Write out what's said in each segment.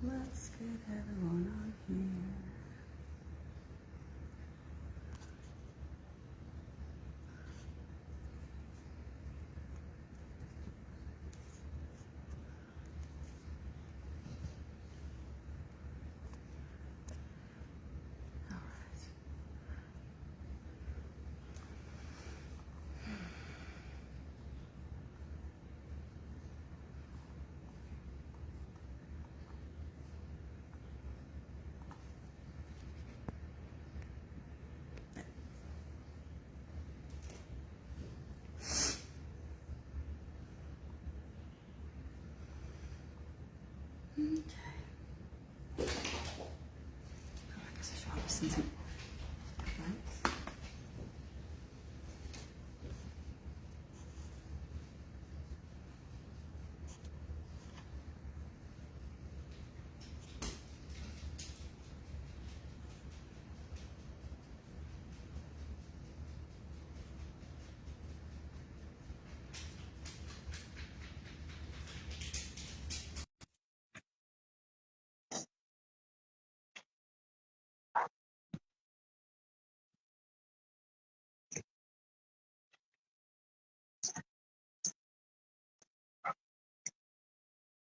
Let's get everyone on here. Okay. Oh, I guess I should probably send some lights.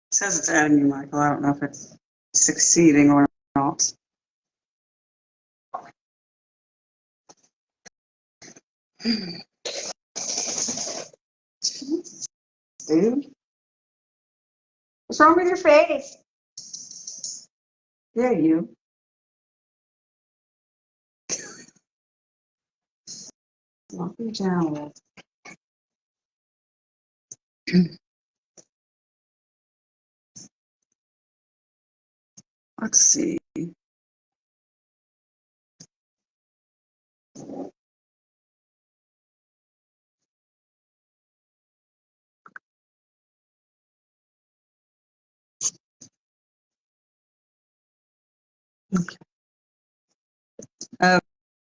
It says it's adding you, Michael. I don't know if it's succeeding or not. Dude, what's wrong with your face? Yeah, you. Sloppy jowl. Let's see.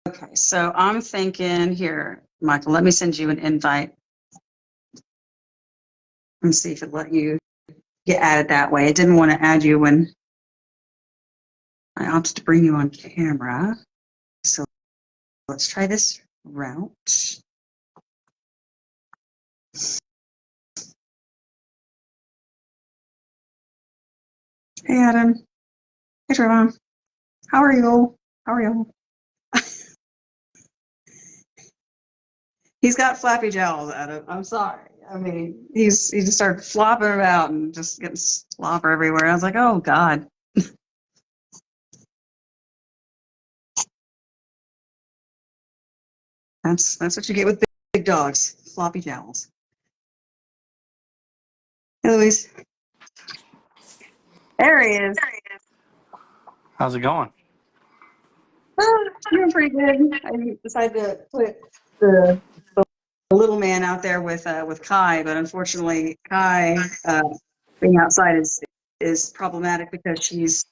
Okay, so I'm thinking here, Michael, let me send you an invite and see if it let you get added that way. It didn't want to add you when I opted to bring you on camera. So let's try this route. Hey, Adam. Hey, Trevon. How are you? How are you? He's got flappy jowls, Adam. I'm sorry. I mean, he just started flopping about and just getting slobber everywhere. I was like, oh, God. That's what you get with big dogs, floppy jowls. Hey, Louise. There he is. How's it going? Doing pretty good. I decided to put the little man out there with Kai, but unfortunately, Kai being outside is problematic because she's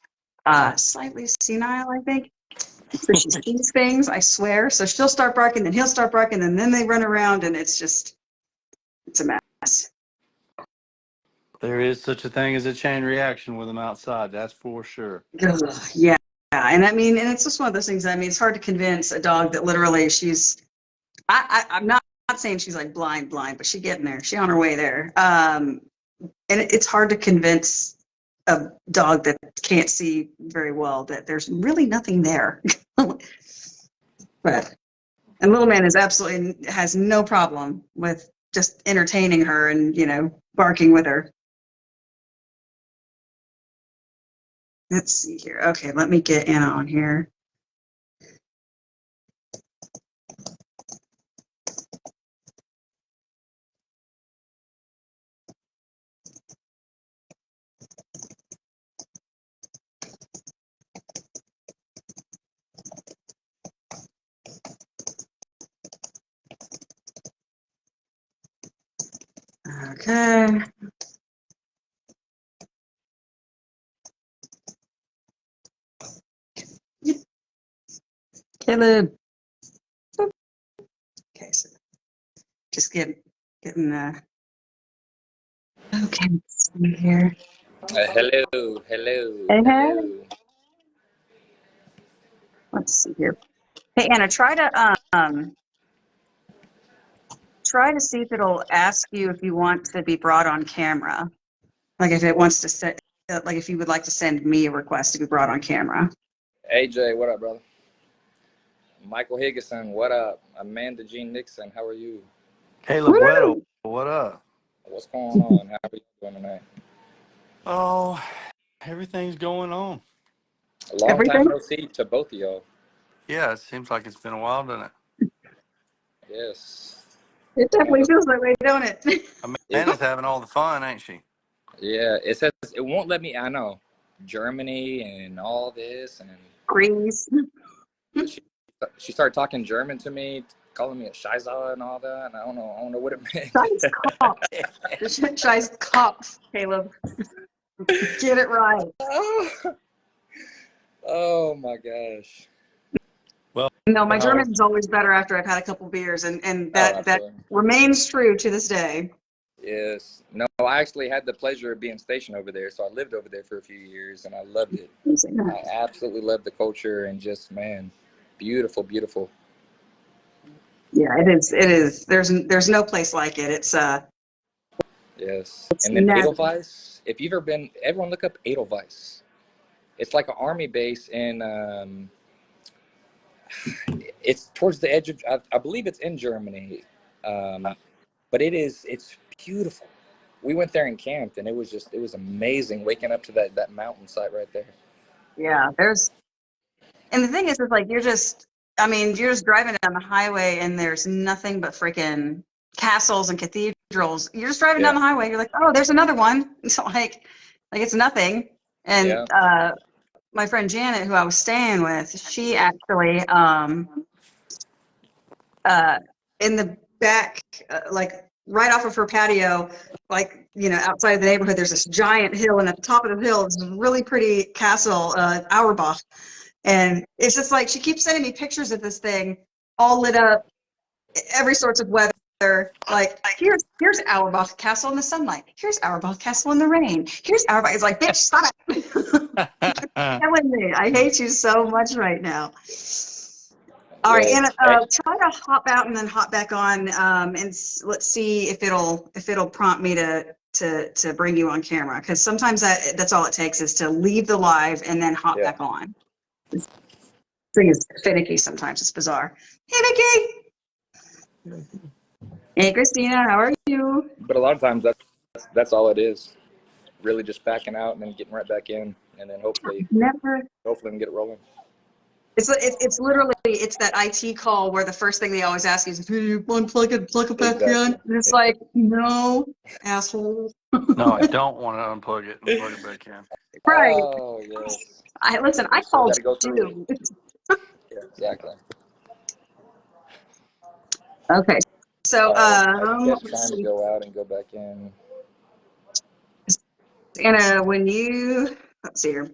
slightly senile, I think. So she sees things, I swear. So she'll start barking, then he'll start barking, and then they run around, and it's a mess. There is such a thing as a chain reaction with them outside, that's for sure. Ugh, yeah. And I mean, and it's just one of those things. I mean, it's hard to convince a dog that literally I'm not saying she's like blind, but she's getting there. She's on her way there. And it's hard to convince a dog that can't see very well that there's really nothing there. But and little man has no problem with just entertaining her and barking with her. Let's see here. Okay, let me get Anna on here. Okay. Caleb. Okay, so just getting okay, let's see here. Hello, hello, Hey, hey. hello. Let's see here. Hey, Anna, try to see if it'll ask you if you want to be brought on camera. Like if it wants to set, like if you would like to send me a request to be brought on camera. AJ, what up, brother? Michael Higgason, what up? Amanda Nixon, how are you? Caleb Weddle, Woo! what up? What's going on? How are you doing tonight? Oh, everything's going on. A long time Everything? no see to both of y'all. Yeah, it seems like it's been a while, doesn't it? Yes. It definitely feels that way, don't it? Amanda's having all the fun, ain't she? Yeah, it says it won't let me. I know Germany and all this, and Grease. she started talking German to me, calling me a Scheiße and all that, and I don't know what it meant. Scheiß Kopf. Scheiß Kopf, Caleb. Get it right. Oh my gosh. Well, No, my German's always better after I've had a couple beers, and that remains true to this day. Yes. No, I actually had the pleasure of being stationed over there, so I lived over there for a few years, and I loved it. I absolutely loved the culture, and just, man, beautiful, beautiful. Yeah, it is. It is. There's no place like it. It's Yes. And then Edelweiss. If you've ever been, everyone look up Edelweiss. It's like an army base in. It's towards the edge of. I believe it's in Germany, but it's beautiful. We went there and camped, and it was amazing waking up to that mountainside right there. Yeah, and the thing is like you're just driving down the highway and there's nothing but freaking castles and cathedrals. You're just driving down the highway. You're like, oh, there's another one. So like it's nothing. And my friend Janet, who I was staying with, she actually in the back, like right off of her patio, like, outside of the neighborhood, there's this giant hill, and at the top of the hill is a really pretty castle, Auerbach. And it's just like, she keeps sending me pictures of this thing all lit up, every sorts of weather. Like, here's Auerbach Castle in the sunlight. Here's Auerbach Castle in the rain. Here's Auerbach. It's like, bitch, stop it. You're killing me. I hate you so much right now. All right, Anna, try to hop out and then hop back on, and let's see if it'll prompt me to bring you on camera, because sometimes that's all it takes is to leave the live and then hop back on. This thing is finicky sometimes. It's bizarre. Hey, Vicky. Hey, Christina, how are you? But a lot of times that's all it is. Really just backing out and then getting right back in, and then hopefully we can get it rolling. It's literally that IT call where the first thing they always ask is, "Do you unplug it, plug it back in?" And it's like, no, asshole. No, I don't want to unplug it and plug it back in. Right. Oh yes. I called you. Yeah, exactly. Okay, so I'm just trying to go out and go back in. Anna, let's see here.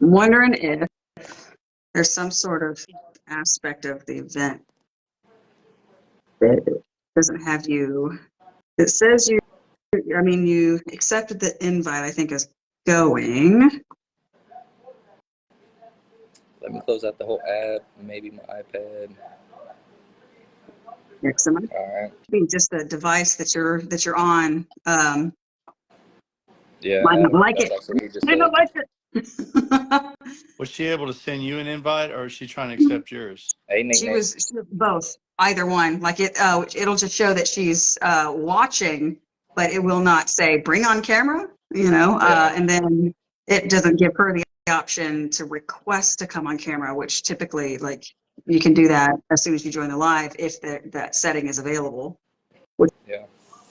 I'm wondering if there's some sort of aspect of the event that doesn't have you. It says you accepted the invite, I think, is going. Let me close out the whole app, maybe my iPad. All right. Just the device that you're on. Yeah, I don't like it. I don't like it. Was she able to send you an invite, or is she trying to accept yours? She was both, either one. Like it'll just show that she's watching, but it will not say bring on camera, and then it doesn't give her the option to request to come on camera, which typically, like, you can do that as soon as you join the live if that setting is available.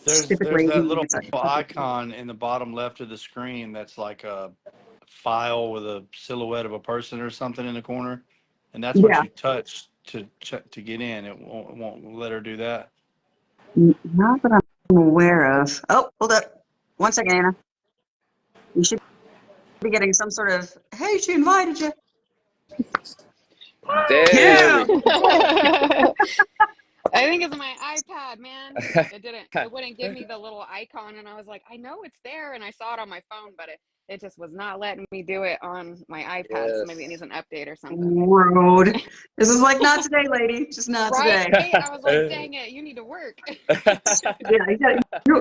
There's that little icon in the bottom left of the screen that's like a file with a silhouette of a person or something in the corner, and that's what you touch to get in. It won't let her do that. Not that I'm aware of. Oh, hold up. 1 second, Anna. You should be getting some sort of, hey, she invited you. There we go. I think it's my iPad, man. It wouldn't give me the little icon, and I was like, I know it's there, and I saw it on my phone, but it just was not letting me do it on my iPad. So maybe it needs an update or something. Road. This is like, not today, lady. Just not Right? today. I was like, dang it, you need to work. Yeah,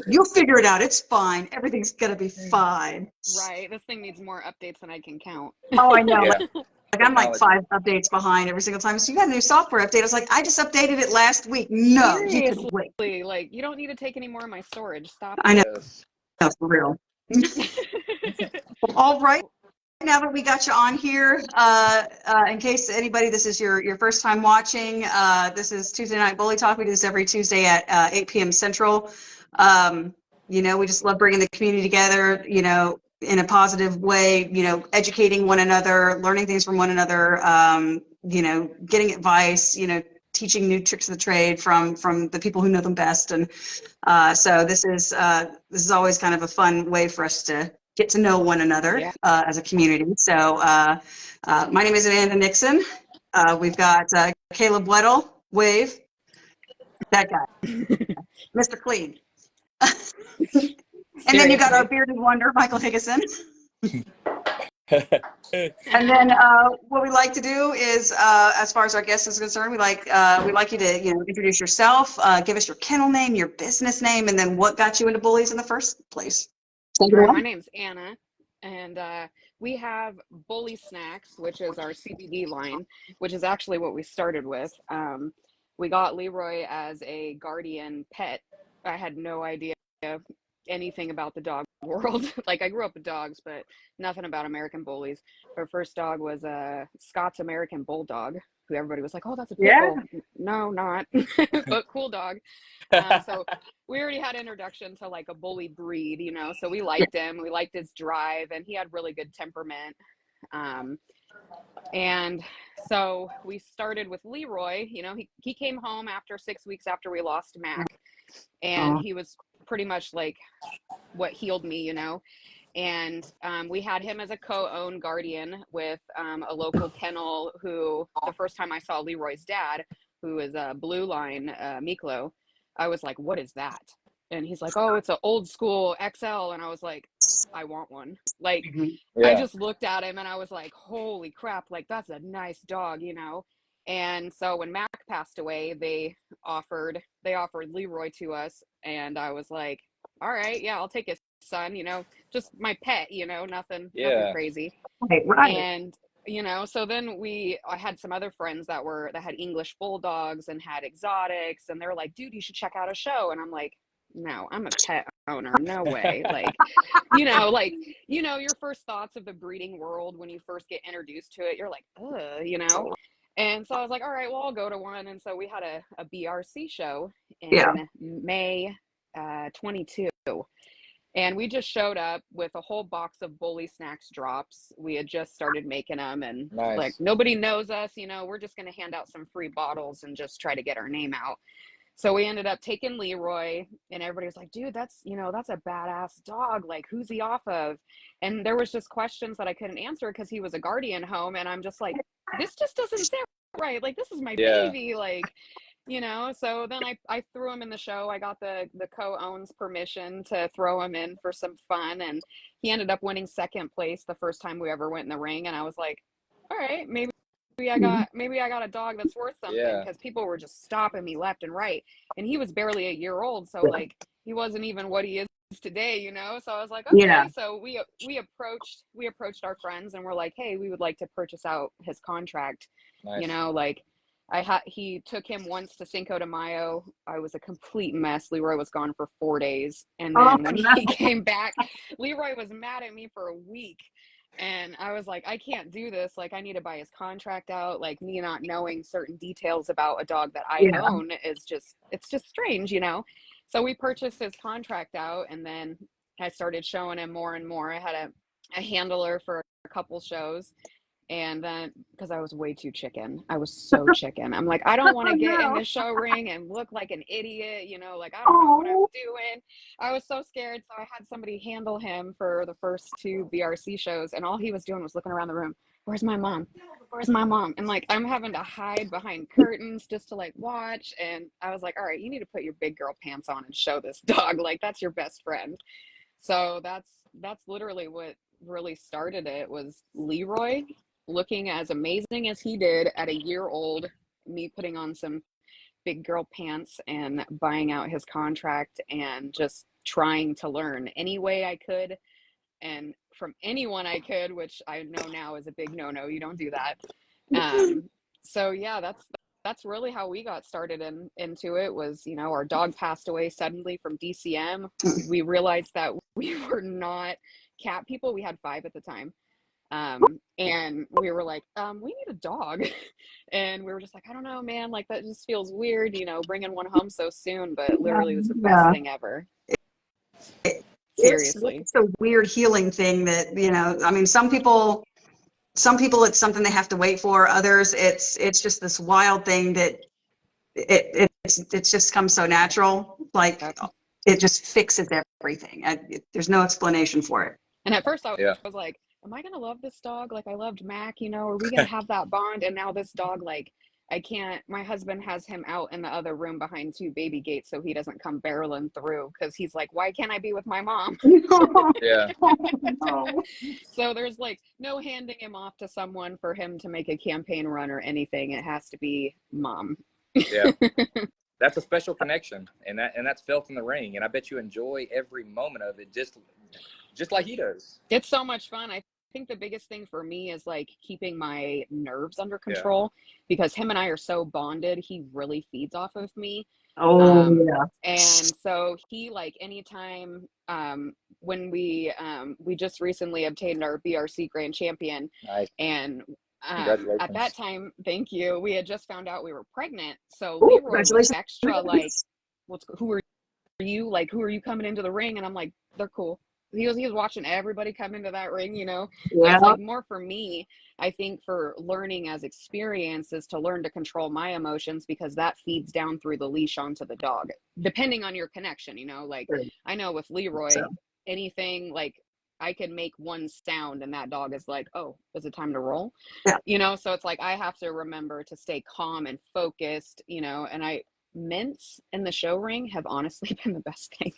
you'll figure it out. It's fine. Everything's gonna be fine. Right. This thing needs more updates than I can count. Oh, I know. Yeah. Like I'm like 5 updates behind every single time. So you got a new software update. I was like, I just updated it last week. No, you could wait. Seriously, like you don't need to take any more of my storage. Stop I know, it. for real. All right. Now that we got you on here, in case anybody, this is your first time watching, this is Tuesday Night Bully Talk. We do this every Tuesday at 8 p.m. Central. You know, we just love bringing the community together, you know, in a positive way, you know, educating one another, learning things from one another, you know, getting advice, you know, teaching new tricks of the trade from the people who know them best. And so this is always kind of a fun way for us to get to know one another as a community. So my name is Amanda Nixon. We've got Caleb Weddle, wave, that guy, Mr. Clean. And then you got our bearded wonder, Michael Higgason. And then what we like to do is, as far as our guest is concerned, we like you to, you know, introduce yourself, give us your kennel name, your business name, and then what got you into Bullies in the first place. All right, my name's Anna, and we have BullySnax, which is our CBD line, which is actually what we started with. We got Leroy as a guardian pet. I had no idea anything about the dog world. Like, I grew up with dogs, but nothing about American bullies. Our first dog was a Scots American Bulldog, who everybody was like, oh, that's a pit bull. No, not, but cool dog. So we already had introduction to like a bully breed, you know, so we liked him. We liked his drive, and he had really good temperament. And so we started with Leroy. You know, he came home after 6 weeks after we lost Mac, and he was pretty much like what healed me, you know. And we had him as a co-owned guardian with a local kennel who, the first time I saw Leroy's dad, who is a blue line, Miklo, I was like, what is that? And he's like, oh, it's an old school XL. And I was like, I want one. Like, I just looked at him and I was like, holy crap, like that's a nice dog, you know? And so when Mac passed away, they offered Leroy to us. And I was like, all right, yeah, I'll take his son, you know, just my pet, you know, nothing crazy. Right. And, you know, so then I had some other friends that had English bulldogs and had exotics, and they were like, dude, you should check out a show. And I'm like, no, I'm a pet owner. No way. Like, you know, your first thoughts of the breeding world when you first get introduced to it, you're like, ugh, you know? And so I was like, all right, well, I'll go to one. And so we had a BRC show in May 22. And we just showed up with a whole box of BullySnax drops. We had just started making them, and like, nobody knows us, you know, we're just going to hand out some free bottles and just try to get our name out. So we ended up taking Leroy, and everybody was like, dude, that's a badass dog. Like, who's he off of? And there was just questions that I couldn't answer because he was a guardian home. And I'm just like, this just doesn't sound right. Like, this is my baby. Like, you know, so then I threw him in the show. I got the co-owns permission to throw him in for some fun, and he ended up winning second place the first time we ever went in the ring. And I was like, all right, maybe I got a dog that's worth something, because people were just stopping me left and right, and he was barely a year old, so like he wasn't even what he is today, you know. So I was like, okay. So we approached our friends, and we're like, hey, we would like to purchase out his contract. You know, like, he took him once to Cinco de Mayo. I was a complete mess. Leroy was gone for 4 days. And then when he came back, Leroy was mad at me for a week. And I was like, I can't do this. Like, I need to buy his contract out. Like, me not knowing certain details about a dog that I own it's just strange, you know? So we purchased his contract out, and then I started showing him more and more. I had a handler for a couple shows. And then, because I was way too chicken, I was so chicken. I'm like, I don't want to get in the show ring and look like an idiot, you know, like, I don't know what I'm doing. I was so scared. So I had somebody handle him for the first 2 BRC shows, and all he was doing was looking around the room. where's my mom? Where's my mom? And like, I'm having to hide behind curtains just to like watch. And I was like, all right, you need to put your big girl pants on and show this dog. Like, that's your best friend. So that's literally what really started it, was Leroy looking as amazing as he did at a year old, me putting on some big girl pants and buying out his contract and just trying to learn any way I could and from anyone I could, which I know now is a big no-no. You don't do that. So yeah, that's really how we got started into it. Was, you know, our dog passed away suddenly from DCM. We realized that we were not cat people. We had 5 at the time. And we were like, we need a dog. And we were just like, I don't know, man, like that just feels weird, you know, bringing one home so soon, but literally it was the best thing ever. Seriously. It's a weird healing thing that, you know, I mean, some people it's something they have to wait for. Others, it's just this wild thing that it's just comes so natural. Like it just fixes everything. There's no explanation for it. And at first I was like, am I going to love this dog? Like I loved Mac, you know, are we going to have that bond? And now this dog, like, I can't, my husband has him out in the other room behind 2 baby gates so he doesn't come barreling through, because he's like, why can't I be with my mom? Yeah. So there's like no handing him off to someone for him to make a campaign run or anything. It has to be mom. Yeah. That's a special connection, and that's felt in the ring, and I bet you enjoy every moment of it just like he does. It's so much fun. I think the biggest thing for me is like keeping my nerves under control, because him and I are so bonded. He really feeds off of me. And so he, like, anytime when we just recently obtained our BRC Grand Champion. Nice. And at that time, thank you, we had just found out we were pregnant. So Leroy was extra like, who are you? Like, who are you coming into the ring? And I'm like, they're cool. He was watching everybody come into that ring, you know. Yeah. It's like more for me, I think, for learning as experience is to learn to control my emotions, because that feeds down through the leash onto the dog, depending on your connection, you know. Like I know with Leroy, anything, like I can make one sound and that dog is like, oh, is it time to roll? Yeah. You know, so it's like I have to remember to stay calm and focused, you know. And mints in the show ring have honestly been the best thing.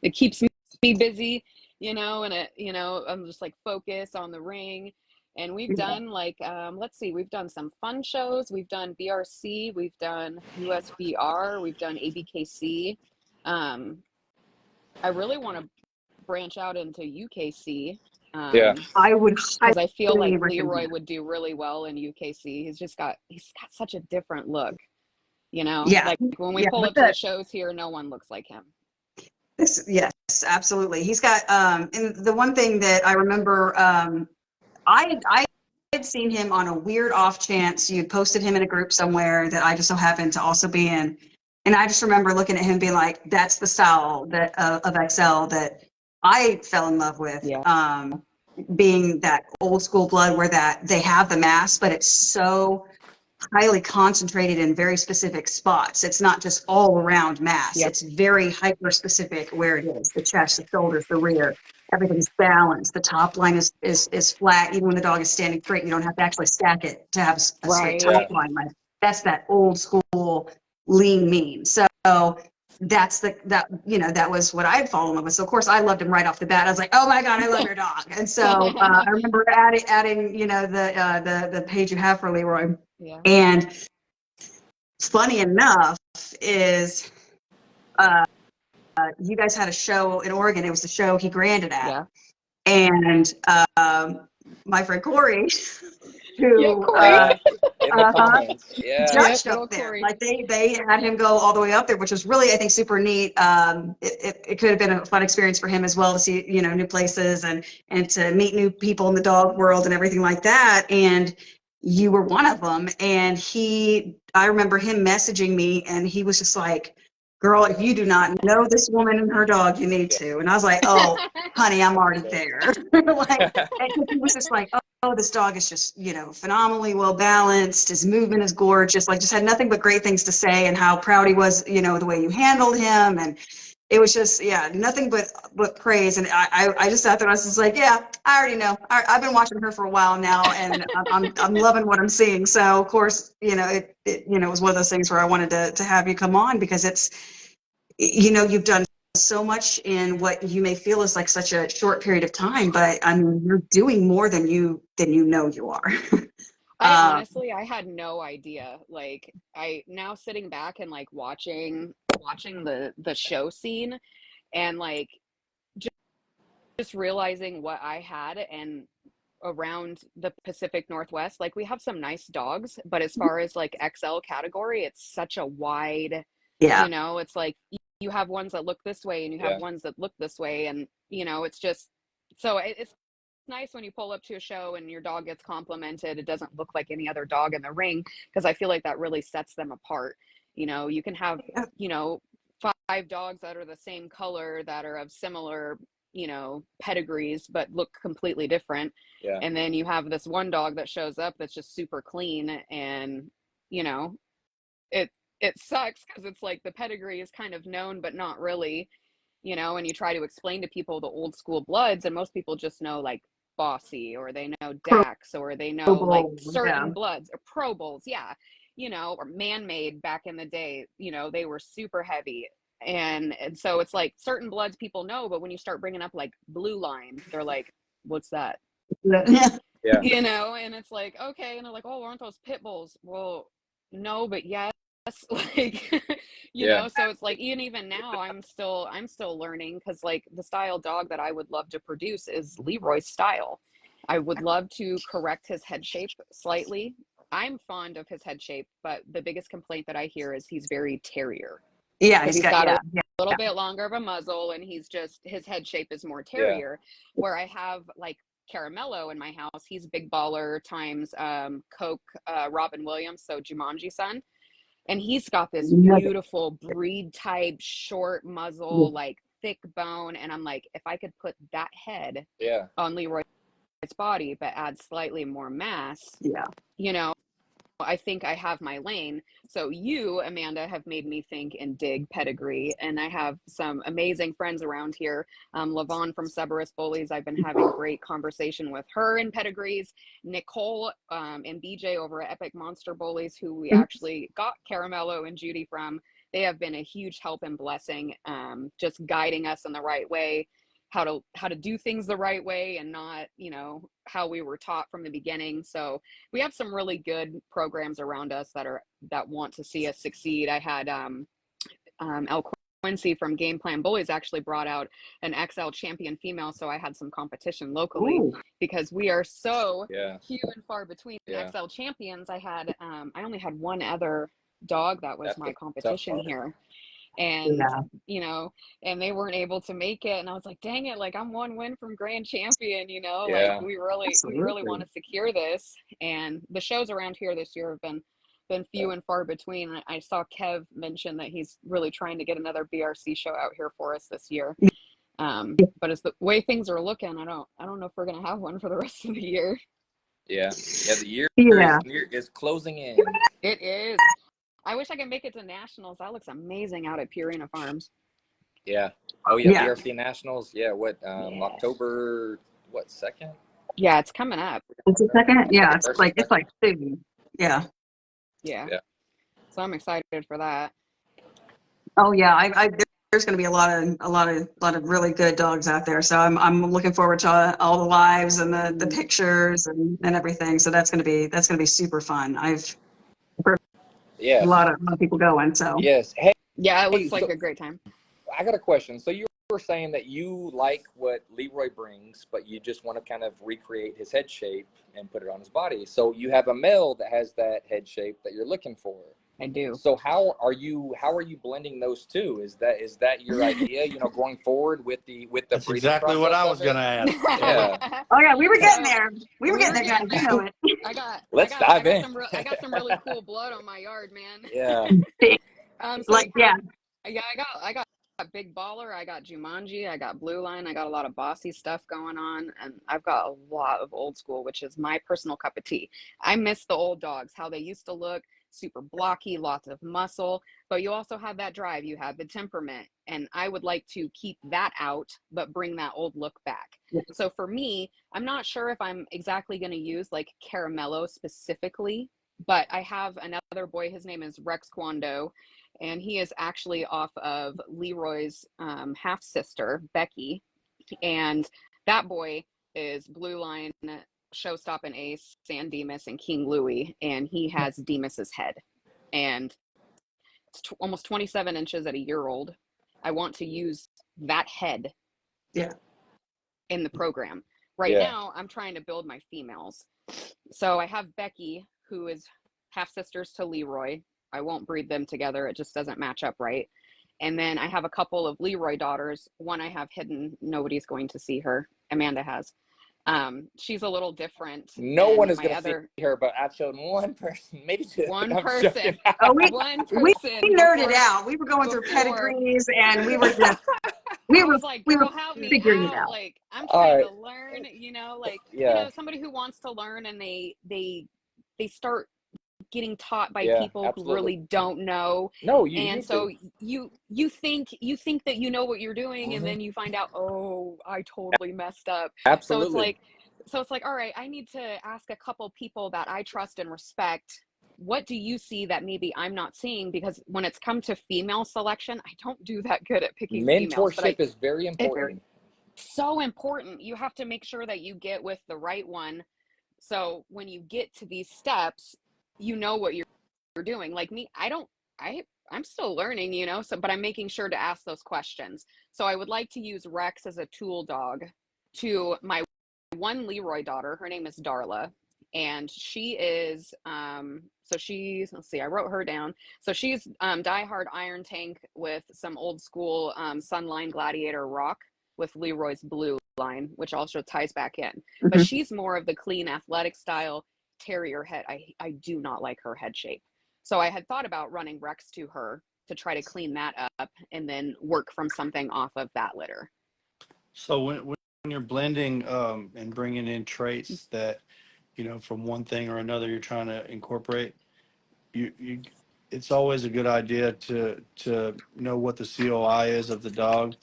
It keeps me busy, you know, and you know, I'm just like focused on the ring. And we've done like let's see, we've done some fun shows, we've done BRC, we've done USBR, we've done ABKC. I really want to branch out into UKC. I would, because I feel like Leroy would do really well in UKC. He's got such a different look, you know. Like when we pull up to the shows here, no one looks like him. Yes, absolutely. He's got, and the one thing that I remember, I had seen him on a weird off chance. You posted him in a group somewhere that I just so happened to also be in. And I just remember looking at him being like, that's the style that of XL that I fell in love with. Yeah. Being that old school blood where that they have the mass, but it's so highly concentrated in very specific spots. It's not just all around mass. Yep. It's very hyper specific where it is: the chest, the shoulders, the rear. Everything's balanced. The top line is flat. Even when the dog is standing straight, you don't have to actually stack it to have a straight top line. Like, that's that old school lean mean. So that's that was what I had fallen in love with. So of course I loved him right off the bat. I was like, oh my God, I love your dog. And so I remember adding the page you have for Leroy. Yeah. And funny enough is you guys had a show in Oregon. It was the show he granded at. Yeah. And my friend Corey, who judged up there. Like they had him go all the way up there, which was really, I think, super neat. It could have been a fun experience for him as well to see, you know, new places and to meet new people in the dog world and everything like that. And you were one of them. And I remember him messaging me, and he was just like, girl, if you do not know this woman and her dog, you need to. And I was like, oh, honey, I'm already there. Like, and he was just like, oh, this dog is just, you know, phenomenally well balanced. His movement is gorgeous. Like, just had nothing but great things to say, and how proud he was, you know, the way you handled him. And it was just, yeah, nothing but praise. And I just sat there and I was just like, yeah, I already know. I've been watching her for a while now, and I'm loving what I'm seeing. So of course, it was one of those things where I wanted to have you come on, because it's, you've done so much in what you may feel is like such a short period of time, but I mean, you're doing more than you know you are. I honestly, I had no idea. Like, I now sitting back and like watching the show scene, and like just realizing what I had, and around the Pacific Northwest, like we have some nice dogs, but as far as like XL category, it's such a wide, Yeah. it's like you have ones that look this way and you have ones that look this way, and it's just, so it's nice when you pull up to a show and your dog gets complimented. It doesn't look like any other dog in the ring, because I feel like that really sets them apart. You can have 5 dogs that are the same color, that are of similar pedigrees, but look completely different. And then you have this one dog that shows up that's just super clean, and it sucks, because it's like the pedigree is kind of known but not really, and you try to explain to people the old school bloods, and most people just know like Bossy, or they know Dax, or they know like certain bloods, or Pro Bowls, or man-made back in the day, they were super heavy. And so it's like certain bloods people know, but when you start bringing up like Blue Line, they're like, what's that? And it's like, okay. And they're like, oh, aren't those pit bulls? Well, no, but yes. Like, so it's like, even now I'm still learning, because like the style dog that I would love to produce is Leroy's style. I would love to correct his head shape slightly. I'm fond of his head shape, but the biggest complaint that I hear is he's very terrier. Yeah, he's got a little bit longer of a muzzle, and his head shape is more terrier. Where I have like Caramello in my house, he's Big Baller times Coke Robin Williams, so Jumanji son, and he's got this beautiful breed type short muzzle, like thick bone, and I'm like, if I could put that head on Leroy's body but add slightly more mass, I think I have my lane. So you, Amanda, have made me think and dig pedigree. And I have some amazing friends around here. Lavon from Cerberus Bullies, I've been having great conversation with her in pedigrees. Nicole and BJ over at Epic Monster Bullies, who we actually got Caramello and Judy from. They have been a huge help and blessing, just guiding us in the right way, how to do things the right way, and not, how we were taught from the beginning. So we have some really good programs around us that want to see us succeed. I had El Quincy from Game Plan Bullies actually brought out an XL champion female, so I had some competition locally. Because we are so few and far between XL champions. I only had one other dog that was my competition here, and and they weren't able to make it, and I was like, dang it, like I'm one win from grand champion, like we really want to secure this. And the shows around here this year have been few and far between. I saw Kev mention that he's really trying to get another BRC show out here for us this year, but as the way things are looking, I don't know if we're gonna have one for the rest of the year. The year is closing in. It is. I wish I could make it to nationals. That looks amazing out at Purina Farms. BRC Nationals. October 2nd? Yeah, it's coming up. It's a second. Yeah, it's like soon. Yeah. So I'm excited for that. Oh yeah, there's going to be a lot of really good dogs out there. So I'm looking forward to all the lives and the pictures and everything. So that's going to be super fun. I've heard a lot of people going. So Hey, it looks like a great time. I got a question. So you were saying that you like what Leroy brings, but you just want to kind of recreate his head shape and put it on his body. So you have a male that has that head shape that you're looking for. I do. So how are you blending those two? Is that your idea, going forward with the That's exactly what I was going to ask. Oh yeah, we were getting there. We were getting there, guys. You know it. Let's dive in. I got some really cool blood on my yard, man. I got Big Baller, I got Jumanji, I got Blue Line, I got a lot of bossy stuff going on, and I've got a lot of old school, which is my personal cup of tea. I miss the old dogs, how they used to look. super blocky, lots of muscle, but you also have that drive, you have the temperament, and I would like to keep that out, but bring that old look back. Yeah. So for me, I'm not sure if I'm exactly going to use like Caramello specifically, but I have another boy, his name is Rex Kwando, and he is actually off of Leroy's half sister, Becky. And that boy is Blue Line, Showstop and Ace, San Dimas, and King Louie, and he has Demas's head. And it's almost 27 inches at a year old. I want to use that head in the program. Right now, I'm trying to build my females. So I have Becky, who is half sisters to Leroy. I won't breed them together. It just doesn't match up right. And then I have a couple of Leroy daughters. One I have hidden. Nobody's going to see her. Amanda has. She's a little different. No one is going to see her, but I've shown one person, maybe two. One person. Oh, One person. we nerded out. We were going through pedigrees, and we were just I was like, girl, help me figuring it out. out. Like, I'm trying to learn, you know, like, you Yeah. know, somebody who wants to learn and they start getting taught by people absolutely. who really don't know. No, you and need so to. you think that you know what you're doing, and then you find out, oh, I totally messed up. Absolutely. So it's like, all right, I need to ask a couple people that I trust and respect, what do you see that maybe I'm not seeing? Because when it's come to female selection, I don't do that good at picking females. Mentorship is very important. So important. You have to make sure that you get with the right one. So when you get to these steps, you know what you're doing. Like me, I'm still learning, you know, but I'm making sure to ask those questions. So I would like to use Rex as a tool dog to my one Leroy daughter. Her name is Darla, and she is so she's, let's see, I wrote her down. So she's diehard iron tank with some old school Sunline Gladiator rock with Leroy's Blue Line, which also ties back in. But she's more of the clean athletic style terrier head. I do not like her head shape. So I had thought about running Rex to her to try to clean that up and then work from something off of that litter. So when you're blending and bringing in traits that, you know, from one thing or another you're trying to incorporate, you it's always a good idea to know what the COI is of the dog,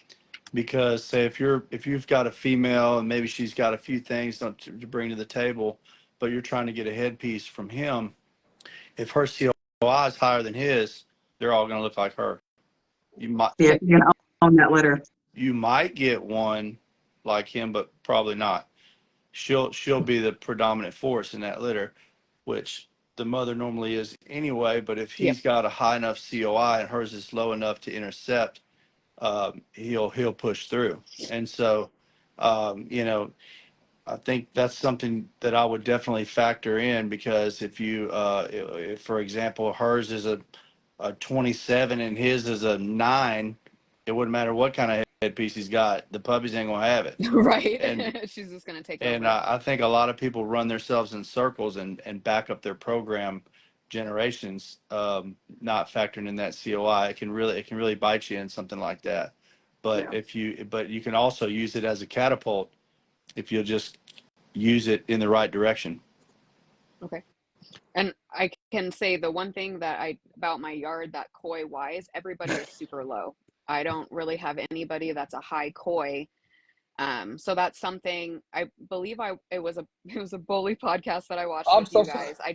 because say if you've got a female and maybe she's got a few things to bring to the table, but you're trying to get a headpiece from him, if her COI is higher than his, they're all going to look like her. You might you're gonna own that litter. You might get one like him, but probably not. She'll be the predominant force in that litter, which the mother normally is anyway. But if he's got a high enough COI and hers is low enough to intercept, he'll push through. And so, you know, I think that's something that I would definitely factor in, because if you, if, for example, hers is a 27 and his is a 9, it wouldn't matter what kind of headpiece he's got. The puppies ain't gonna have it. Right. And she's just gonna take and over. I think a lot of people run themselves in circles and back up their program generations, not factoring in that COI. It can really bite you in something like that. But but you can also use it as a catapult if you'll just use it in the right direction. Okay. And I can say the one thing that about my yard that koi wise, everybody is super low. I don't really have anybody that's a high koi. So that's something, I believe it was a bully podcast that I watched with you guys. I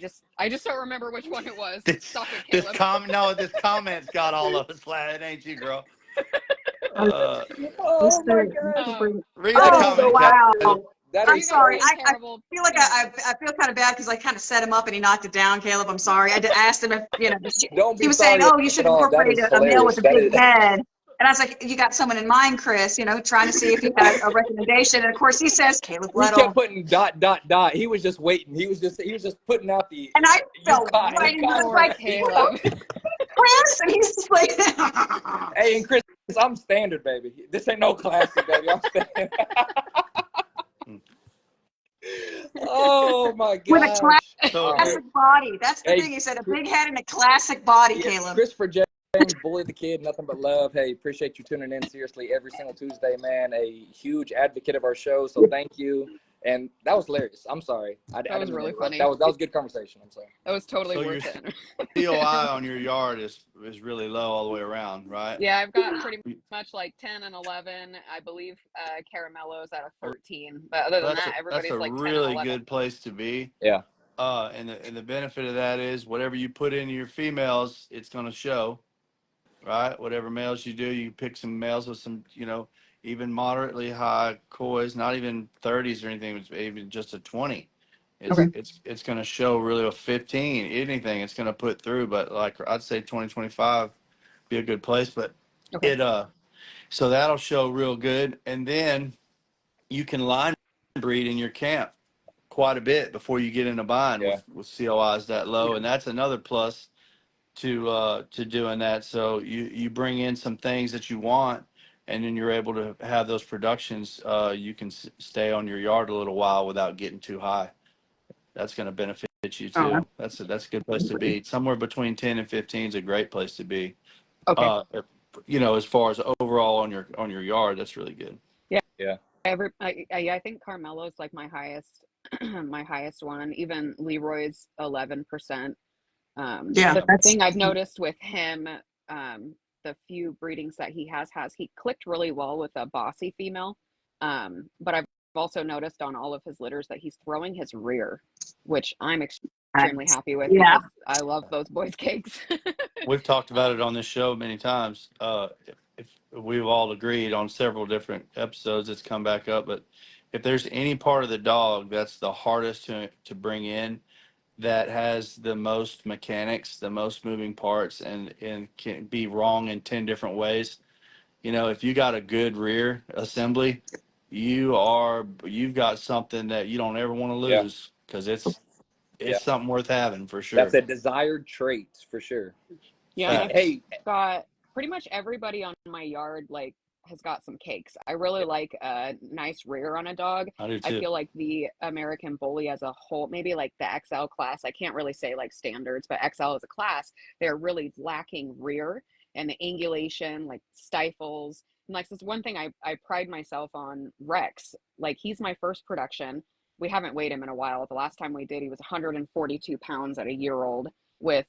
just don't remember which one it was. Stop it, Caleb. This comment's got all of us laughing, ain't you, girl? Oh my gosh. Read the comment. Wow. I'm sorry. I feel like I feel kind of bad because I kind of set him up and he knocked it down, Caleb. I'm sorry. I asked him if, you know, he was saying, oh, you should incorporate a male with a big head. And I was like, you got someone in mind, Chris, you know, trying to see if you had a recommendation. And of course he says Caleb Weddle. He kept putting ... He was just waiting. He was just putting out the... And I felt right into the like, Caleb. Chris, and he's just like... Hey, and Chris, I'm standard, baby. This ain't no classic, baby. I'm standard. Oh my god! With a classic body. That's the thing. He said a big head and a classic body, Caleb. Christopher James, Bully the Kid, nothing but love. Hey, appreciate you tuning in seriously every single Tuesday, man. A huge advocate of our show, so thank you. And that was hilarious. I'm sorry. I That was didn't mean to really interrupt. funny. That was good conversation. I'm sorry. That was totally So your worth it. COI on your yard is really low all the way around, right? Yeah, I've got pretty much like 10 and 11. I believe Caramello's at a 13. But other than that, That's everybody's a like 10 and really 11. good place to be. Yeah. And the benefit of that is whatever you put into your females, it's going to show, right? Whatever males you do, you pick some males with some, even moderately high coys, not even 30s or anything, it's even just a 20. Okay. It's going to show really a 15, anything it's going to put through. But like I'd say 2025 be a good place. But Okay. so that'll show real good. And then you can line breed in your camp quite a bit before you get in a bind Yeah. with COIs that low, and that's another plus to doing that. So you bring in some things that you want, and then you're able to have those productions. You can stay on your yard a little while without getting too high. That's going to benefit you Oh, too. That's a good place to be. Somewhere between 10 and 15 is a great place to be. Okay. As far as overall on your yard, that's really good. Yeah. Yeah. I think Carmelo's like my highest my highest one. Even Leroy's 11%. yeah, The that's thing I've noticed with him, the few breedings that he has he clicked really well with a bossy female. But I've also noticed on all of his litters that he's throwing his rear, which I'm extremely happy with yeah. because I love those boys' cakes. We've talked about it on this show many times. If we've all agreed on several different episodes, it's come back up. But if there's any part of the dog that's the hardest to bring in, that has the most mechanics, the most moving parts, and can be wrong in 10 different ways. If you got a good rear assembly, you've got something that you don't ever want to Yeah. lose, because Yeah. it's something worth having for That's sure. a desired trait for sure. Yeah, and I've Facts. got pretty much everybody on my yard like has got some cakes. I really like a nice rear on a dog. I do I too. feel like the American Bully as a whole, maybe like the XL class, I can't really say like standards, but XL as a class, they're really lacking rear and the angulation, like stifles. And like this one thing I pride myself on Rex. Like he's my first production. We haven't weighed him in a while. The last time we did, he was 142 pounds at a year old with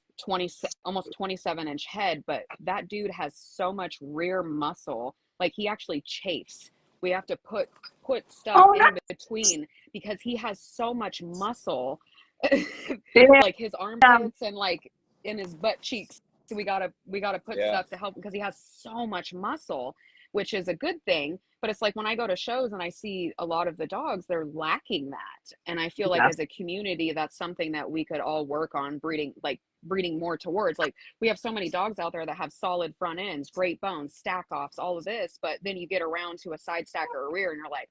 almost 27-inch head, but that dude has so much rear muscle. Like he actually chafes. We have to put stuff Oh, in between because he has so much muscle. yeah. Like his armpits and like in his butt cheeks. So we gotta put Yeah. stuff to help because he has so much muscle, which is a good thing. But it's like when I go to shows and I see a lot of the dogs, they're lacking that. And I feel like Yeah. as a community, that's something that we could all work on breeding more towards. Like we have so many dogs out there that have solid front ends, great bones, stack offs, all of this, but then you get around to a side stack or a rear and you're like,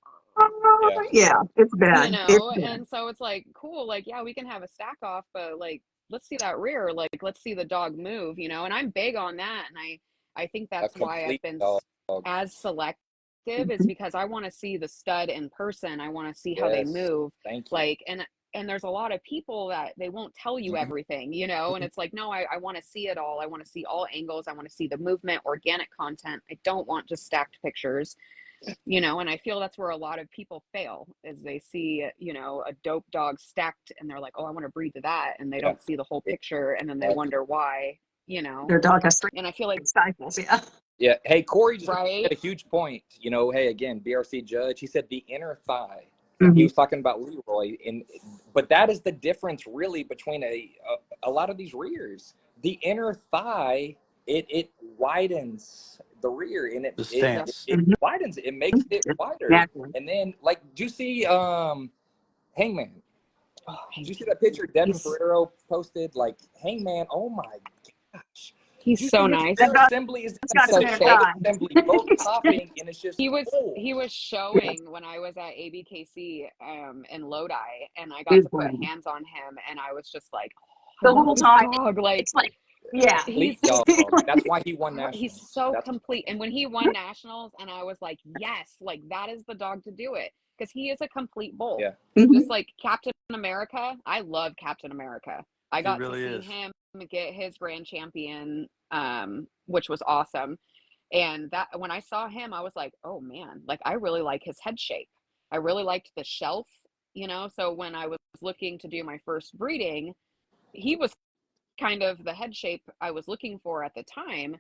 Yeah, it's bad. It's bad. and so it's like, cool, like, yeah, we can have a stack off, but like, let's see that rear, like, let's see the dog move, and I'm big on that. And I think A that's why I've complete been dog. as selective is Mhm. because I want to see the stud in person. I want to see how they Yes. move. Thank you. Like, and there's a lot of people that they won't tell you everything, and it's like, no, I want to see it all. I want to see all angles. I want to see the movement, organic content. I don't want just stacked pictures, and I feel that's where a lot of people fail is they see, a dope dog stacked and they're like, oh, I want to breed to that. And they Yeah. don't see the whole picture. And then they wonder why, Their dog has 3 and I feel like, stifles. Yeah. Yeah. Hey, Corey just right. made a huge point. Hey, again, BRC judge, he said the inner thigh. Mhm. He was talking about Leroy, but that is the difference really between a lot of these rears. The inner thigh, it widens the rear, and The stance. it widens it, makes it wider. Exactly. And then, like, do you see Hangman? Oh, Did you see that picture Devin He's- Ferrero posted? Like, Hangman, oh my gosh. he's Did you so see his nice. rear assembly is got so the inner shoulder thigh. assembly, both topping, and it's just He was oh. showing when I was at ABKC in Lodi, and I got He's to put blind. hands on him, and I was just like, The I love little this time. dog. Like, It's like, yeah. Complete dog. That's why he won nationals. he's so That's complete. And when he won nationals, and I was like, yes, like that is the dog to do it because he is a complete bull. Yeah. Mhm. Just like Captain America. I love Captain America. I got really to is. see him get his grand champion, which was awesome. And that when I saw him, I was like, oh man, like I really like his head shape. I really liked the shelf you know? So when I was looking to do my first breeding, he was kind of the head shape I was looking for at the time.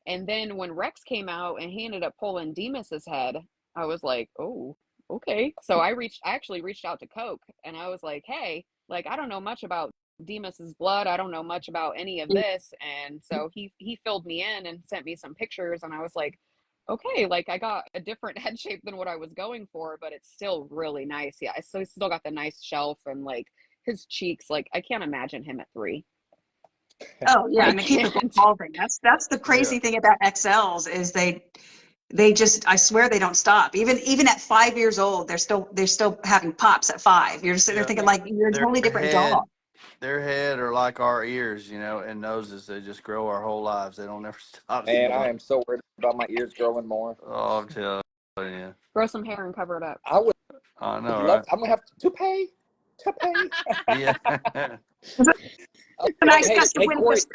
And then when Rex came out and he ended up pulling Demas's head, I was like, oh, okay. So I actually reached out to Coke and I was like, hey, like, I don't know much about Demas's blood. I don't know much about any of this. And so he filled me in and sent me some pictures and I was like, okay, like I got a different head shape than what I was going for, but it's still really nice. Yeah. So he's still got the nice shelf and like his cheeks, like I can't imagine him at 3. Oh yeah, I and they keep can't. evolving. That's the crazy thing about XLs is they just, I swear they don't stop. Even at 5 years old, they're still having pops at 5. You're just sitting there thinking like you're a totally different dog. Their head are like our ears, you know, and noses. They just grow our whole lives. They don't ever stop. Man, I am so worried about my ears growing more. Oh, I'm telling you. Grow some hair and cover it up. I would I know, love. right? I'm gonna have to pay. Yeah. It's a nice Hey, gust of hey, wind Corey. just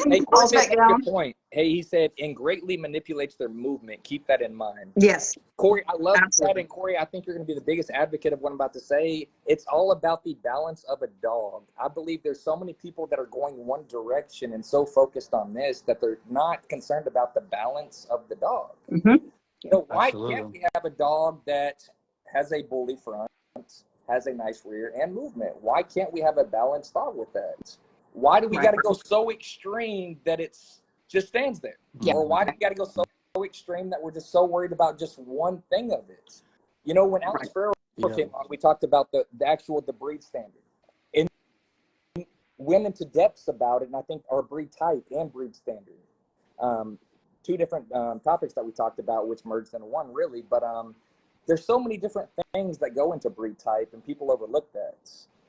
Hey, Corey falls made back a down. good point. Hey, he said, and greatly manipulates their movement. Keep that in mind. Yes, Corey, I love that. absolutely. And Corey, I think you're going to be the biggest advocate of what I'm about to say. It's all about the balance of a dog. I believe there's so many people that are going one direction and so focused on this that they're not concerned about the balance of the dog. Mm-hmm. You know, why Absolutely. can't we have a dog that has a bully front, has a nice rear, and movement? Why can't we have a balanced dog with that? Why do we got to go so extreme that it's just stands there? Yeah. Or why do we got to go so extreme that we're just so worried about just one thing of it? You know, when Alex Farrell came on, we talked about the breed standard. And went into depths about it, and I think our breed type and breed standard. Two different topics that we talked about, which merged into one, really. But there's so many different things that go into breed type, and people overlook that.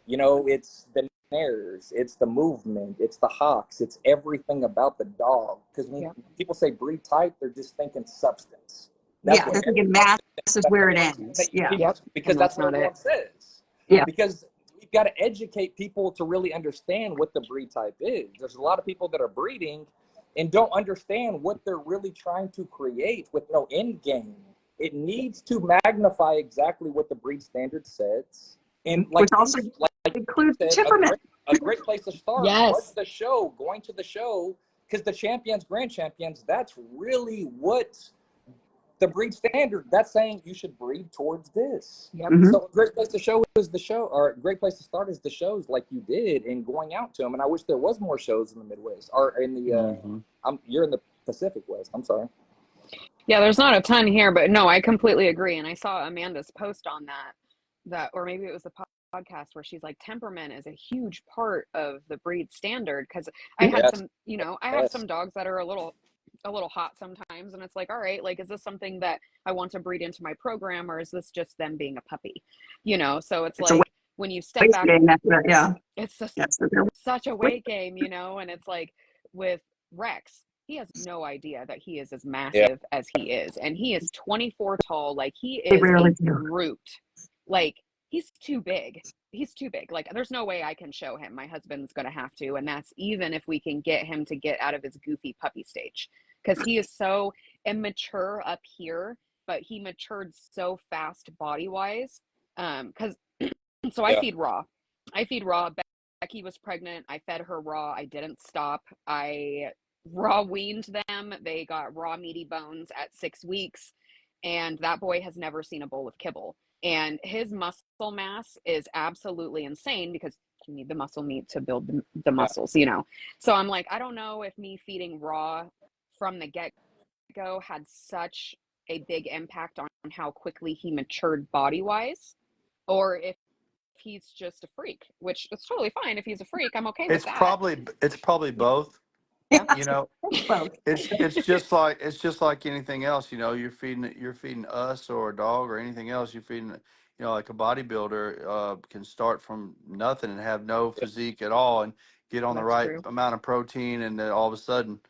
You know, it's the nares, it's the movement, it's the hocks, it's everything about the dog. Because when people say breed type, they're just thinking substance. That's They're thinking mass is where it ends. Yeah. Because that's what everyone says. Yeah. Because we've got to educate people to really understand what the breed type is. There's a lot of people that are breeding and don't understand what they're really trying to create with no end game. It needs to magnify exactly what the breed standard says. And which also includes temperament. A great place to start was going to the show, because the champions, grand champions, that's really what the breed standard, that's saying you should breed towards this. Yep. Mm-hmm. So a great place to show is the show, or a great place to start is the shows like you did and going out to them. And I wish there was more shows in the Midwest or in the, you're in the Pacific West. I'm sorry. Yeah, there's not a ton here, but no, I completely agree. And I saw Amanda's post on that, or maybe it was a podcast where she's like, temperament is a huge part of the breed standard. Cause I had some, you know, I have some dogs that are a little hot sometimes. And it's like, all right, like, is this something that I want to breed into my program, or is this just them being a puppy? You know? So it's like, when you step back, it's just such a weight game, you know? And it's like with Rex, he has no idea that he is as massive as he is. And he is 24 tall. Like he is a brute. Like he's too big. He's too big. Like there's no way I can show him. My husband's going to have to. And that's even if we can get him to get out of his goofy puppy stage. Because he is so immature up here, but he matured so fast body-wise. Because so I feed raw. Becky was pregnant. I fed her raw. I didn't stop. I raw weaned them. They got raw meaty bones at 6 weeks. And that boy has never seen a bowl of kibble. And his muscle mass is absolutely insane because you need the muscle meat to build the muscles, you know? So I'm like, I don't know if me feeding raw from the get-go had such a big impact on how quickly he matured body-wise, or if he's just a freak, which is totally fine. If he's a freak, I'm okay with that. It's probably both. You know, it's just like anything else. You know, you're feeding us or a dog or anything else. You're feeding, you know, like a bodybuilder can start from nothing and have no physique at all and get on the right amount of protein, and then all of a sudden,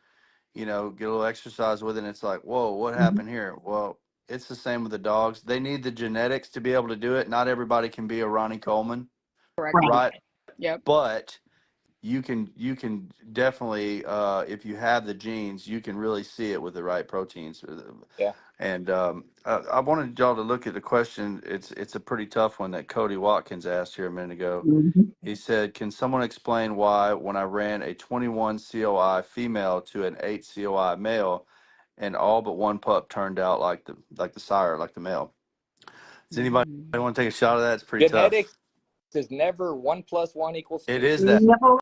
you know, get a little exercise with it. And it's like, whoa, what happened here? Well, it's the same with the dogs. They need the genetics to be able to do it. Not everybody can be a Ronnie Coleman, right? Yep. But you can definitely, if you have the genes, you can really see it with the right proteins. Yeah. And I wanted y'all to look at the question. It's a pretty tough one that Cody Watkins asked here a minute ago. Mhm. He said, "Can someone explain why, when I ran a 21 COI female to an 8 COI male, and all but one pup turned out like the sire, like the male?" Does anybody Mhm. want to take a shot of that? It's pretty tough. Genetics is never 1 + 1 = It 2. is that. Never,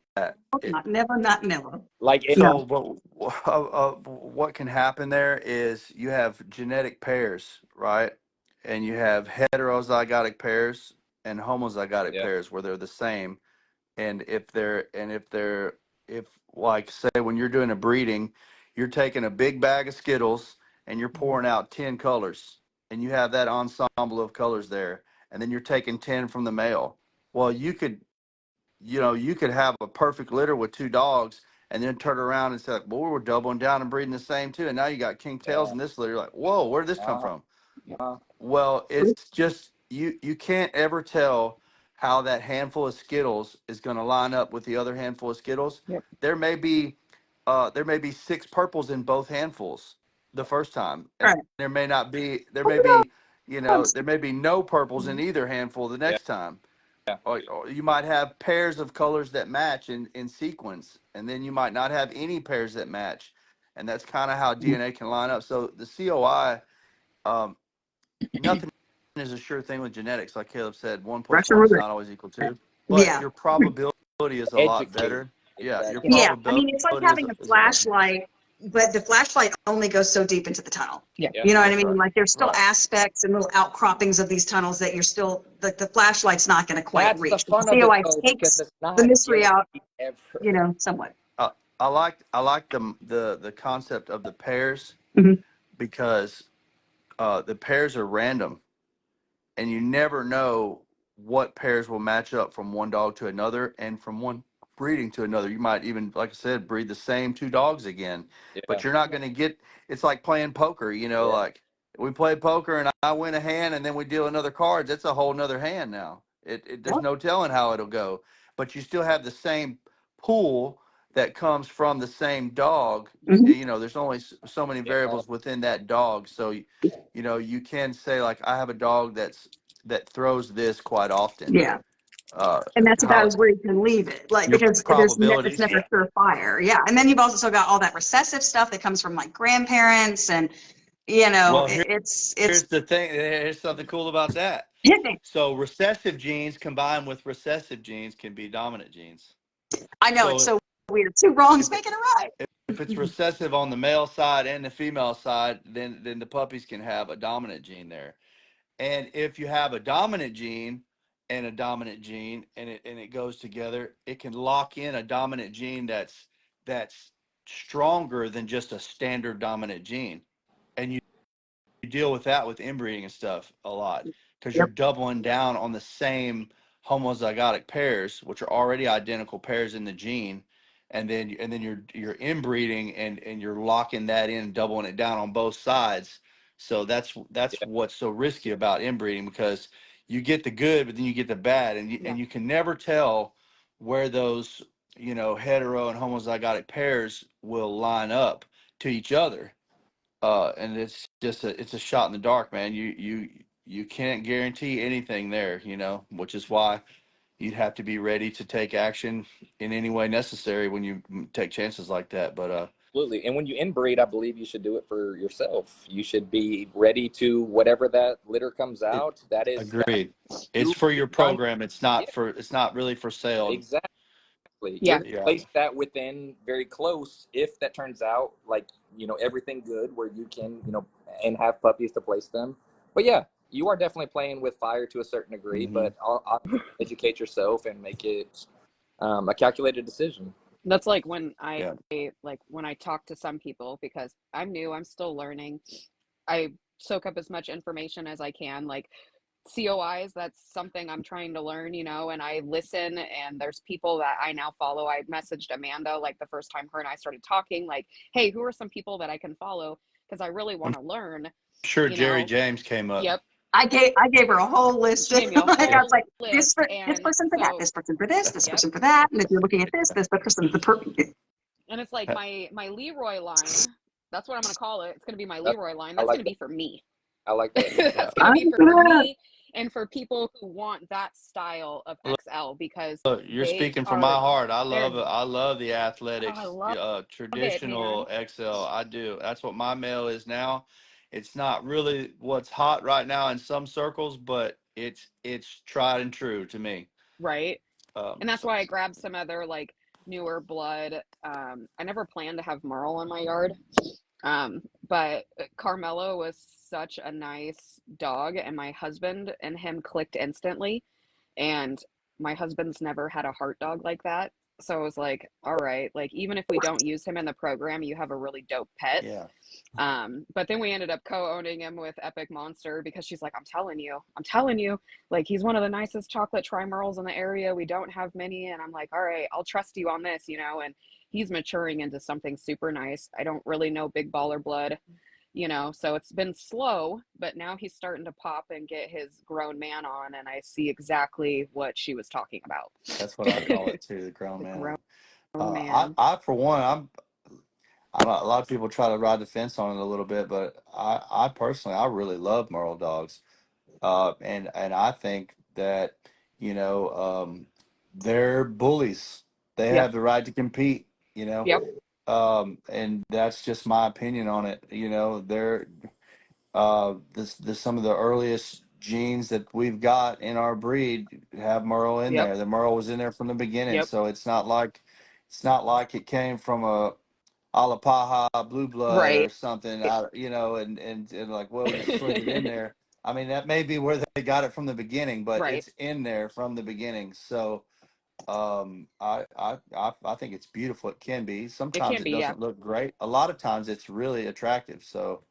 It, not never, not never. Like it, No. so, but what can happen there is you have genetic pairs, right? And you have heterozygotic pairs and homozygotic yeah, pairs where they're the same. And if like say when you're doing a breeding, you're taking a big bag of Skittles and you're pouring out 10 colors, and you have that ensemble of colors there, and then you're taking 10 from the male. Well, you could have a perfect litter with two dogs and then turn around and say, like, well, we're doubling down and breeding the same too, and now you got king tails yeah. in this litter. You're like, whoa, where did this come Uh-huh. from? Yep. Well, it's just you can't ever tell how that handful of Skittles is going to line up with the other handful of Skittles. Yep. There may be six purples in both handfuls the first time, and Right. there may be no purples in either handful the Yeah, next time. yeah. Or you might have pairs of colors that match in sequence, and then you might not have any pairs that match, and that's kind of how DNA can line up. So the COI, um, nothing is a sure thing with genetics. Like Caleb said, one plus Russian one is roulette. not always equal to, but Yeah. your probability is a lot Educate. better. Yeah, your Exactly. Yeah. I probability mean, it's like is having a, a is a lot. flashlight, but the flashlight only goes so deep into the tunnel. Yeah. Yeah. You know what I That's mean? right. Like there's still Right. aspects and little outcroppings of these tunnels that you're still, the flashlight's not going to quite That's the reach. But fun the of it COI though, because takes it's the not mystery guaranteed out, ever. somewhat. I like the concept of the pairs Mhm. because the pairs are random, and you never know what pairs will match up from one dog to another and from one breeding to another. You might even, like I said, breed the same two dogs again, Yeah. but you're not going to get. It's like playing poker, Yeah. like we play poker and I win a hand and then we deal another cards. It's a whole nother hand now. There's Yep. no telling how it'll go, but you still have the same pool that comes from the same dog. Mhm. There's only so many Yeah. variables within that dog, so you can say, like, I have a dog that throws this quite often. Yeah. Uh, And that's about how as where you can leave it. Like, your because it's probabilities? never surefire. Yeah. And then you've also got all that recessive stuff that comes from like grandparents and, Well, it's here's the thing. Here's something cool about that. hit me. So recessive genes combined with recessive genes can be dominant genes. I know it's So so weird. Two wrongs if making a right. if it's recessive on the male side and the female side, then the puppies can have a dominant gene there. And if you have a dominant gene and a dominant gene, and it goes together, it can lock in a dominant gene that's stronger than just a standard dominant gene. And you deal with that with inbreeding and stuff a lot because you're Yep. doubling down on the same homozygotic pairs, which are already identical pairs in the gene, and then you're inbreeding and you're locking that in, doubling it down on both sides. So that's Yeah. what's so risky about inbreeding, because you get the good, but then you get the bad, and you, Yeah. and you can never tell where those hetero and homozygotic pairs will line up to each other. And it's a shot in the dark, man. You can't guarantee anything there, which is why you'd have to be ready to take action in any way necessary when you take chances like that. But Absolutely. And when you inbreed, I believe you should do it for yourself. You should be ready to whatever that litter comes it, out. That's agreed. It's you. for your You've done. program. Yeah, It's not really for sale. exactly. Yeah. You're gonna Yeah. place that within very close if that turns out like everything good where you can and have puppies to place them. But yeah, you are definitely playing with fire to a certain degree. Hmm. But I'll educate yourself and make it a calculated decision. That's like Yeah. when I talk to some people, because I'm new, I'm still learning. I soak up as much information as I can. Like COIs, that's something I'm trying to learn, and I listen, and there's people that I now follow. I messaged Amanda like the first time her and I started talking, like, hey, who are some people that I can follow? Because I really I'm want to learn, sure you Jerry know. James came up. Yep. I gave her a whole list. She gave me a Like, I was whole like, this list, for this and person for that, so this person for this yep. person for that, and if you're looking at this person And it's like my Leroy line. That's what I'm gonna call it. It's gonna be my That, Leroy line. I That's like gonna that. be for me. I like that. Yeah. That's gonna be for me and for people who want that style of XL because Look, you're they speaking from my are heart. I they're love it. I love the oh, I athletics, love it, traditional man. XL. I do. That's what my male is now. It's not really what's hot right now in some circles, but it's tried and true to me. Right. And that's So why I grabbed some other like newer blood. I never planned to have Merle in my yard. But Carmelo was such a nice dog, and my husband and him clicked instantly. And my husband's never had a heart dog like that. So I was like, all right, like even if we don't use him in the program, you have a really dope pet. yeah, But then we ended up co-owning him with Epic Monster because she's like, I'm telling you, like he's one of the nicest chocolate trimerals in the area. We don't have many. And I'm like, all right, I'll trust you on this, and he's maturing into something super nice. I don't really know big baller blood, so it's been slow, but now he's starting to pop and get his grown man on. And I see exactly what she was talking about. that's what I call it too, the grown The man. grown man. I for one, I know a lot of people try to ride the fence on it a little bit, but I personally, I really love Merle dogs. And I think that, you know, they're bullies. They Yep. have the right to compete, Yep. and that's just my opinion on it. They're this some of the earliest genes that we've got in our breed have Merle in Yep. there. The Merle was in there from the beginning, Yep. so it's not like it came from a Alapaha blue blood or Right. something, and like, well, we just slid it in there. I mean, that may be where they got it from the beginning, but Right. it's in there from the beginning. So, I think it's beautiful. It can be. It Sometimes can it be, yeah. doesn't look great. A lot of times it's really attractive. So,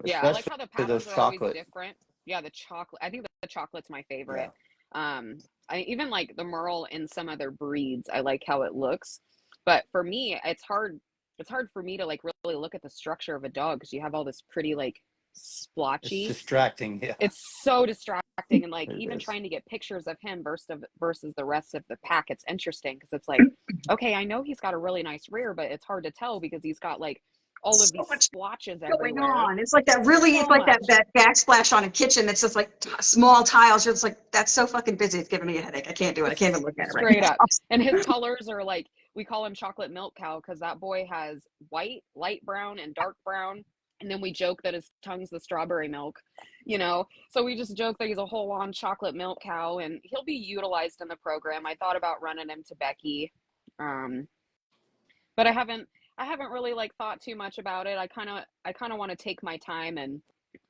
Yeah, I like especially how the those patterns are always chocolate. different. Yeah, the chocolate. I think the chocolate's my Yeah, favorite. I even like the Merle in some other breeds. I like how it looks. But for me, it's hard. It's hard for me to like really look at the structure of a dog because you have all this pretty like it's splotchy. distracting. Yeah, It's so distracting, and like it even is. trying to get pictures of him versus the rest of the pack, it's interesting because it's like, okay, I know he's got a really nice rear, but it's hard to tell because he's got like all of so these much splotches going everywhere. on. It's like that really, it's So like that much. that backsplash on a kitchen that's just like small tiles. You're just like, that's so fucking busy. It's giving me a headache. I can't do it. I can't even look at it right Straight now. up. And his colors are like, we call him chocolate milk cow because that boy has white, light brown, and dark brown. And then we joke that his tongue's the strawberry milk. So we just joke that he's a whole on chocolate milk cow, and he'll be utilized in the program. I thought about running him to Becky, um, but I haven't really like thought too much about it. I kind of want to take my time and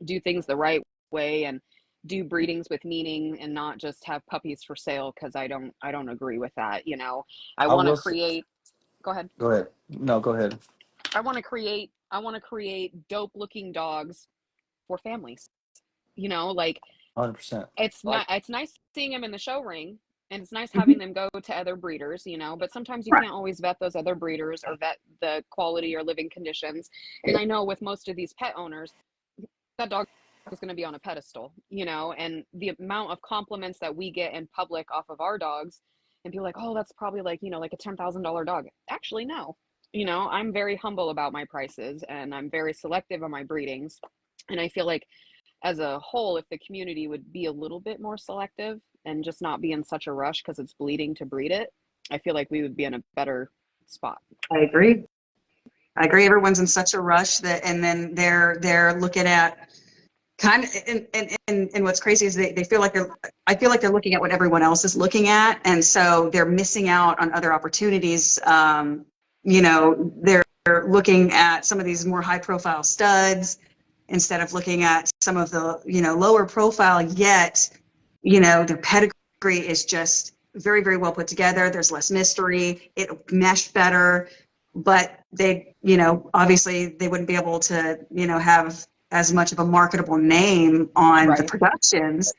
do things the right way and do breedings with meaning and not just have puppies for sale because I don't agree with that. I I want to will. create go ahead. Go ahead. No, go ahead. I want to create dope looking dogs for families. Like 100%. Like, it's nice seeing them in the show ring and it's nice having them go to other breeders, but sometimes you Right. can't always vet those other breeders or vet the quality or living conditions. And I know with most of these pet owners, that dog is going to be on a pedestal, and the amount of compliments that we get in public off of our dogs and be like, oh, that's probably like a $10,000 dog. Actually, no. I'm very humble about my prices and I'm very selective on my breedings. And I feel like as a whole, if the community would be a little bit more selective and just not be in such a rush because it's bleeding to breed it, I feel like we would be in a better spot. I agree. I agree. Everyone's in such a rush and then they're looking at kind of, and what's crazy is they feel like I feel like they're looking at what everyone else is looking at. And so they're missing out on other opportunities. They're looking at some of these more high profile studs instead of looking at some of the, lower profile, yet, their pedigree is just very, very well put together. There's less mystery. It meshed better, but obviously they wouldn't be able to, have as much of a marketable name on the Right. productions.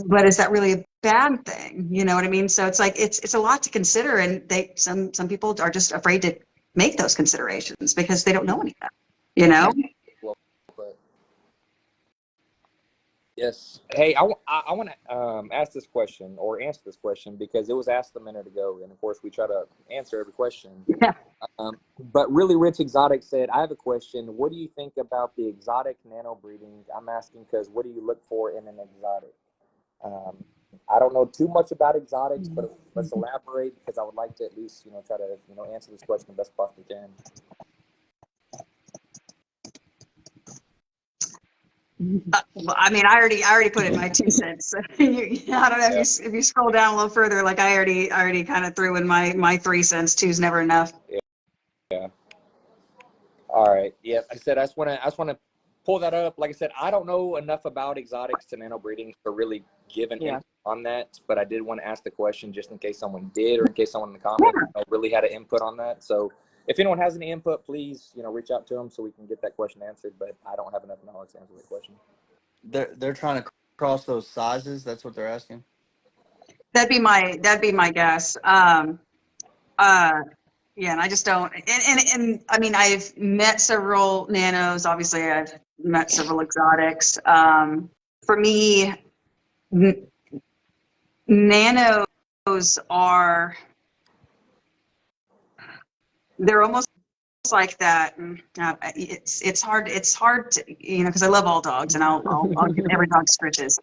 But is that really a bad thing? You know what I mean? So it's like, it's a lot to consider. And some people are just afraid to make those considerations because they don't know any better, well, but Yes. Hey, I want to ask this question or answer this question because it was asked a minute ago, and of course we try to answer every question. Yeah. But Really Rich Exotic said, I have a question. What do you think about the exotic nano breeding? I'm asking because what do you look for in an exotic? I don't know too much about exotics, but let's elaborate because I would like to at least, try to, answer this question the best possibly can. Well, I mean, I already put in my 2 cents. I don't know if you scroll down a little further, like I already kind of threw in my 3 cents. Two's never enough. Yeah. All right. Yeah. Like I said, I just want to pull that up. Like I said, I don't know enough about exotics to nano breeding to really give an input on that, but I did want to ask the question just in case someone did, or in case someone in the comments really had an input on that. So if anyone has any input, please, reach out to them so we can get that question answered, but I don't have enough knowledge to answer that question. They're trying to cross those sizes. That's what they're asking. That'd be my guess. Yeah, and I just don't. And I mean, I've met several nanos. Obviously, I've met several exotics. For me, nanos they're almost like that. It's hard to, because I love all dogs, and I'll give every dog scritches.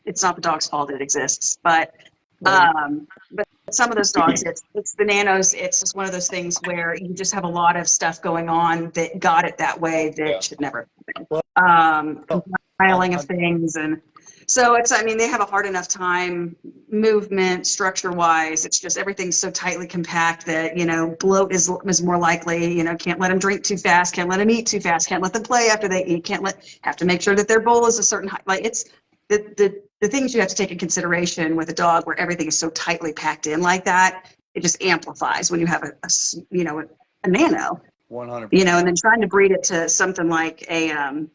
It's not the dog's fault it exists, but some of those dogs, it's the nanos. It's just one of those things where you just have a lot of stuff going on that got it that way that should never happen. Compiling of things, and so I mean, they have a hard enough time movement, structure-wise. It's just everything's so tightly compact that, bloat is more likely. Can't let them drink too fast, can't let them eat too fast, can't let them play after they eat, have to make sure that their bowl is a certain height. Like, it's the things you have to take in consideration with a dog where everything is so tightly packed in like that. It just amplifies when you have a nano. 100%. And then trying to breed it to something like an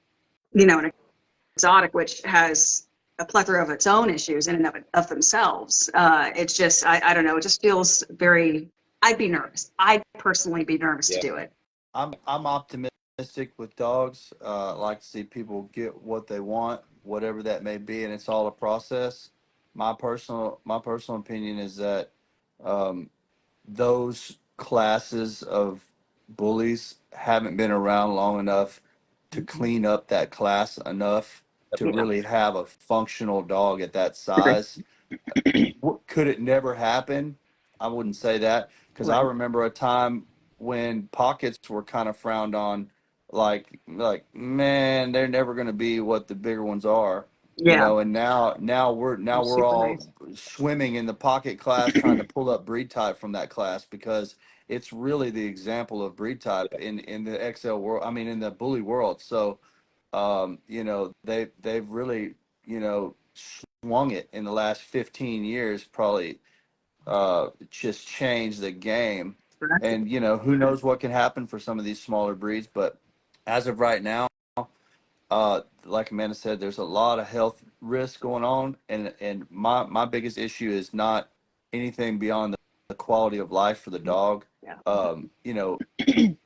exotic, which has a plethora of its own issues in and of themselves. It's just, I don't know, it just feels very, I'd be nervous. I'd personally be nervous to do it. I'm optimistic with dogs. I like to see people get what they want, whatever that may be, and it's all a process. My personal opinion is that those classes of bullies haven't been around long enough to clean up that class enough to really have a functional dog at that size. Could it never happen? I wouldn't say that, because I remember a time when pockets were kind of frowned on, like man, they're never going to be what the bigger ones are. And now we're all swimming in the pocket class trying to pull up breed type from that class, because it's really the example of breed type in the XL world. I mean, in the bully world. So they've really swung it in the last 15 years, probably just changed the game. And who knows what can happen for some of these smaller breeds, but as of right now, like Amanda said, there's a lot of health risks going on, and my biggest issue is not anything beyond the quality of life for the dog.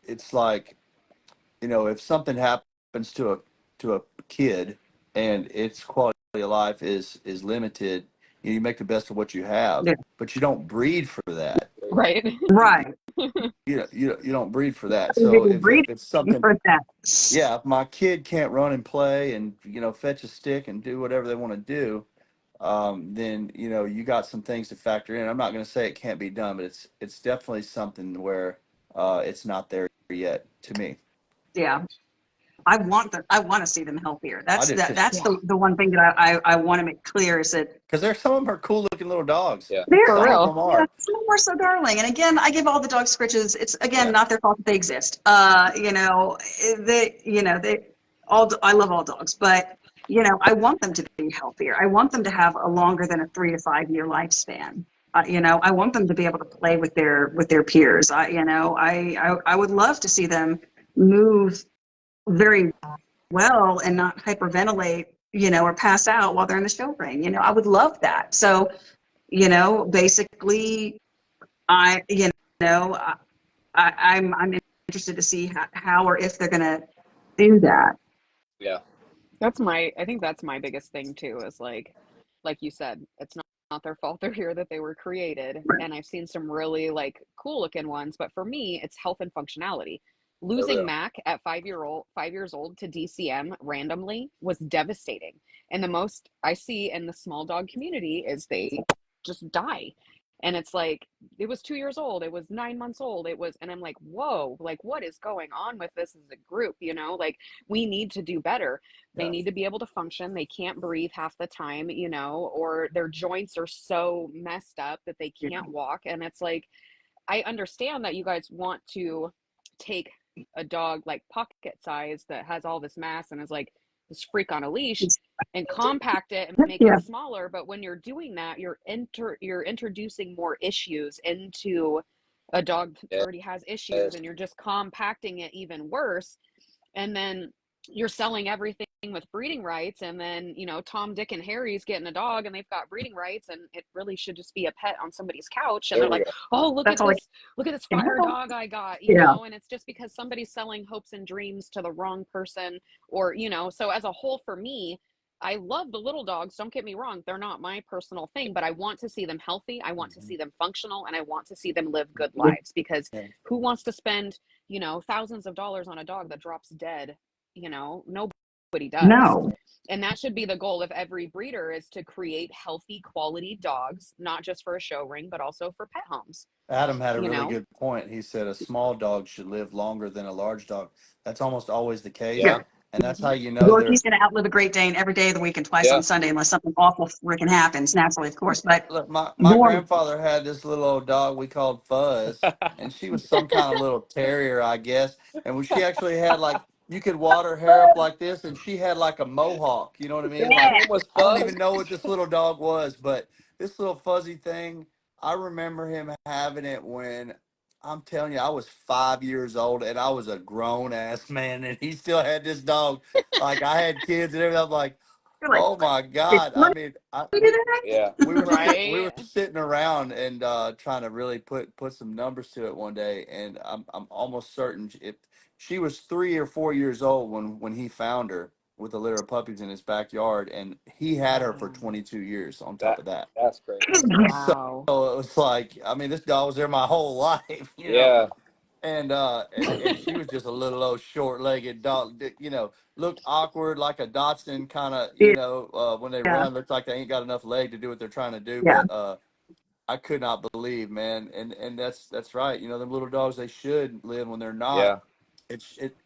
It's like, if something happens to a kid and its quality of life is limited, you make the best of what you have, but you don't breed for that. Right. You don't breed for that. So if it's something, if my kid can't run and play and fetch a stick and do whatever they want to do, then you got some things to factor in. I'm not going to say it can't be done, but it's definitely something where it's not there yet to me. Yeah. I want to see them healthier. That's the one thing that I want to make clear is that, because some of them are cool looking little dogs. They're For real. some of them are so darling. And again, I give all the dogs scritches. It's not their fault that they exist. I love all dogs, but I want them to be healthier. I want them to have a longer than a 3 to 5 year lifespan. I want them to be able to play with their peers. I would love to see them move very well and not hyperventilate, or pass out while they're in the show ring. I would love that. So, basically, I'm interested to see how or if they're going to do that. Yeah. I think that's my biggest thing too, is like you said, it's not their fault they're here, that they were created. Right. And I've seen some really like cool looking ones, but for me, it's health and functionality. For Losing real. Mac at 5 years old to DCM randomly was devastating. And the most I see in the small dog community is they just die. And it's like, it was 2 years old, it was 9 months old, it was, and I'm like, whoa, like what is going on with this as a group? Like we need to do better. They Yeah. need to be able to function. They can't breathe half the time, or their joints are so messed up that they can't walk. And it's like, I understand that you guys want to take a dog like pocket size that has all this mass and is like this freak on a leash and compact it and make Yeah. it smaller. But when you're doing that, you're introducing more issues into a dog that already has issues, and you're just compacting it even worse. And then you're selling everything with breeding rights, and then Tom, Dick, and Harry's getting a dog and they've got breeding rights, and it really should just be a pet on somebody's couch, and There they're we like, go. oh, look That's at all this, look at this can fire handle. dog I got, Yeah. and it's just because somebody's selling hopes and dreams to the wrong person. Or so as a whole, for me, I love the little dogs, don't get me wrong, they're not my personal thing, but I want to see them healthy, I want to see them functional, and I want to see them live good lives. Because Yeah. who wants to spend thousands of dollars on a dog that drops dead? Nobody does. No. And that should be the goal of every breeder, is to create healthy, quality dogs, not just for a show ring, but also for pet homes. Adam had a You really know? good point. He said a small dog should live longer than a large dog. That's almost always the case. Yeah. Yeah. And that's how you know they're. Yorkie's going to outlive a Great Dane every day of the week and twice Yeah. on Sunday, unless something awful freaking happens, naturally, of course. But Look, my norm, grandfather had this little old dog we called Fuzz, and she was some kind of little terrier, I guess. And when she actually had like, you could wad her hair up like this, and she had like a mohawk. You know what I mean? Her Like, yeah, name was I don't Fuzz. even know what this little dog was, but this little fuzzy thing, I remember him having it when, I'm telling you, I was 5 years old, and I was a grown ass man, and he still had this dog. Like, I had kids and everything. I'm like, you're like, oh my did God! I money mean, do that? Yeah. we Right? were sitting around and trying to really put some numbers to it one day, and I'm almost certain if she was 3 or 4 years old when he found her with a litter of puppies in his backyard, and he had her for Wow. 22 years on top That of that. that's crazy. So Wow. it was like, I mean, this dog was there my whole life, Yeah. and she was just a little old short-legged dog, looked awkward, like a Dotson kind of, when they Yeah, run, looks like they ain't got enough leg to do what they're trying to do. yeah, But I could not believe, man, and that's right. Them little dogs, they should live when they're not. Yeah. It's it.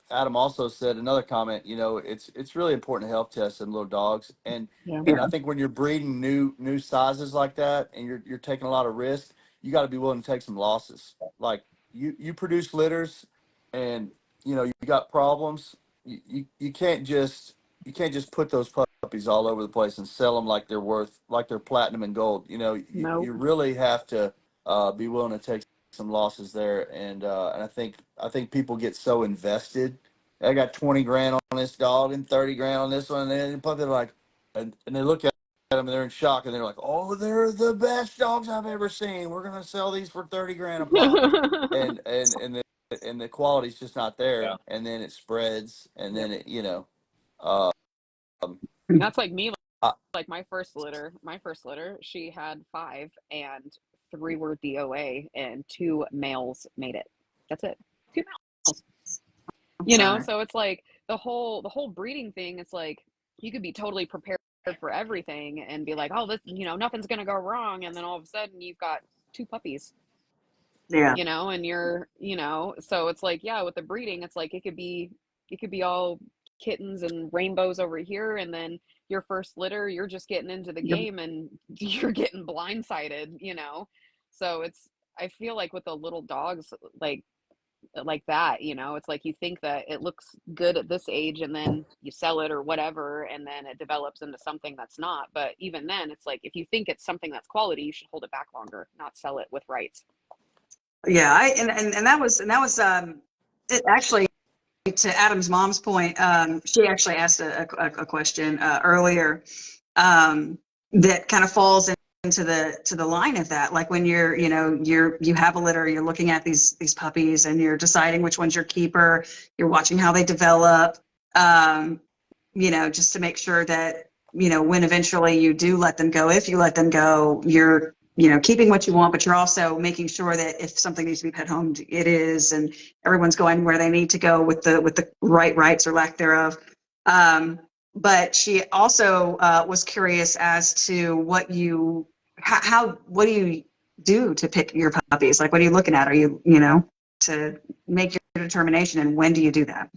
Adam also said another comment. It's really important to health test them little dogs, and Yeah. and I think when you're breeding new sizes like that, and you're taking a lot of risk, you got to be willing to take some losses. Like you produce litters, and you got problems. You can't just put those puppies all over the place and sell them like they're platinum and gold. Nope. You really have to be willing to take some losses there, and I think people get so invested. I got 20 grand on this dog and 30 grand on this one, and then they're like, and they look at them and they're in shock, and they're like, oh, they're the best dogs I've ever seen. We're gonna sell these for 30 grand a pop, and the quality's just not Yeah. there, and then it spreads, and yeah. then um, And that's like me. I, Like my first litter, she had 5, and 3 were DOA, and 2 males made it. That's it. 2 males. I'm sorry. So it's like the whole breeding thing. It's like you could be totally prepared for everything and be like, oh, this, nothing's gonna go wrong, and then all of a sudden you've got 2 puppies. Yeah, And you're, so it's like, yeah, with the breeding, it's like it could be all kittens and rainbows over here, and then your first litter, you're just getting into the you game and you're getting blindsided. So I feel like with the little dogs, like that, it's like you think that it looks good at this age, and then you sell it or whatever, and then it develops into something that's not. But even then, it's like, if you think it's something that's quality, you should hold it back longer, not sell it with rights. yeah. And that was it actually. To Adam's mom's point, she actually asked a question earlier that kind of falls into the line of that. Like when you have a litter, you're looking at these puppies, and you're deciding which one's your keeper. You're watching how they develop. just to make sure that, when eventually you do let them go, if you let them go, you're, keeping what you want, but you're also making sure that if something needs to be pet homed, it is, and everyone's going where they need to go with the right rights or lack thereof. But she also was curious as to what do you do to pick your puppies? Like, what are you looking at? Are you, to make your determination, and when do you do that?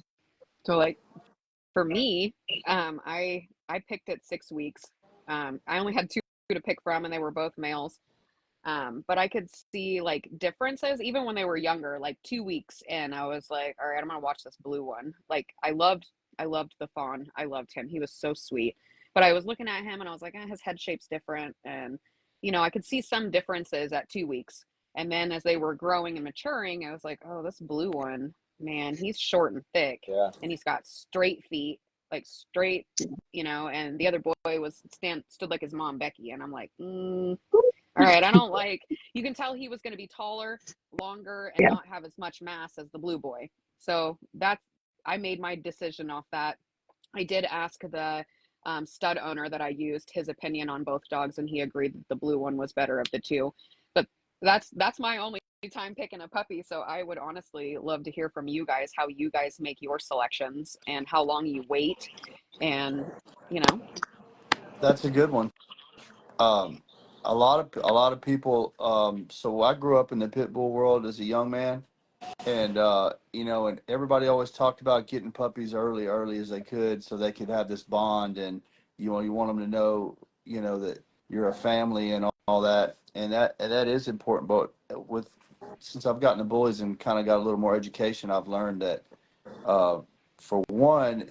So like for me, I picked at 6 weeks. I only had two to pick from, and they were both males. But I could see like differences even when they were younger. Like 2 weeks in, I was like, all right, I'm gonna watch this blue one. Like I loved the fawn. I loved him. He was so sweet. But I was looking at him and I was like, his head shape's different. And, I could see some differences at 2 weeks. And then as they were growing and maturing, I was like, oh, this blue one, man, he's short and thick. Yeah. And he's got straight feet, like straight, and the other boy stood like his mom, Becky. And I'm like, all right, I don't like, you can tell he was going to be taller, longer, and not have as much mass as the blue boy. So I made my decision off that. I did ask the stud owner that I used his opinion on both dogs, and he agreed that the blue one was better of the two. But that's my only time picking a puppy. So I would honestly love to hear from you guys how you guys make your selections and how long you wait, and That's a good one. A lot of people. So I grew up in the pit bull world as a young man, and and everybody always talked about getting puppies early as they could, so they could have this bond, and you want them to know, that you're a family and all that, and that is important. But since I've gotten the bullies and kind of got a little more education, I've learned that for one,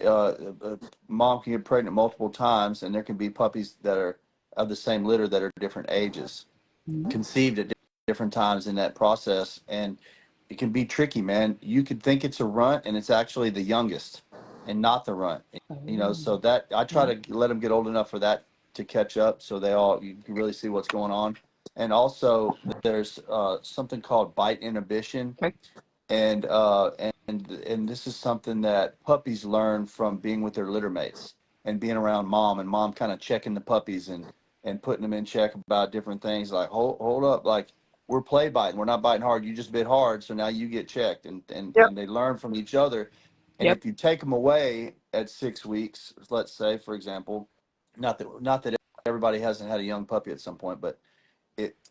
mom can get pregnant multiple times, and there can be puppies that are of the same litter that are different ages, conceived at different times in that process, and it can be tricky, man. You could think it's a runt, and it's actually the youngest, and not the runt. So that I try to let them get old enough for that to catch up, so you can really see what's going on. And also, there's something called bite inhibition, Okay. and this is something that puppies learn from being with their litter mates and being around mom, and mom kind of checking the puppies and putting them in check about different things, like hold up, like we're play biting, we're not biting hard, you just bit hard, so now you get checked, and they learn from each other. And if you take them away at 6 weeks, let's say, for example, not that everybody hasn't had a young puppy at some point, but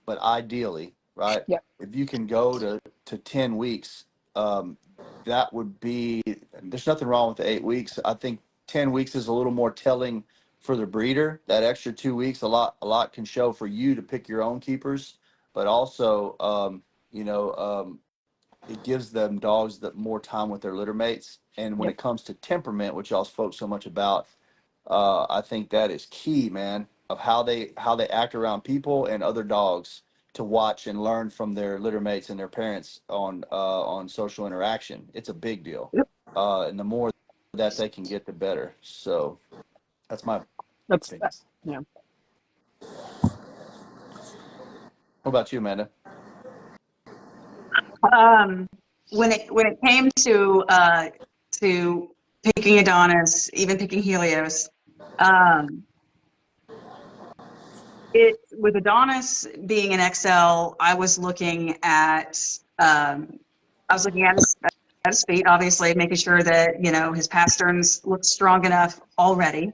ideally, right? Yep. If you can go to 10 weeks, that would be, there's nothing wrong with the 8 weeks. I think 10 weeks is a little more telling for the breeder. That extra 2 weeks, a lot can show for you to pick your own keepers, but also, it gives them dogs that more time with their litter mates. And when it comes to temperament, which y'all spoke so much about, I think that is key, man, of how they act around people and other dogs, to watch and learn from their litter mates and their parents on social interaction. It's a big deal, and the more that they can get, the better. So that's my opinion. Yeah. What about you, Amanda? When it came to picking Adonis, even picking Helios, with Adonis being an XL, I was looking at his feet, obviously, making sure that his pasterns looked strong enough already.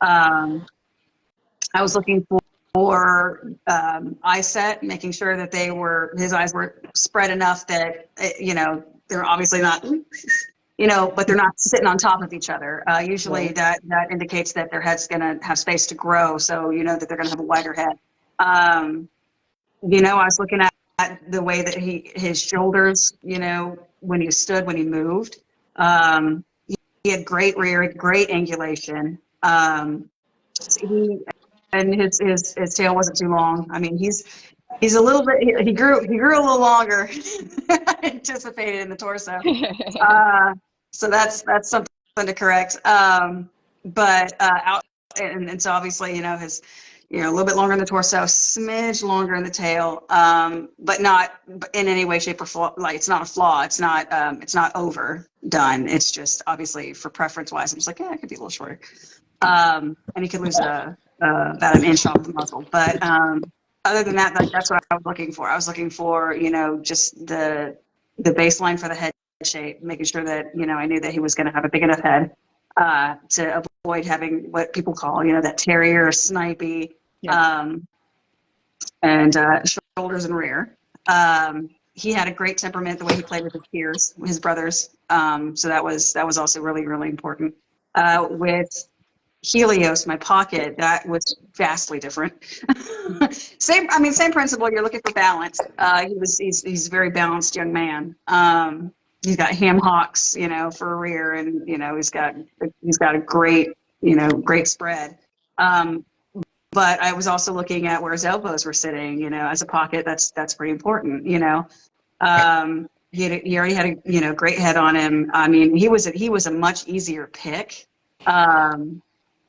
I was looking for eye set, making sure that his eyes were spread enough that they're obviously not, but they're not sitting on top of each other. Usually that indicates that their head's going to have space to grow, so that they're going to have a wider head. I was looking at the way that his shoulders, when he stood, when he moved. He had great rear, great angulation. His tail wasn't too long. I mean, he's a little bit. He grew a little longer than I anticipated in the torso. So that's something to correct. But so obviously, his a little bit longer in the torso, smidge longer in the tail, but not in any way, shape, or flaw. Like it's not a flaw. It's not overdone. It's just obviously for preference wise, I'm just like, yeah, it could be a little shorter. And he could lose about an inch off the muzzle. But other than that, that's what I was looking for. I was looking for, just the baseline for the head shape, making sure that, I knew that he was going to have a big enough head to avoid having what people call, that terrier, snipey, and shoulders and rear. He had a great temperament, the way he played with his peers, his brothers. So that was also really, really important. With Helios, my pocket, that was vastly different. Same principle. You're looking for balance. He's a very balanced young man. He's got ham hocks, for a rear, and he's got a great, great spread. But I was also looking at where his elbows were sitting, as a pocket. That's pretty important, He already had a, great head on him. I mean, he was a much easier pick.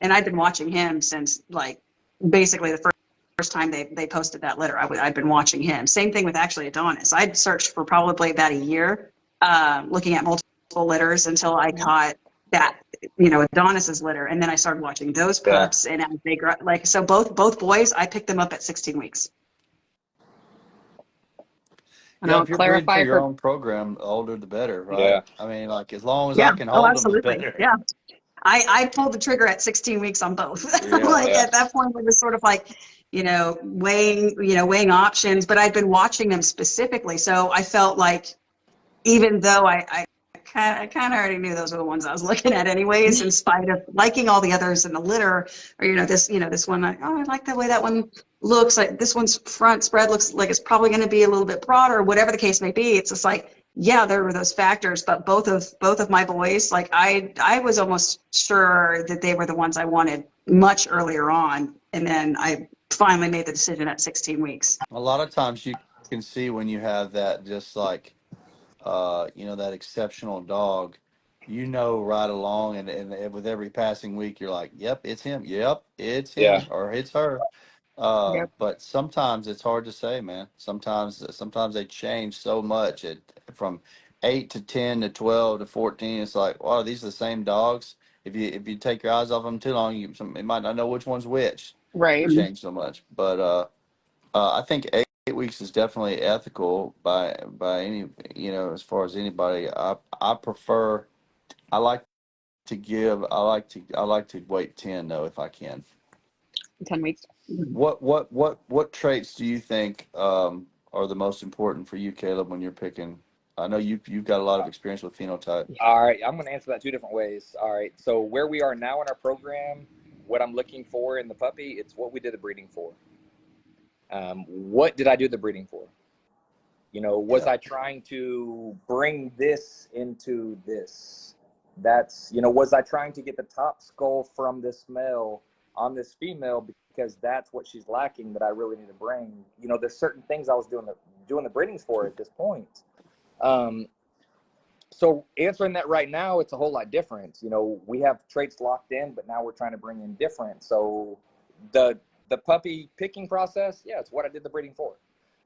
And I'd been watching him since like basically the first time they posted that litter. I'd been watching him. Same thing with actually Adonis. I'd searched for probably about a year, looking at multiple litters until I caught that, Adonis's litter, and then I started watching those pups. And as they grow, so both boys, I picked them up at 16 weeks. And Yeah, I'll if you're breeding for clarify your own program, the older the better, right? Yeah. I mean, like as long as Yeah. I can hold them, the Absolutely. better. Yeah. I pulled the trigger at 16 weeks on both. Yeah. At that point, it was sort of like, weighing options, but I'd been watching them specifically. So I felt like, even though I kind of already knew those were the ones I was looking at anyways, in spite of liking all the others in the litter, or, this one, I like the way that one looks. Like this one's front spread looks like it's probably going to be a little bit broader, whatever the case may be. It's just like, yeah, there were those factors, but both of my boys, like I was almost sure that they were the ones I wanted much earlier on. And then I finally made the decision at 16 weeks. A lot of times you can see when you have that, just like, that exceptional dog, right along, and with every passing week, you're like, yep, it's him. Yep, it's him, Yeah. or it's her. Yep. But sometimes it's hard to say, man. Sometimes they change so much. From 8 to 10 to 12 to 14. It's like, wow, these are the same dogs. If you take your eyes off them too long, you might not know which one's which. They Right. change so much. But I think 8 weeks is definitely ethical by any, as far as anybody. I prefer. I like to give. I like to wait 10 though, if I can. 10 weeks. What traits do you think are the most important for you, Caleb, when you're picking? I know you've got a lot of experience with phenotype. All right, I'm going to answer that two different ways. All right, so where we are now in our program, what I'm looking for in the puppy, it's what we did the breeding for. What did I do the breeding for? Was I trying to bring this into this? That's, was I trying to get the top skull from this male on this female because that's what she's lacking that I really need to bring? There's certain things I was doing the breedings for at this point. So answering that right now, it's a whole lot different. We have traits locked in, but now we're trying to bring in different. So the puppy picking process, yeah, it's what I did the breeding for.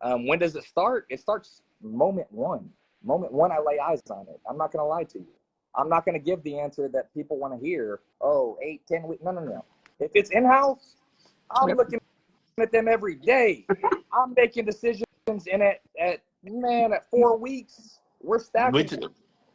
When does it start? It starts moment one. Moment one, I lay eyes on it. I'm not going to lie to you. I'm not going to give the answer that people want to hear. 8, 10 weeks. No. If it's in-house, I'm looking at them every day. I'm making decisions, and at 4 weeks, we're stacking.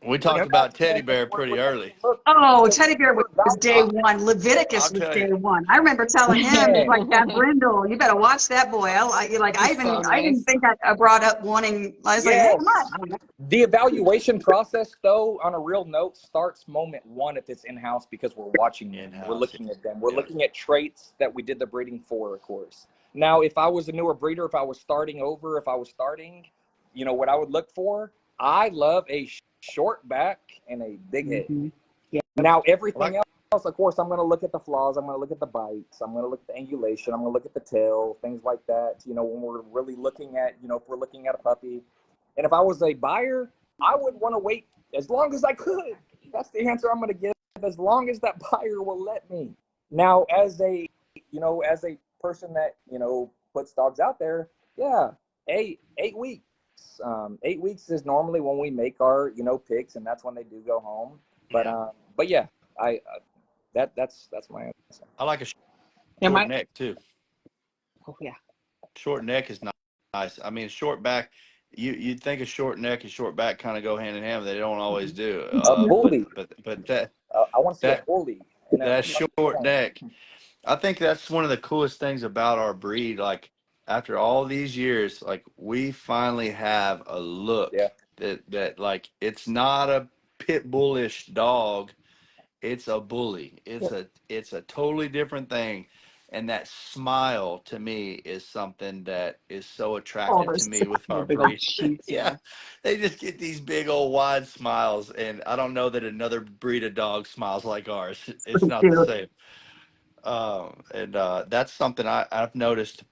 We talked about Teddy Bear pretty early. Oh, Teddy Bear was day one. Leviticus was day one. I remember telling him, like, that brindle, you better watch that boy. I didn't think I brought up wanting. I was like, hey, come on. The evaluation process, though, on a real note, starts moment one if it's in-house, because we're watching them. We're looking at them. We're looking at traits that we did the breeding for, of course. Now, if I was a newer breeder, if I was starting, what I would look for, I love a short back and a big head. Mm-hmm. Yeah. Now, everything else, of course, I'm going to look at the flaws. I'm going to look at the bites. I'm going to look at the angulation. I'm going to look at the tail, things like that. When we're really looking at, if we're looking at a puppy. And if I was a buyer, I would want to wait as long as I could. That's the answer I'm going to give, as long as that buyer will let me. Now, as a person that, you know, puts dogs out there, yeah, 8 weeks. 8 weeks is normally when we make our, you know, picks, and that's when they do go home. But yeah, that's my answer. I like a Am short I? neck too. Oh yeah. Short neck is nice. I mean, short back. You'd think a short neck and short back kind of go hand in hand, but they don't always do. A bully. But I want to see a that bully. In a that short neck, I think that's one of the coolest things about our breed. Like after all these years, like we finally have a look Yeah. that like it's not a pit bullish dog. It's a bully. It's a totally different thing. And that smile to me is something that is so All attractive to those. me with The our big old breed. cheeks. Yeah. They just get these big old wide smiles. And I don't know that another breed of dog smiles like ours. It's not the same. That's something I've noticed.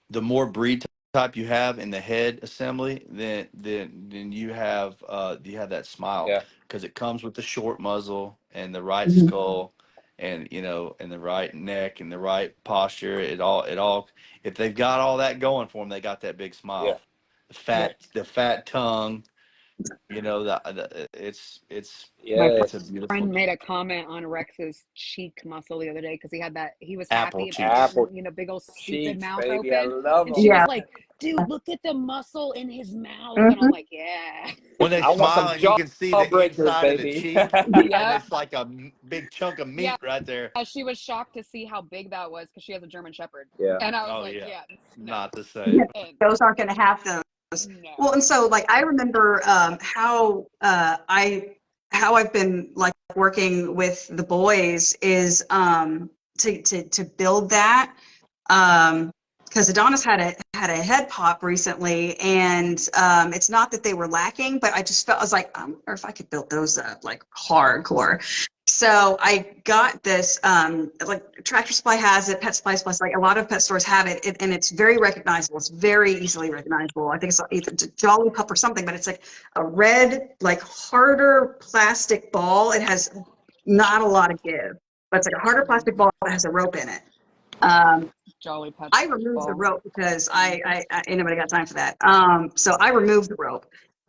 The more breed type you have in the head assembly, then you have that smile Yeah. because it comes with the short muzzle and the right Mhm. skull, and you know, and the right neck and the right posture. It all. If they've got all that going for them, they got that big Yeah. smile. The fat tongue. You know, My it's a Yes. beautiful friend made a comment on Rex's cheek muscle the other day because he was apple happy about cheeks. having, Apple you know, big old stupid cheeks, mouth baby. I open. love And she them. was Yeah. like, dude, look at the muscle in his mouth. And I'm Mhm. like, yeah. When they I want smile some and you jaw can see the breakers, inside of the baby. cheek, and Yep. it's like a big chunk of Yeah. meat right there. She was shocked to see how big that was because she has a German Shepherd. Yeah. And I was Oh like, yeah, yeah, no. not the same. And Those aren't going to have those. Well, no. and so like I remember how I've been like working with the boys is to build that because Adonis had a head pop recently, and it's not that they were lacking, but I just felt I was like, I wonder if I could build those up like hardcore. So I got this, like Tractor Supply has it, Pet Supplies Plus, like a lot of pet stores have it, and it's very recognizable. It's very easily recognizable. I think it's either Jolly Pup or something, but it's like a red, like harder plastic ball. It has not a lot of give, but it's like a harder plastic ball that has a rope in it. Um, Jolly Pets I removed the ball. rope because I ain't nobody got time for that. So I removed the rope,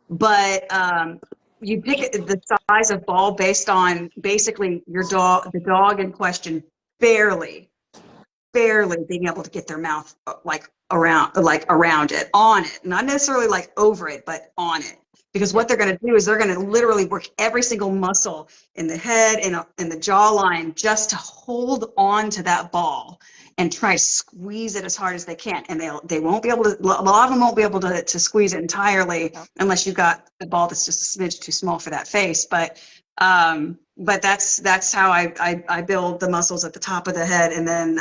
but you pick the size of ball based on basically the dog in question barely being able to get their mouth like around it, on it, not necessarily like over it, but on it. Because what they're going to do is they're going to literally work every single muscle in the head and in the jawline just to hold on to that ball and try to squeeze it as hard as they can. And they won't be able to. A lot of them won't be able to squeeze it entirely unless you've got the ball that's just a smidge too small for that face. But that's how I build the muscles at the top of the head, and then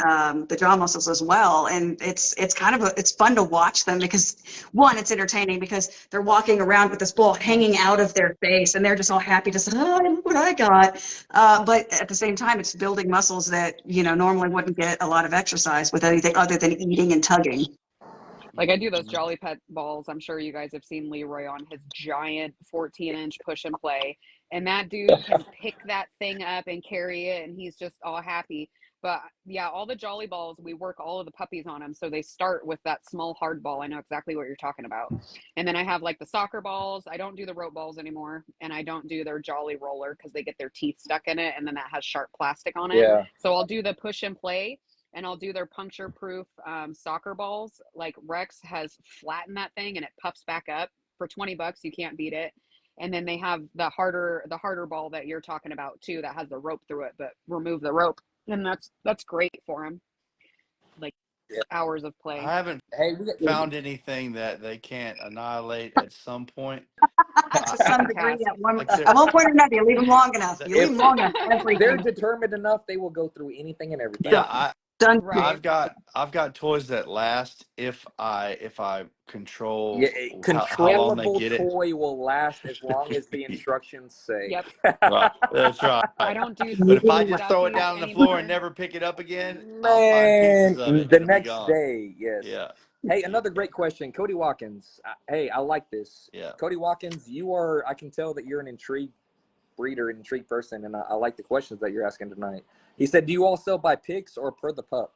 the jaw muscles as well. And it's kind of it's fun to watch them because one, it's entertaining because they're walking around with this ball hanging out of their face, and they're just all happy to say, "Oh, look what I got." But at the same time, it's building muscles that normally wouldn't get a lot of exercise with anything other than eating and tugging. Like I do those Jolly Pet balls. I'm sure you guys have seen Leroy on his giant 14-inch push and play. And that dude can pick that thing up and carry it, and he's just all happy. But yeah, all the Jolly balls, we work all of the puppies on them. So they start with that small hard ball. I know exactly what you're talking about. And then I have like the soccer balls. I don't do the rope balls anymore. And I don't do their Jolly roller because they get their teeth stuck in it. And then that has sharp plastic on it. Yeah. So I'll do the push and play. And I'll do their puncture proof soccer balls. Like Rex has flattened that thing and it puffs back up for $20. You can't beat it. And then they have the harder ball that you're talking about too, that has the rope through it, but remove the rope. And that's great for them. Like hours of play. I haven't Hey, found anything that they can't annihilate at some point. To some degree, Task. Like at one point or another, you leave them long enough. You leave if them long enough, they're everything determined enough, they will go through anything and everything. yeah, done. Right. I've got toys that last if I Yeah, control a how long they controllable get it. toy will last as long as the instructions say. Yep. Right, that's right. I don't do But if I Right. just throw it stuffy down on the floor and anymore. never pick it up again, I'll find pieces Man, of it and the it'll be next gone. day, yes. Yeah, Hey, another great question. Cody Watkins. Hey, I like this. yeah. Cody Watkins, I can tell that you're an intrigued breeder, an intrigued person, and I like the questions that you're asking tonight. He said, do you all sell by picks or per the pup?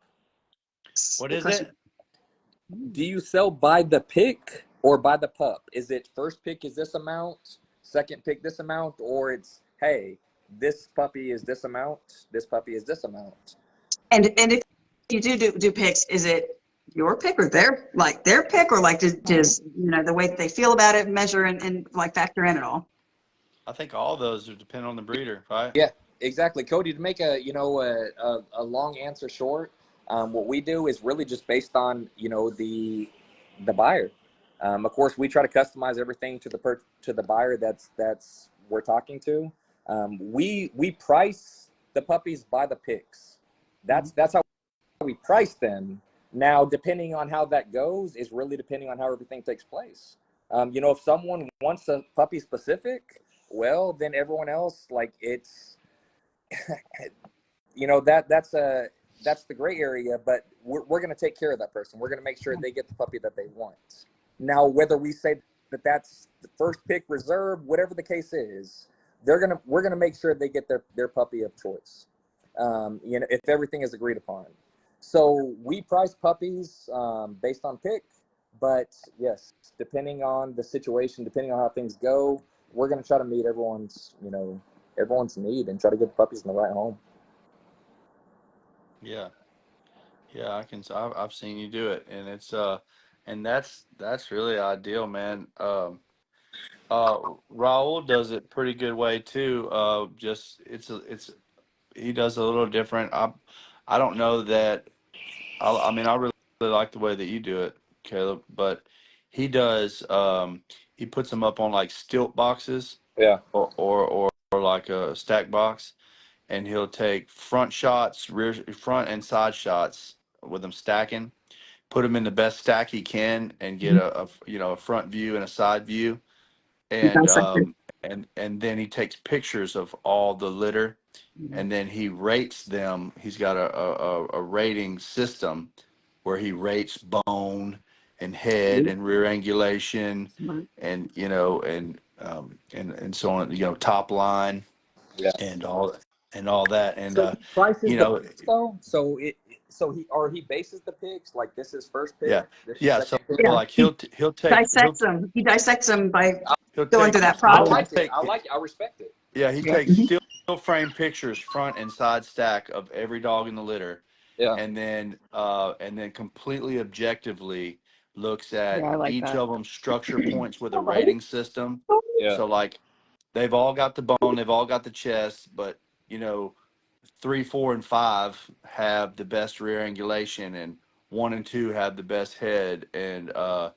What Good is question. it? Do you sell by the pick or by the pup? Is it first pick is this amount, second pick this amount, or it's, hey, this puppy is this amount, this puppy is this amount? And if you do picks, is it your pick or their pick, or like does the way that they feel about it measure and like factor in at all? I think all those are depend on the breeder, right? Yeah, exactly. Cody, to make a long answer short, what we do is really just based on the buyer. Of course, we try to customize everything to the buyer that's we're talking to. We price the puppies by the picks. That's how we price them. Now, depending on how that goes, is really depending on how everything takes place. If someone wants a puppy specific, well, then everyone else, like, it's that's the gray area, but we're going to take care of that person. We're going to make sure they get the puppy that they want. Now, whether we say that that's the first pick reserve, whatever the case is, we're going to make sure they get their puppy of choice. If everything is agreed upon. So we price puppies based on pick, but yes, depending on the situation, depending on how things go, we're going to try to meet everyone's need and try to get the puppies in the right home. Yeah. Yeah, I've seen you do it, and it's and that's really ideal, man. Raul does it pretty good way too. Just it's he does a little different. I don't know that. I mean, I really like the way that you do it, Caleb, but he does. He puts them up on like stilt boxes, Yeah. or like a stack box, and he'll take front shots, front and side shots with them stacking, put them in the best stack he can, and get a front view and a side view, and then he takes pictures of all the litter, and then he rates them. He's got a rating system where he rates bone and head and rear angulation, and and so on, top line, Yeah. and all that, and So he prices you the know picks though. So he bases the picks like this is first pick, yeah, this is yeah. So second pick. Yeah, like he he'll take dissects them. He dissects them by he'll going take through that I he'll process. like it. take I like it. I respect it. yeah, he takes still frame pictures, front and side stack, of every dog in the litter, Yeah. and then completely objectively looks Yeah, at I like each that. of them structure points with a rating system. Yeah. So like they've all got the bone, they've all got the chest, but 3, 4, and 5 have the best rear angulation, and 1 and 2 have the best head, and 5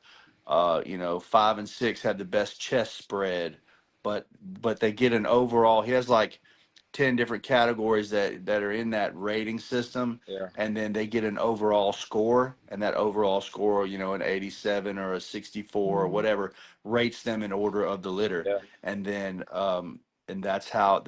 and 6 have the best chest spread. But they get an overall. He has like 10 different categories that are in that rating system, Yeah. and then they get an overall score, and that overall score, an 87 or a 64 or whatever, rates them in order of the litter, Yeah. and then and that's how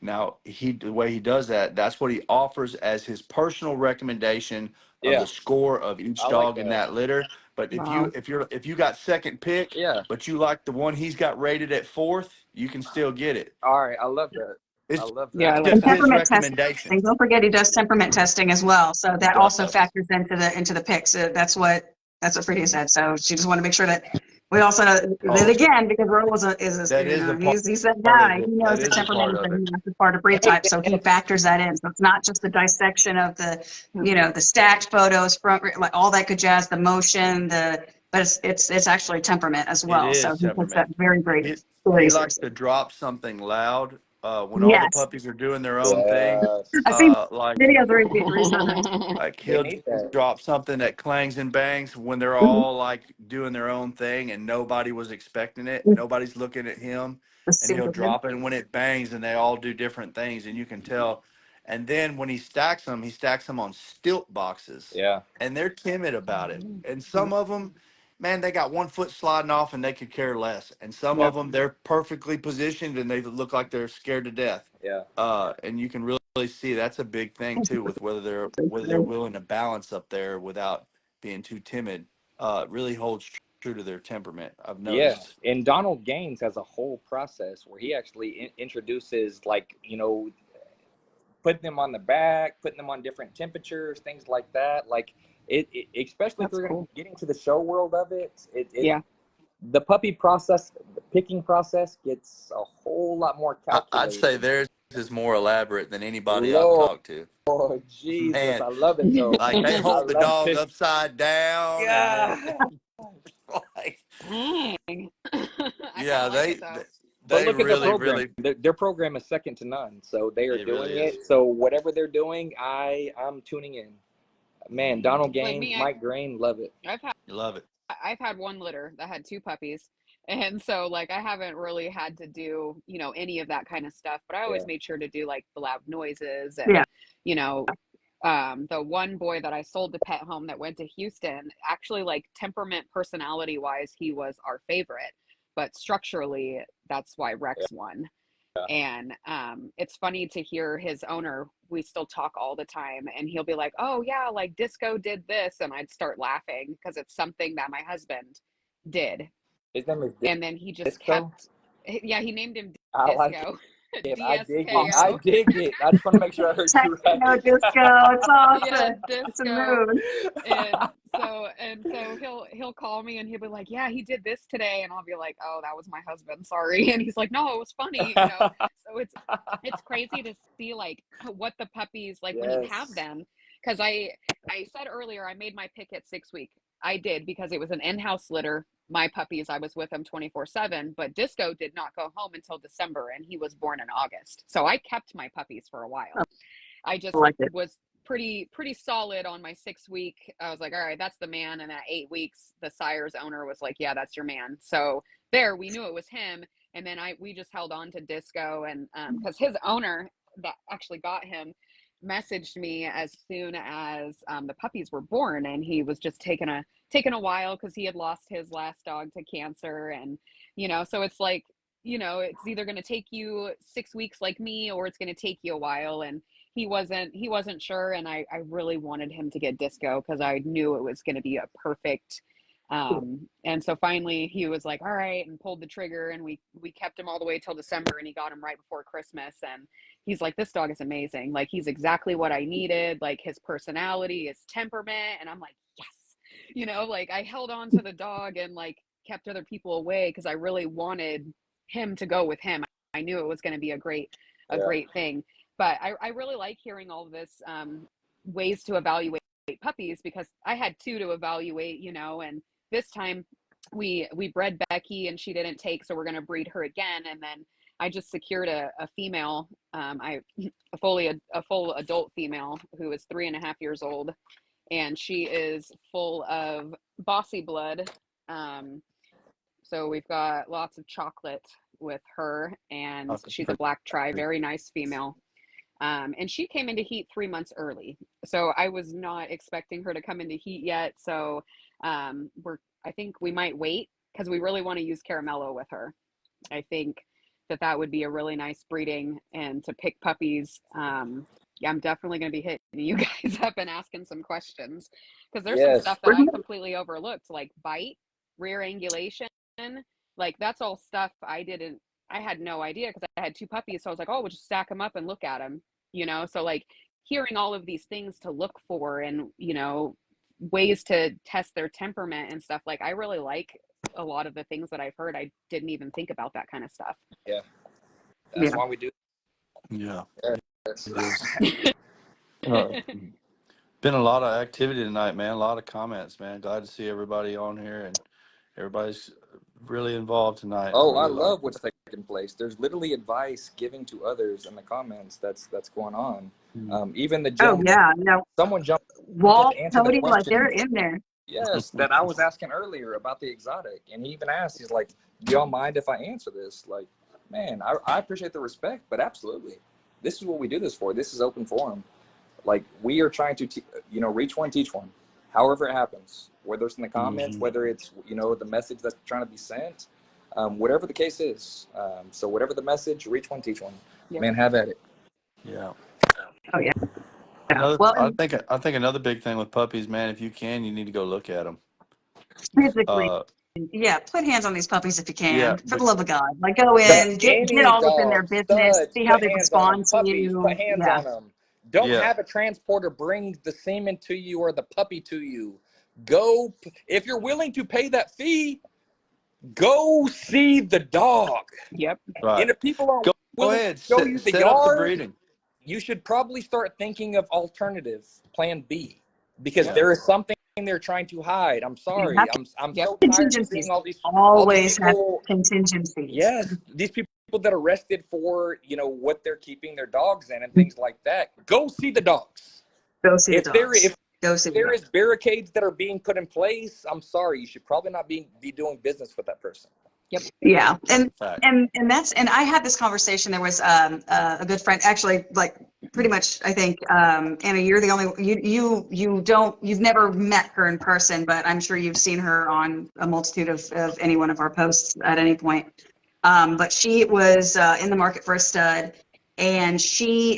now the way he does that's what he offers as his personal recommendation of Yeah. the score of each I like dog in that. that litter. But Wow. if you got second pick, Yeah. but you like the one he's got rated at 4th, you can still get it. All right. I love that. I It's love Yeah, I that. like And just that. his temperament testing. recommendation. And don't forget, he does temperament testing as well. So He that also does. factors into the picks. That's what Freddie said. So she just want to make sure that we also know that, Oh, again, because Earl that is a he's that part of guy. He it. knows That the is a part temperament of and it. that's part of breed Hey, type. So and he factors that in. So it's not just the dissection of the stacked photos, like all that good jazz, the motion, but it's actually temperament as It well. So is he takes that temperament. very, very, He very likes seriously. to drop something loud when all the Yes. puppies are doing their own thing. yes, I've seen Like videos where he's done that. they he'll need that. drop something that clangs and bangs when they're Mhm. all like doing their own thing and nobody was expecting it. Mhm. Nobody's looking at him, Let's and see what he'll they do. drop it. And when it bangs, and they all do different things, and you can tell. And then when he stacks them on stilt boxes, Yeah. and they're timid about it. And some of them, man, they got 1 foot sliding off, and they could care less. And some Yep. of them, they're perfectly positioned, and they look like they're scared to death. Yeah. And you can really see that's a big thing too, with whether they're willing to balance up there without being too timid. It really holds true to their temperament, I've Yeah, noticed. and Donald Gaines has a whole process where he actually introduces, like, putting them on the back, putting them on different temperatures, things like that. Like it especially That's if you're cool. getting to the show world of it, Yeah. the puppy process, the picking process gets a whole lot more I'd say calculated. theirs is more elaborate than anybody I've Lord, talked to. Jesus, Man, I love it though. like they I hold the love dog it. upside down and then Yeah. like, Dang. I yeah, kind of like it though. But they look at their really, program. really, Their program is second to none. So they are it really doing is. it. So whatever they're doing, I'm tuning in. Man, Donald Like Gaines, me, Mike Grain, love it. You love it. I've had one litter that had 2 puppies. And so like I haven't really had to do, any of that kind of stuff, but I always Yeah. made sure to do like the loud noises Yeah. and, the one boy that I sold to Pet Home that went to Houston, actually like temperament personality wise, he was our favorite, but structurally that's why Rex won. And it's funny to hear his owner, we still talk all the time, and he'll be like, oh yeah, like Disco did this, and I'd start laughing because it's something that my husband did. His name is And then he just Disco. he named him I like Disco. it. I dig it. Awesome. I DSKO. dig it. I just want to make sure I heard you Techno right. disco. It's awesome. Yeah, It's a Disco. mood. And so he'll call me and he'll be like, yeah, he did this today, and I'll be like, oh, that was my husband, sorry. And he's like, no, it was funny. So it's crazy to see like what the puppies like when you have Yes. them, because I said earlier I made my pick at 6 week. I did, because it was an in-house litter. My puppies, I was with them 24/7, but Disco did not go home until December, and he was born in August, so I kept my puppies for a while. I just I like it. was pretty solid on my 6 week. I was like, all right, that's the man. And at 8 weeks, the sire's owner was like, yeah, that's your man. So there, we knew it was him. And then we just held on to Disco, and because his owner that actually got him messaged me as soon as the puppies were born, and he was just taking a while because he had lost his last dog to cancer. And so it's like, it's either going to take you 6 weeks like me, or it's going to take you a while. And he wasn't sure, and I really wanted him to get Disco because I knew it was going to be a perfect and so finally he was like, all right, and pulled the trigger, and we kept him all the way till December, and he got him right before Christmas. And he's like, this dog is amazing, like he's exactly what I needed, like his personality, his temperament. And I'm like, yes, like I held on to the dog and like kept other people away because I really wanted him to go with him. I knew it was going to be a great thing. But I really like hearing all of this ways to evaluate puppies, because I had 2 to evaluate, and this time we bred Becky and she didn't take, so we're going to breed her again. And then I just secured a female, a full adult female who is 3.5 years old, and she is full of bossy blood. So we've got lots of chocolate with her, and she's a black tri, very nice female. And she came into heat 3 months early. So I was not expecting her to come into heat yet. So I think we might wait because we really want to use Caramello with her. I think that would be a really nice breeding, and to pick puppies. Yeah, I'm definitely going to be hitting you guys up and asking some questions, because there's some stuff that I completely overlooked, like bite, rear angulation. Like that's all stuff I had no idea, because I had 2 puppies. So I was like, oh, we'll just stack them up and look at them, so like hearing all of these things to look for, and ways to test their temperament and stuff. Like I really like a lot of the things that I've heard. I didn't even think about that kind of stuff. Yeah, that's why we do. Yeah. Yes. It is. Been a lot of activity tonight, man. A lot of comments, man. Glad to see everybody on here, and everybody's really involved tonight. Oh, I really love what's taking place. There's literally advice giving to others in the comments that's going on. Even the gentleman, someone jumped Walt, to answer the Cody, like question. they're in there. Yes, that I was asking earlier about the exotic, and he even asked, he's like, do y'all mind if I answer this? Like, man, I appreciate the respect, but absolutely, this is what we do this for. This is open forum. Like, we are trying to reach one, teach one, however it happens, whether it's in the comments, whether it's the message that's trying to be sent, whatever the case is. So whatever the message, reach one, teach one. Man, have at it. Yeah. Oh yeah. I think another big thing with puppies, man, if you can, you need to go look at them. Physically, put hands on these puppies if you can. Yeah, For the love of God, like go in, get all up in their business, studs, see how put they hands on them. respond to Puppies, you. put hands on them. Don't Yeah. have a transporter bring the semen to you or the puppy to you. Go, if you're willing to pay that fee, go see the dog. Yep. Right. And if people aren't Go willing ahead. to show you the Set up the yard, breeding. you should probably start thinking of alternative plan B, because Yeah. there is something they're trying to hide. I'm sorry. Have I'm Yep. so tired of contingencies. seeing all these Always have people. contingencies. Yes, these people that are arrested for, you know, what they're keeping their dogs in and things like that. Go see the dogs. Go see the If there dogs. if Go see the there dogs. is barricades that are being put in place, I'm sorry, you should probably not be doing business with that person. Yeah, That's a fact. and I had this conversation. There was a good friend, actually, like pretty much. I think Anna, you're the only you've never met her in person, but I'm sure you've seen her on a multitude of any one of our posts at any point. But she was in the market for a stud, and she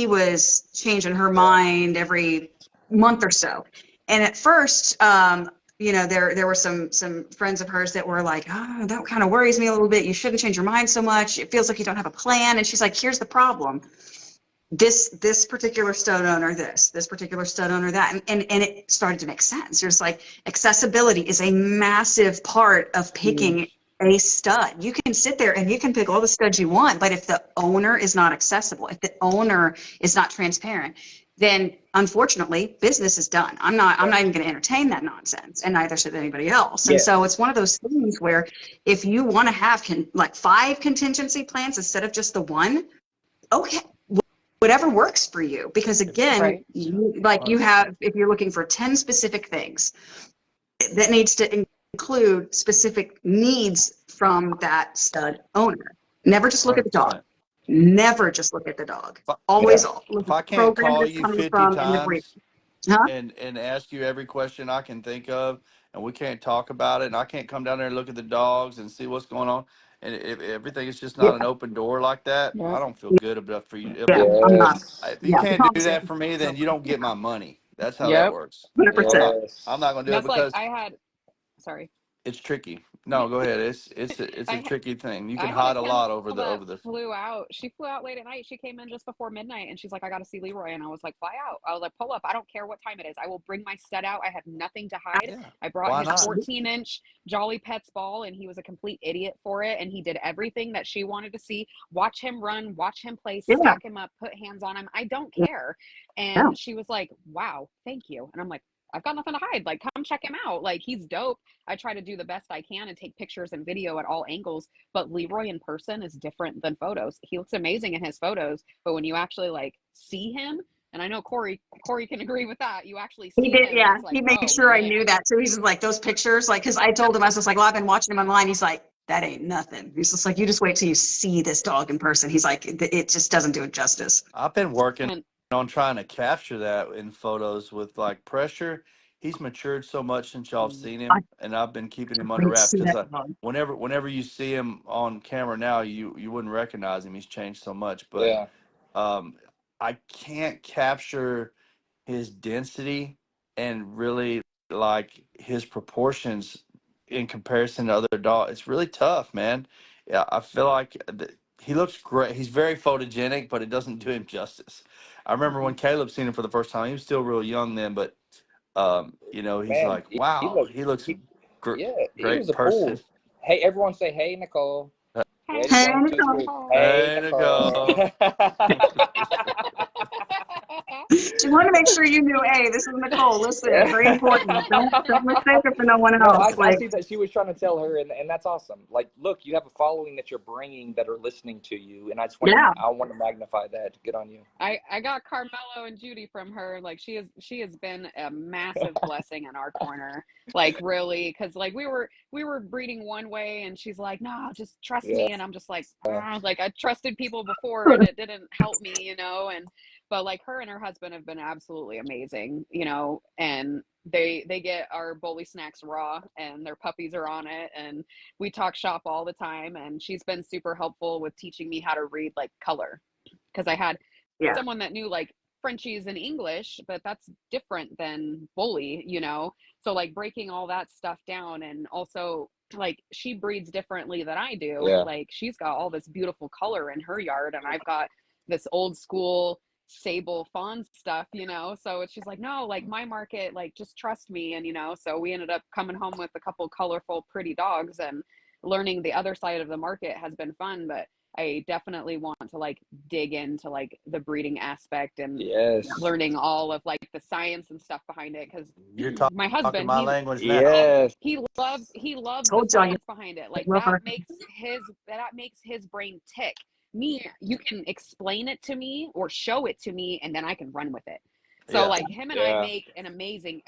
was changing her mind every month or so. And at first, there were some friends of hers that were like, oh, that kind of worries me a little bit. You shouldn't change your mind so much. It feels like you don't have a plan. And she's like, here's the problem. This particular stud owner, this particular stud owner, that, and it started to make sense. There's like accessibility is a massive part of picking a stud. You can sit there and you can pick all the studs you want, but if the owner is not accessible, if the owner is not transparent, then unfortunately business is done. I'm not even going to entertain that nonsense, and neither should anybody else. And so it's one of those things where if you want to have like 5 contingency plans instead of just the one, okay, whatever works for you. Because again, Right. you have, if you're looking for 10 specific things, that needs to include specific needs from that stud owner. Never just look at the dog. 100%. Never just look at the dog. If Always look if at I the can't program call that's you coming 50 from and the breed. times Huh? and ask you every question I can think of, and we can't talk about it, and I can't come down there and look at the dogs and see what's going on, and if everything is just Yeah, not an open door like that, Yeah. I don't feel good enough for you. yeah, I'm not. Yes. If you Yeah, the can't do that conversation. for me, then you don't get my money. That's how that Yep. works. 100%. I'm not going to do it That's like because I had. Sorry. it's tricky. No, go ahead. It's a I tricky thing. You can I had a hide a lot kennel that over the. flew out. She flew out late at night. She came in just before midnight and she's like, I got to see Leroy. And I was like, fly out. I was like, pull up. I don't care what time it is. I will bring my stud out. I have nothing to hide. Yeah. I brought Why his not? 14-inch Jolly Pets ball and he was a complete idiot for it. And he did everything that she wanted to see. Watch him run, watch him play, Yeah. stack him up, put hands on him. I don't care. And Yeah. she was like, wow, thank you. And I'm like, I've got nothing to hide. Like, come check him out. Like, he's dope. I try to do the best I can and take pictures and video at all angles. But Leroy in person is different than photos. He looks amazing in his photos, but when you actually like see him, and I know Corey can agree with that. You actually He see did, him, and yeah. it's like, He made oh sure I man, knew that. So he's just like, those pictures, like, because I told him, I was just like, well, I've been watching him online. He's like, that ain't nothing. He's just like, you just wait till you see this dog in person. He's like, it just doesn't do it justice. I've been working and on trying to capture that in photos with like pressure. He's matured so much since y'all have seen I him, and I've been keeping him under can't wraps see because that dog. whenever you see him on camera now, you wouldn't recognize him. He's changed so much, but Yeah. um, I can't capture his density and really like his proportions in comparison to other dogs. It's really tough, man. Yeah, I feel like he looks great. He's very photogenic, but it doesn't do him justice. I remember when Caleb seen him for the first time. He was still real young then, but he's Man, like, he wow, looked he looks he yeah, he great was in a person. bull. Hey, everyone say hey, Nicole. hey, Ready? Hey, 1, 2, Nicole. 3. Nicole. Hey, Hey, Nicole. Nicole. She wanted to make sure you knew, hey, this is Nicole. Listen, very important. Don't mistake her for no one No, else. I Like, see that she was trying to tell her, and that's awesome. Like, look, you have a following that you're bringing that are listening to you, and yeah. I want to magnify that. Good on you. I got Carmelo and Judy from her. Like she has been a massive blessing in our corner. Like really, because like we were breeding one way, and she's like, no, just trust Yeah. me, and I'm just like, like I trusted people before, and it didn't help me, and but like her and her husband have been absolutely amazing, and they get our BullySnax raw, and their puppies are on it, and we talk shop all the time, and she's been super helpful with teaching me how to read like color, because I had Yeah. someone that knew like Frenchies and English, but that's different than Bully. So like breaking all that stuff down, and also like she breeds differently than I do. Yeah. Like she's got all this beautiful color in her yard, and I've got this old school sable fawn stuff, you know? So it's she's like, no, like my market, like just trust me. And, you know, so we ended up coming home with a couple colorful, pretty dogs, and learning the other side of the market has been fun. But I definitely want to like dig into like the breeding aspect and Yes. learning all of like the science and stuff behind it. Cause You're my talking husband, my he, language now. Yes. he loves the Told y'all you science behind it. Like love her. that makes his brain tick. Me, you can explain it to me or show it to me, and then I can run with it. So Yeah. like him and I make an amazing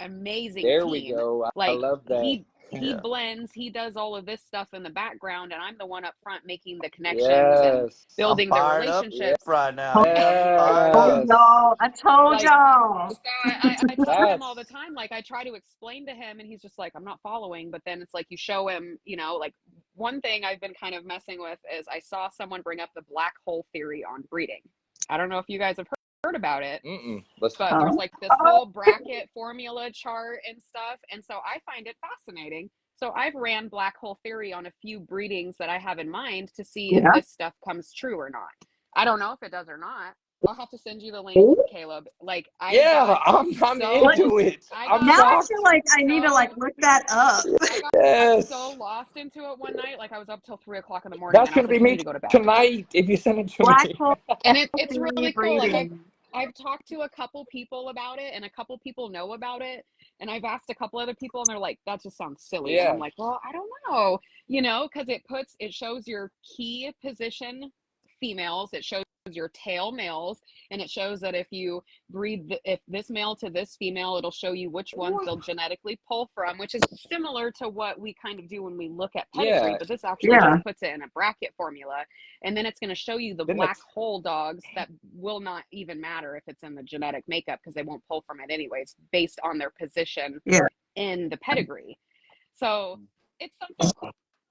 There team. we go. I Like love that. he Yeah. blends, he does all of this stuff in the background, and I'm the one up front making the connections and Yes. building I'm the fired up relationships. right now. Fired Told up. Yes. y'all. I told Like, y'all. so I tell him all the That's time, like I try to explain to him and he's just like, I'm not following. But then it's like you show him, you know, like one thing I've been kind of messing with is I saw someone bring up the black hole theory on breeding. I don't know if you guys have heard about it, but there's like this whole bracket formula chart and stuff. And so I find it fascinating. So I've ran black hole theory on a few breedings that I have in mind to see if Yeah. this stuff comes true or not. I don't know if it does or not. I'll have to send you the link, Caleb. Like I'm into it. I'm Now I shocked. feel like I need to like look that up. I got Yes. so lost into it one night. Like I was up till 3 o'clock in the morning, That's and I was gonna be like, I need me to go to bed. tonight if you send it to Black me. hole And it's theory really cool. Like breeding. I've talked to a couple people about it, and a couple people know about it, and I've asked a couple other people, and they're like, that just sounds silly. And I'm Yeah. like, well, I don't know, you know, because it shows your key position females, it shows your tail males, and it shows that if you breed if this male to this female, it'll show you which ones they'll genetically pull from, which is similar to what we kind of do when we look at pedigree, Yeah. but this actually just puts it in a bracket formula. And then it's going to show you the Then black hole dogs that will not even matter if it's in the genetic makeup, because they won't pull from it anyways, based on their position in the pedigree. So it's something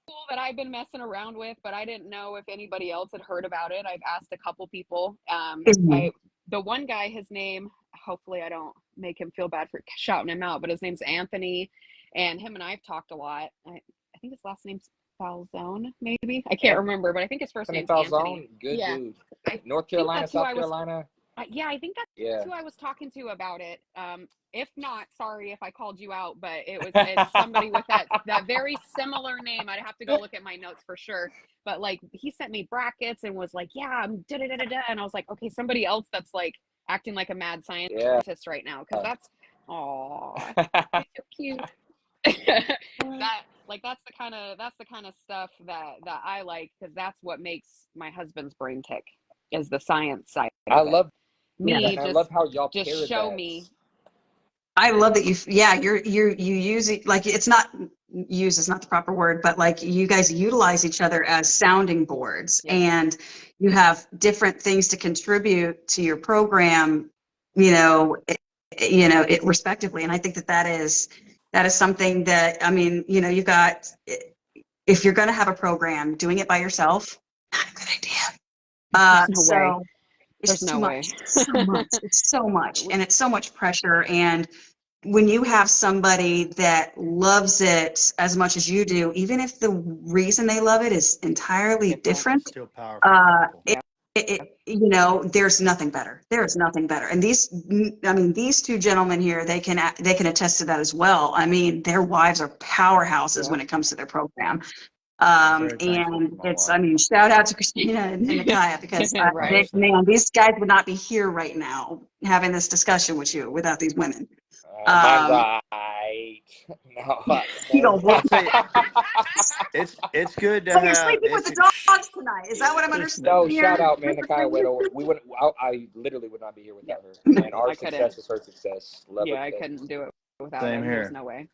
cool that I've been messing around with, but I didn't know if anybody else had heard about it. I've asked a couple people. The one guy, his name, hopefully I don't make him feel bad for shouting him out, but his name's Anthony, and him and I've talked a lot. I think his last name's Falzone, maybe. I can't remember, but I think his first name's Anthony. Good dude. I North think Carolina, that's who South I was. Carolina. Yeah, I think that's who I was talking to about it. If not, sorry if I called you out, but it's somebody with that very similar name. I'd have to go look at my notes for sure. But like he sent me brackets and was like, yeah, I'm da da da da, and I was like, okay, somebody else that's like acting like a mad scientist right now, because that's so cute. That's the kind of stuff that I like, because that's what makes my husband's brain tick, is the science side I of it. love Me I love how y'all just pair show that. me. I love that you use it, like it's not use is not the proper word, but like you guys utilize each other as sounding boards, and you have different things to contribute to your program, it respectively. And I think that is something that, I mean, you've got, if you're going to have a program, doing it by yourself, not a good idea. There's no way. It's There's just no too way. much. So much. It's so much. And it's so much pressure. And when you have somebody that loves it as much as you do, even if the reason they love it is entirely different, Still powerful. there's nothing better. There's nothing better. And these two gentlemen here, they can attest to that as well. I mean, their wives are powerhouses when it comes to their program. And it's, I mean, shout out to Christina and Nakaya, because Right. these guys would not be here right now having this discussion with you without these women. My right. No. You don't work. It's good to So you're have. sleeping with the dogs tonight. Is that what I'm understanding here? Shout out, man, to Caleb Weddle. We wouldn't. I literally would not be here without her. And our success is her success. Love I couldn't do it without Same him. here. There's no way.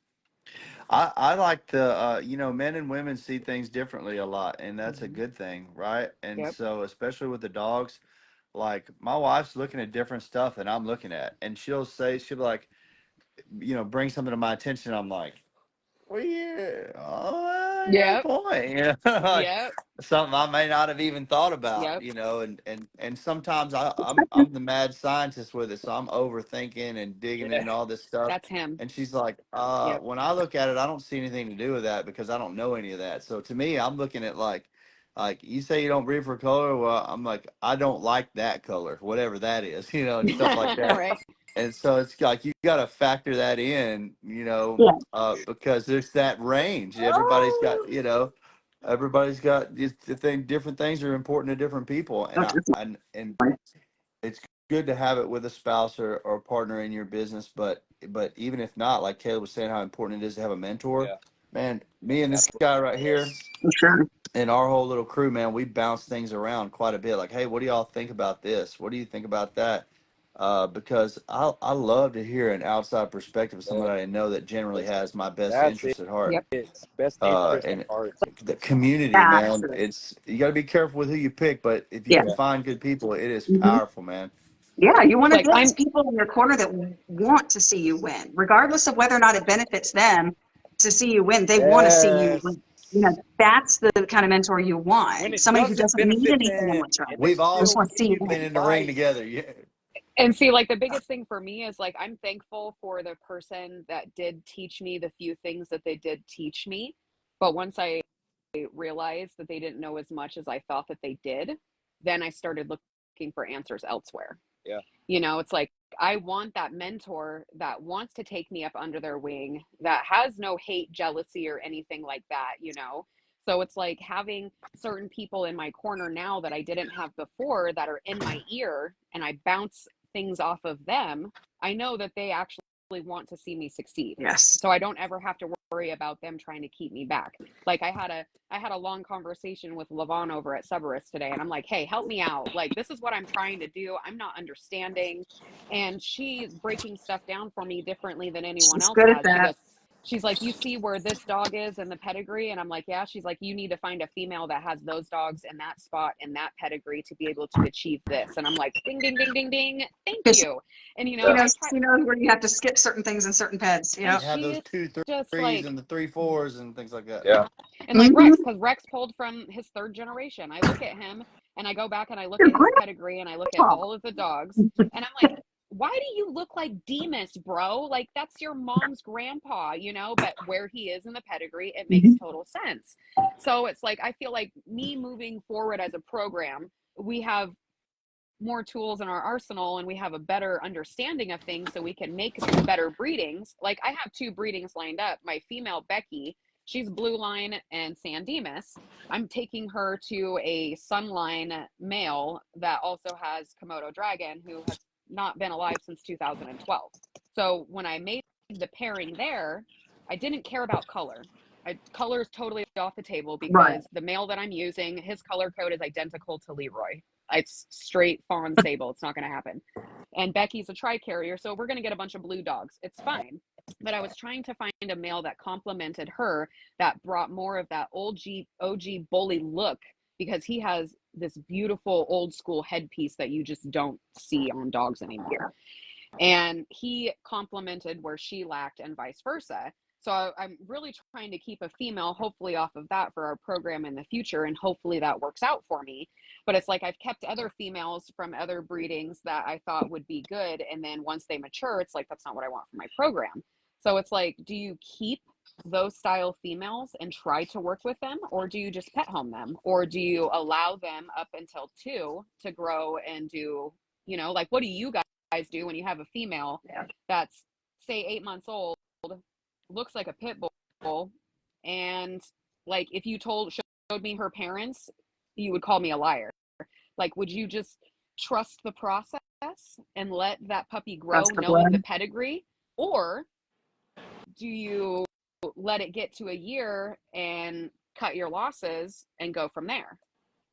I like to, men and women see things differently a lot, and that's a good thing, right? And so, especially with the dogs, like my wife's looking at different stuff than I'm looking at, and she'll be like, bring something to my attention. I'm like, well, yeah, good point. Like, something I may not have even thought about, and sometimes I'm the mad scientist with it, so I'm overthinking and digging into all this stuff. That's him. And she's like, when I look at it, I don't see anything to do with that because I don't know any of that. So to me, I'm looking at like, like you say you don't breed for color. Well, I'm like, I don't like that color, whatever that is, and stuff like that. Right. And so it's like you got to factor that in, Yeah. because there's that range. Everybody's got the thing. Different things are important to different people, and Okay. and it's good to have it with a spouse or a partner in your business. But even if not, like Caleb was saying, how important it is to have a mentor. Yeah. Man, me and this guy right here For sure. and our whole little crew, man, we bounce things around quite a bit. Like, hey, what do y'all think about this? What do you think about that? Because I love to hear an outside perspective of somebody I know that generally has my best That's interest at heart. Yep. It's best interest at And heart. the community, man, Absolutely. you got to be careful with who you pick, but if you Yeah. can find good people, it is Mhm. powerful, man. Yeah, you want to Like get I'm people in your corner that want to see you win, regardless of whether or not it benefits them to see you win. They want to see you Yes. win. That's the kind of mentor you When want. it Somebody who doesn't doesn't need benefit anything in them return. and they We've all Just still want to give see you you been win. in the ring advice. together. Yeah. And see, like the biggest thing for me is like I'm thankful for the person that did teach me the few things that they did teach me. But once I realized that they didn't know as much as I thought that they did, then I started looking for answers elsewhere. Yeah. It's like I want that mentor that wants to take me up under their wing, that has no hate, jealousy, or anything like that. So it's like having certain people in my corner now that I didn't have before that are in my ear and I bounce things off of them. I know that they actually want to see me succeed. Yes. So I don't ever have to worry about them trying to keep me back. Like I had a long conversation with Levon over at Cerberus today, and I'm like, hey, help me out. Like, this is what I'm trying to do. I'm not understanding. And she's breaking stuff down for me differently than anyone She's else good at has. that. She's like, you see where this dog is in the pedigree? And I'm like, yeah. She's like, you need to find a female that has those dogs in that spot in that pedigree to be able to achieve this. And I'm like, ding, ding, ding, ding, ding. Thank Because you. And, Yeah. I try, she knows where you have to skip certain things in certain peds. and You Yeah. have she those is two just threes like, and the 3 4s and things like that. Yeah. and like Mm-hmm. Rex, because Rex pulled from his third generation. I look at him and I go back and I look Your at his pedigree and I look at grandpa. all of the dogs and I'm like, why do you look like Demas, bro? Like that's your mom's grandpa, but where he is in the pedigree, it makes Mhm. total sense. So it's like, I feel like me moving forward as a program, we have more tools in our arsenal and we have a better understanding of things so we can make better breedings. Like I have 2 breedings lined up. My female Becky, she's blue line and San Dimas. I'm taking her to a Sunline male that also has Komodo dragon who has not been alive since 2012. So when I made the pairing there, I didn't care about color. Color is totally off the table Right. because the male that I'm using, his color code is identical to Leroy. It's straight fawn sable. It's not going to happen. And Becky's a tri-carrier, so we're going to get a bunch of blue dogs. It's fine. But I was trying to find a male that complemented her, that brought more of that OG bully look, because he has this beautiful old school headpiece that you just don't see on dogs anymore. And he complemented where she lacked and vice versa. So I'm really trying to keep a female, hopefully off of that for our program in the future. And hopefully that works out for me. But it's like I've kept other females from other breedings that I thought would be good. And then once they mature, it's like, that's not what I want for my program. So it's like, do you keep those style females and try to work with them? Or do you just pet home them? Or do you allow them up until 2 to grow and do, like, what do you guys do when you have a female that's say 8 months old, looks like a pit bull, and like if you showed me her parents, you would call me a liar. Like, would you just trust the process and let that puppy grow That's the knowing the blood. pedigree, or do you let it get to a year and cut your losses and go from there?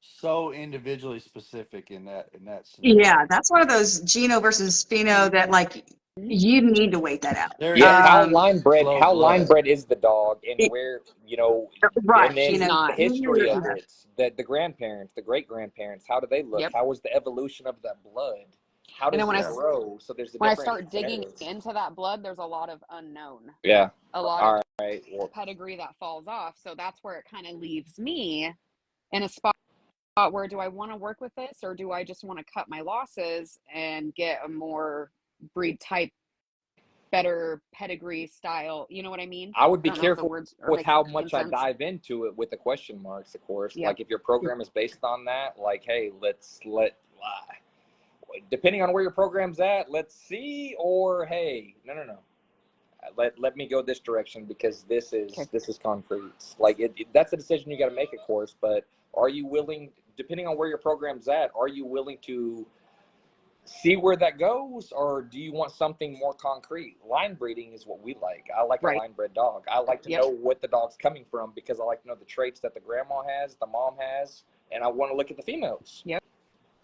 So individually specific in that scenario. Yeah, that's one of those Geno versus Pheno that like you need to wait that out. There Yeah. is How Um, line bred? slow How line blood. bred is the dog, and it, where right, and She's then the not. history of Yeah. it. The grandparents, the great grandparents. How do they look? Yep. How was the evolution of that blood? How And then does it grow? So there's a when I different start digging scenarios. into that blood, there's a lot of unknown, Yeah. a lot of All right. Well, pedigree that falls off. So that's where it kind of leaves me in a spot where, do I want to work with this, or do I just want to cut my losses and get a more breed type better pedigree style. You know what I mean? I would I be don't know if the careful words are with how making much I sense. dive into it with the question marks, of course. Yep. Like if your program is based on that, like, hey, depending on where your program's at, let's see, or hey, no. Let me go this direction because this is concrete. Like that's a decision you got to make, of course. But are you willing, depending on where your program's at, are you willing to see where that goes, or do you want something more concrete? Line breeding is what we like. I like a Right. line bred dog. I like to Yep. know what the dog's coming from because I like to know the traits that the grandma has, the mom has, and I want to look at the females. Yep.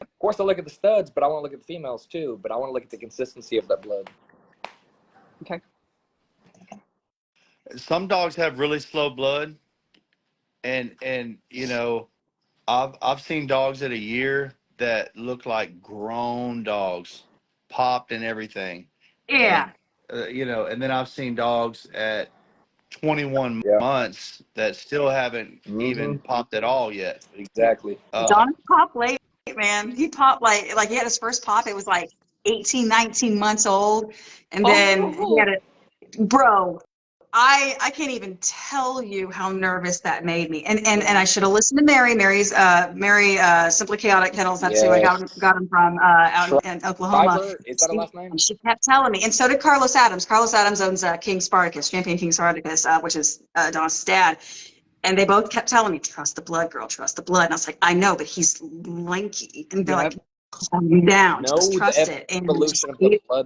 Of course, I look at the studs, but I want to look at the females too. But I want to look at the consistency of that blood. Okay. Some dogs have really slow blood, and you know, I've seen dogs at a year that look like grown dogs, popped and everything. Yeah. And you know, and then I've seen dogs at 21 Yeah. months that still haven't even popped at all yet. Exactly. Don popped late, man. He popped like he had his first pop. It was like 18, 19 months old. And then he had bro, I can't even tell you how nervous that made me. And I should have listened to Mary's Simply Chaotic Kennels. That's who I got him from out in Oklahoma. Is that her last name? And she kept telling me, and so did Carlos Adams. Carlos Adams owns King Spartacus, Champion King Spartacus, which is Don's dad. And they both kept telling me, trust the blood, girl, trust the blood. And I was like, I know, but he's lanky. And they're like, calm you down, just trust it. And just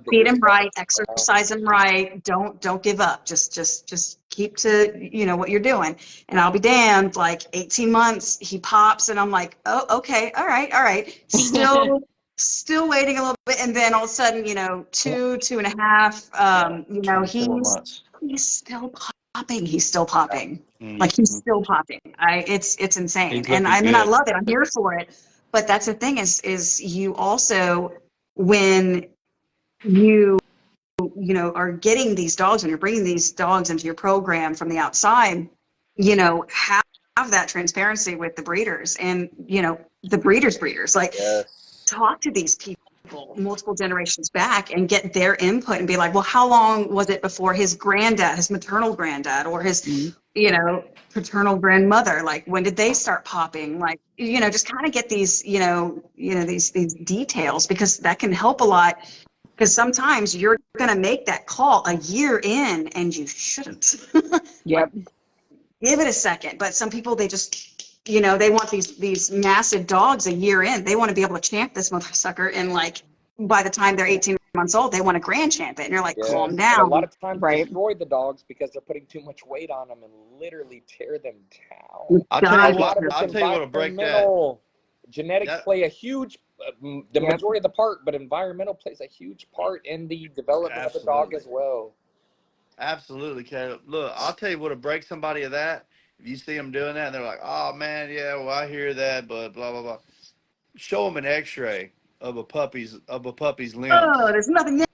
feed him right, exercise him right. Don't give up. Just keep to, you know, what you're doing. And I'll be damned, like 18 months, he pops and I'm like, oh, okay, all right. Still waiting a little bit. And then all of a sudden, you know, 2.5, you know, 24 months. he's still popping. He's still popping. Mm-hmm. Like he's still popping. It's insane. He's And I mean, good. I love it. I'm here for it. But that's the thing is you also, when you know, are getting these dogs, when you're bringing these dogs into your program from the outside, you know, have that transparency with the breeders and, you know, the breeders, like talk to these people multiple generations back and get their input and be like, well, how long was it before his granddad, his maternal granddad, or his, you know, paternal grandmother, like when did they start popping? Like, you know, just kind of get these, you know, these details, because that can help a lot. Because sometimes you're going to make that call a year in and you shouldn't. Yep. Give it a second. But some people, they just, you know, they want these massive dogs a year in. They want to be able to champ this mother sucker. And like, by the time they're 18 months old, they want to grand champ it. And you're like, calm down. And a lot of times destroy the dogs because they're putting too much weight on them and literally tear them down. I'll tell you what will break that. Genetics play a huge, the majority of the part, but environmental plays a huge part in the development of the dog as well. Absolutely, Caleb. Look, I'll tell you what'll break somebody of that. If you see them doing that, and they're like, "Oh man, yeah, well I hear that, but blah blah blah." Show them an X-ray of a puppy's limbs. Oh, there's nothing there.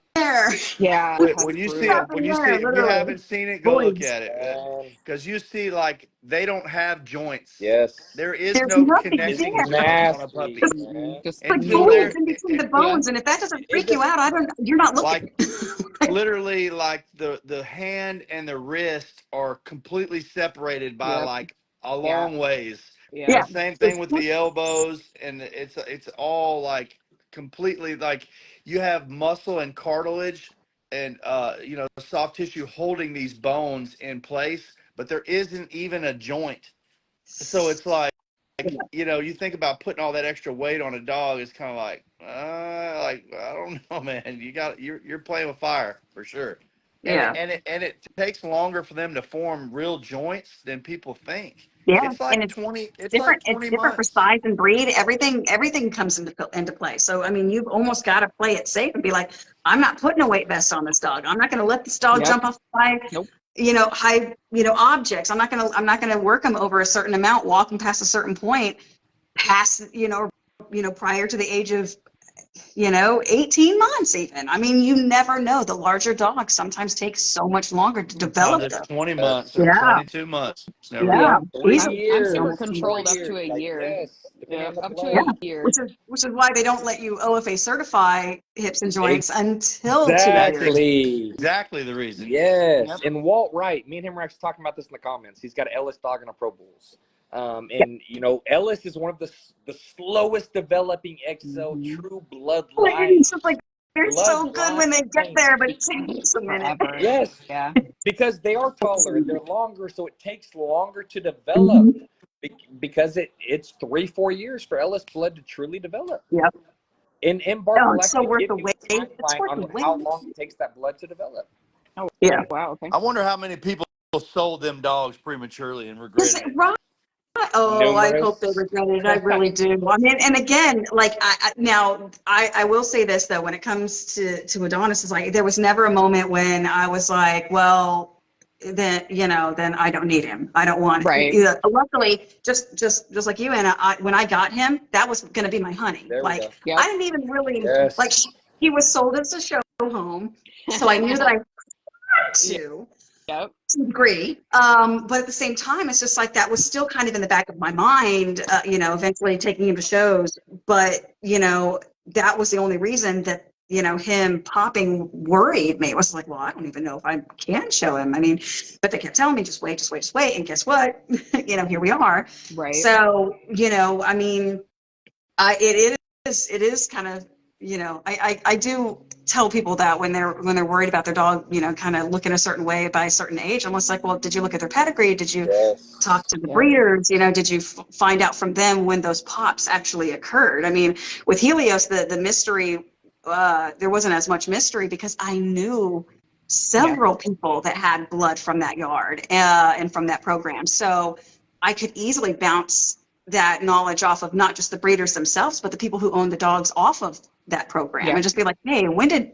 Yeah. When you see it, if you haven't seen it, go look at it, because you see like they don't have joints. Yes. There is There's no nothing connecting there. on a puppy. Just until they're in between the bones, and if that doesn't freak you out, you're not looking. Literally, like the hand and the wrist are completely separated by like a long ways. Yeah. The same thing with the elbows, and it's all like completely like you have muscle and cartilage and you know, soft tissue holding these bones in place, but there isn't even a joint. So it's like, you know, you think about putting all that extra weight on a dog, it's kind of like I don't know, man. You're playing with fire for sure. Yeah. And it takes longer for them to form real joints than people think. Yeah, It's like and it's 20. It's different. like 20 It's different for months. size and breed. Everything comes into play. So I mean, you've almost got to play it safe and be like, I'm not putting a weight vest on this dog. I'm not going to let this dog jump off high, objects. I'm not going to work him over a certain amount, walk him past a certain point, past prior to the age of 18 months even. I mean, you never know. The larger dogs sometimes take so much longer to Sometimes develop it's them. 20 months or Yeah, 22 months. It's never yeah, know. Yeah, 3 easily. I'm super years, Almost 2 years. 4 controlled up to years. a Like, year. yes, depending Yeah, on the up to Yeah, blood. a year. which is why they don't let you OFA certify hips and joints until 2 years. Exactly. Exactly the reason. Yes. Yep. And Walt Wright, me and him were actually talking about this in the comments. He's got an Ellis dog in a Pro Bulls. Yeah. And, Ellis is one of the slowest developing XL Mhm. true And bloodline. it's just like they're so good when they get Bloodline. there, but it takes a minute. Forever. Yes, Yeah. because they are taller, they're longer, so it takes longer to develop. Mhm. Because it's 3-4 years for Ellis blood to truly develop. Yep. And No, Barbara will it's so actually worth give the you wait. a It's timeline worth the on wait. how long it takes that blood to develop. Oh, Yeah. wow. Okay. I wonder how many people sold them dogs prematurely and Just, regretted it. right. Oh, I hope they Numerous. regret it. I really do. I mean, and again, like I will say this though, when it comes to Adonis, is like there was never a moment when I was like, well, then then I don't need him. I don't want it. Right. Luckily, just like you, Anna, when I got him, that was going to be my honey. There we Like go. Yep. I didn't even really like. Yes. He was sold as a show home, so I knew that I had Yeah. to. Yep. To a degree. But at the same time, it's just like that was still kind of in the back of my mind, eventually taking him to shows. But, that was the only reason that, him popping worried me. It was like, well, I don't even know if I can show him. I mean, but they kept telling me, just wait, just wait, just wait. And guess what? Here we are. Right. So, I mean, it is kind of, I do tell people that when they're worried about their dog, kind of looking a certain way by a certain age. I'm almost like, well, did you look at their pedigree? Did you talk Yes. to the Yep. breeders? Did you find out from them when those pops actually occurred? I mean, with Helios, the mystery, there wasn't as much mystery because I knew several people that had blood from that yard and from that program. So I could easily bounce that knowledge off of not just the breeders themselves, but the people who own the dogs off of that program, Yeah. and just be like, hey, when did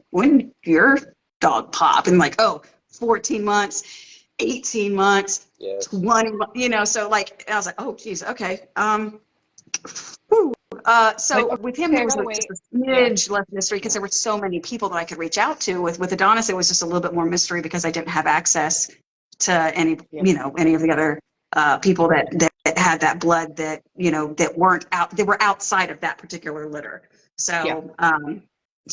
your dog pop? And like, oh, 14 months, 18 months, Yes. 20 months, so like, I was like, oh, geez, okay. So Like, with him, okay, there I was gotta just wait. a smidge less mystery because there were so many people that I could reach out to. With Adonis, it was just a little bit more mystery because I didn't have access to any, Yep. any of the other people that had that blood that, that weren't out, they were outside of that particular litter. So,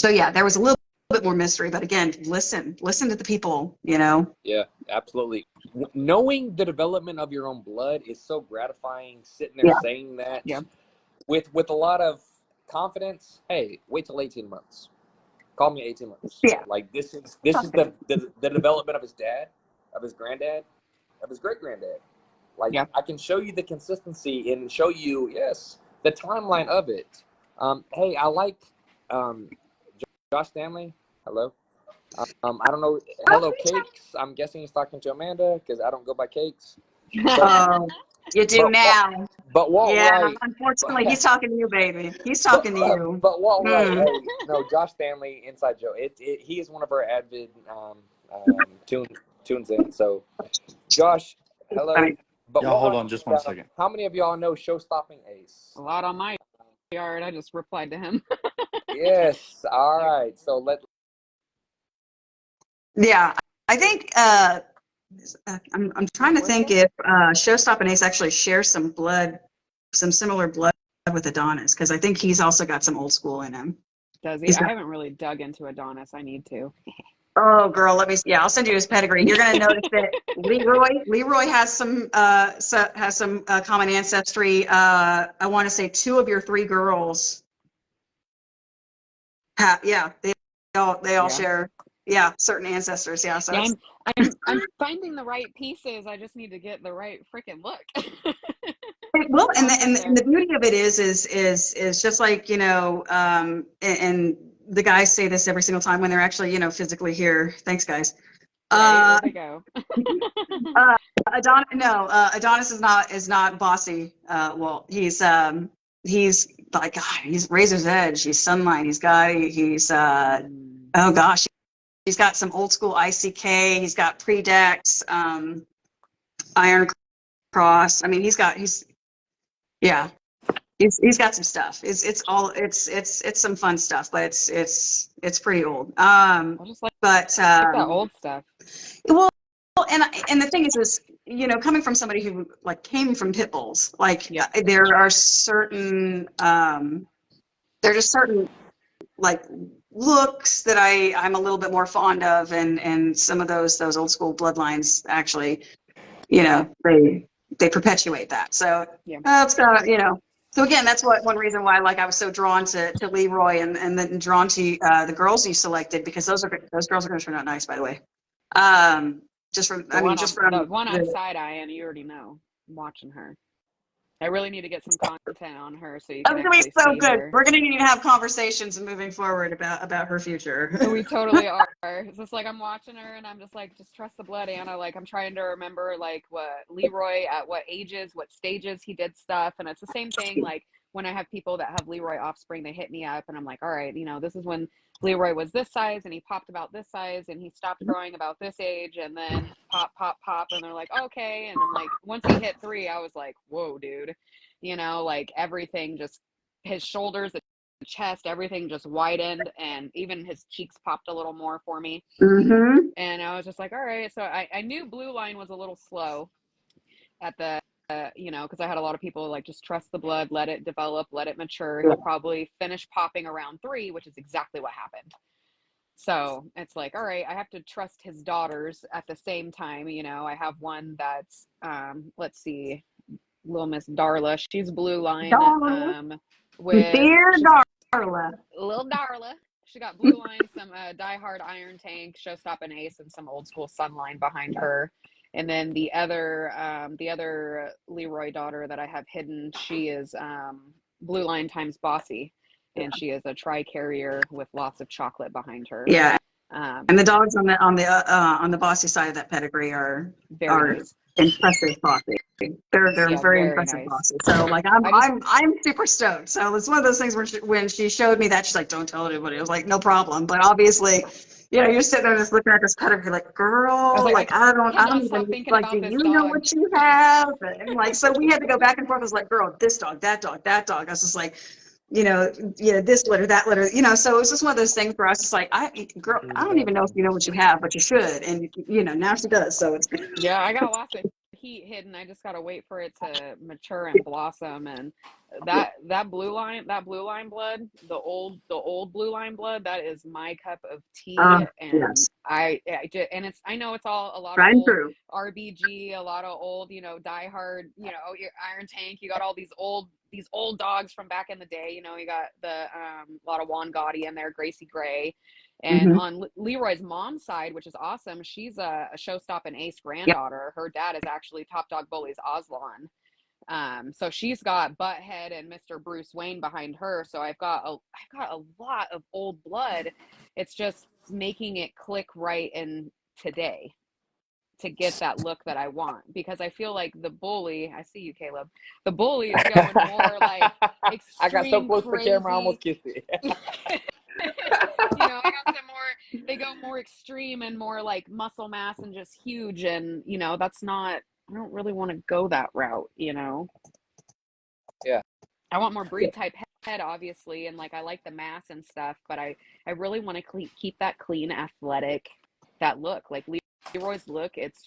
yeah, there was a little bit more mystery, but again, listen to the people, Yeah, absolutely. Knowing the development of your own blood is so gratifying. Sitting there Yeah. saying that Yeah. with a lot of confidence. Hey, wait till 18 months. Call me 18 months. Yeah. Like this is the development of his dad, of his granddad, of his great granddad. Like Yeah. I can show you the consistency and show you the timeline of it. Hey, I like Josh Stanley. Hello. I don't know. Hello, Cakes. I'm guessing he's talking to Amanda because I don't go by Cakes. But You do now. but Walt Yeah, Wright. unfortunately, he's talking to you, baby. He's talking to you. But Walt Wright. Mm. Hey, no, Josh Stanley, Inside Joe. He is one of our avid tunes in. So, Josh, hello. Funny. But Y'all hold Walt, on just 1 second. how many of y'all know Show Stopping Ace? A lot on my yard. I just replied to him. Yes. All right. So Yeah, I think I'm trying to think if Showstop and Ace actually share some similar blood with Adonis, because I think he's also got some old school in him. Does he? He's I got, haven't really dug into Adonis. I need to. oh girl, I'll send you his pedigree. You're gonna notice that Leroy has some common ancestry. I want to say 2 of your 3 girls they all Yeah. share certain ancestors. Yeah, so Yeah, it's, I'm finding the right pieces. I just need to get the right freaking look. well, and I'll get there. the beauty of it is just like, and the guys say this every single time when they're actually, physically here. Thanks, guys. Right, where'd they go? Adonis is not bossy. Well, he's like, God, he's razor's edge. He's sunlight. Oh gosh, he's got some old school ICK. He's got Predex, Iron Cross. I mean, yeah. He's got some stuff. It's some fun stuff, but it's pretty old. I just like But that old stuff. well, and the thing is, you know, coming from somebody who like came from pit bulls, like Yeah. there are certain there's just certain like looks that I'm a little bit more fond of, and some of those old school bloodlines actually, you know, they perpetuate that. So Yeah. it's got, you know. So again, that's one reason why like I was so drawn to Leroy and then drawn to the girls you selected, because those girls are going to turn out nice, by the way. Just from The one on side eye, and you already know. I'm watching her. I really need to get some content on her so you can That's gonna be actually so see good. her. We're gonna need to have conversations moving forward about her future. We totally are. It's just like I'm watching her and I'm just like, just trust the blood, Anna. Like I'm trying to remember like what Leroy at what ages, what stages he did stuff. And it's the same thing. Like when I have people that have Leroy offspring, they hit me up and I'm like, all right, you know, this is when Leroy was this size and he popped about this size and he stopped growing about this age and then pop. And they're like, okay. And I'm like, once he hit 3, I was like, whoa, dude, you know, like everything just, his shoulders, the chest, everything just widened, and even his cheeks popped a little more for me. Mm-hmm. And I was just like, all right. So I knew Blue Line was a little slow at the, you know, because I had a lot of people like, just trust the blood, let it develop, let it mature. He'll probably finish popping around 3, which is exactly what happened. So it's like, all right, I have to trust his daughters at the same time. You know, I have one that's, let's see, little Miss Darla. She's Blue Line. With Dear Darla. Little Darla. She got Blue Line, some diehard Iron Tank, Showstop and Ace, and some old school Sunline behind her. And then the other Leroy daughter that I have hidden, she is Blue Line times Bossy, and she is a tri-carrier with lots of chocolate behind her. Yeah, and the dogs on the Bossy side of that pedigree are nice. Impressive Bossy. They're very impressive nice. Bossy. So like I'm super stoked. So it's one of those things where when she showed me that, she's like, don't tell anybody. I was like, no problem. But obviously, you know, you're sitting there just looking at this pedigree like, girl, like I don't even like, do you know what you have? And like, so we had to go back and forth. I was like, girl, this dog, that dog, that dog. I was just like, you know, this litter, that litter, you know, so it was just one of those things where I was just like, girl, I don't even know if you know what you have, but you should. And, you know, now she does. So it's. Yeah, I got lots of heat hidden. I just got to wait for it to mature and blossom. And that blue line blood, the old Blue Line blood, that is my cup of tea. And yes. I know it's all a lot Right, of old true. RBG, a lot of old, you know, diehard, you know, your Iron Tank. You got all these old dogs from back in the day. You know, you got the a lot of Juan Gotti in there, Gracie Gray. And on Leroy's mom's side, which is awesome, she's a Showstop and Ace granddaughter. Her dad is actually Top Dog Bullies Aslan. So she's got Butthead and Mr. Bruce Wayne behind her. So I've got a lot of old blood. It's just making it click right in today to get that look that I want, because I feel like the bully, I see you, Caleb, the bully is going more like extreme, I got so close crazy. to the camera, I almost kissed it. You know, I got some more, they go more extreme and more like muscle mass and just huge. And, you know, that's not, I don't really want to go that route, you know? Yeah. I want more breed type head, obviously. And like, I like the mass and stuff, but I really want to keep that clean, athletic, that look. Like Leroy's look, it's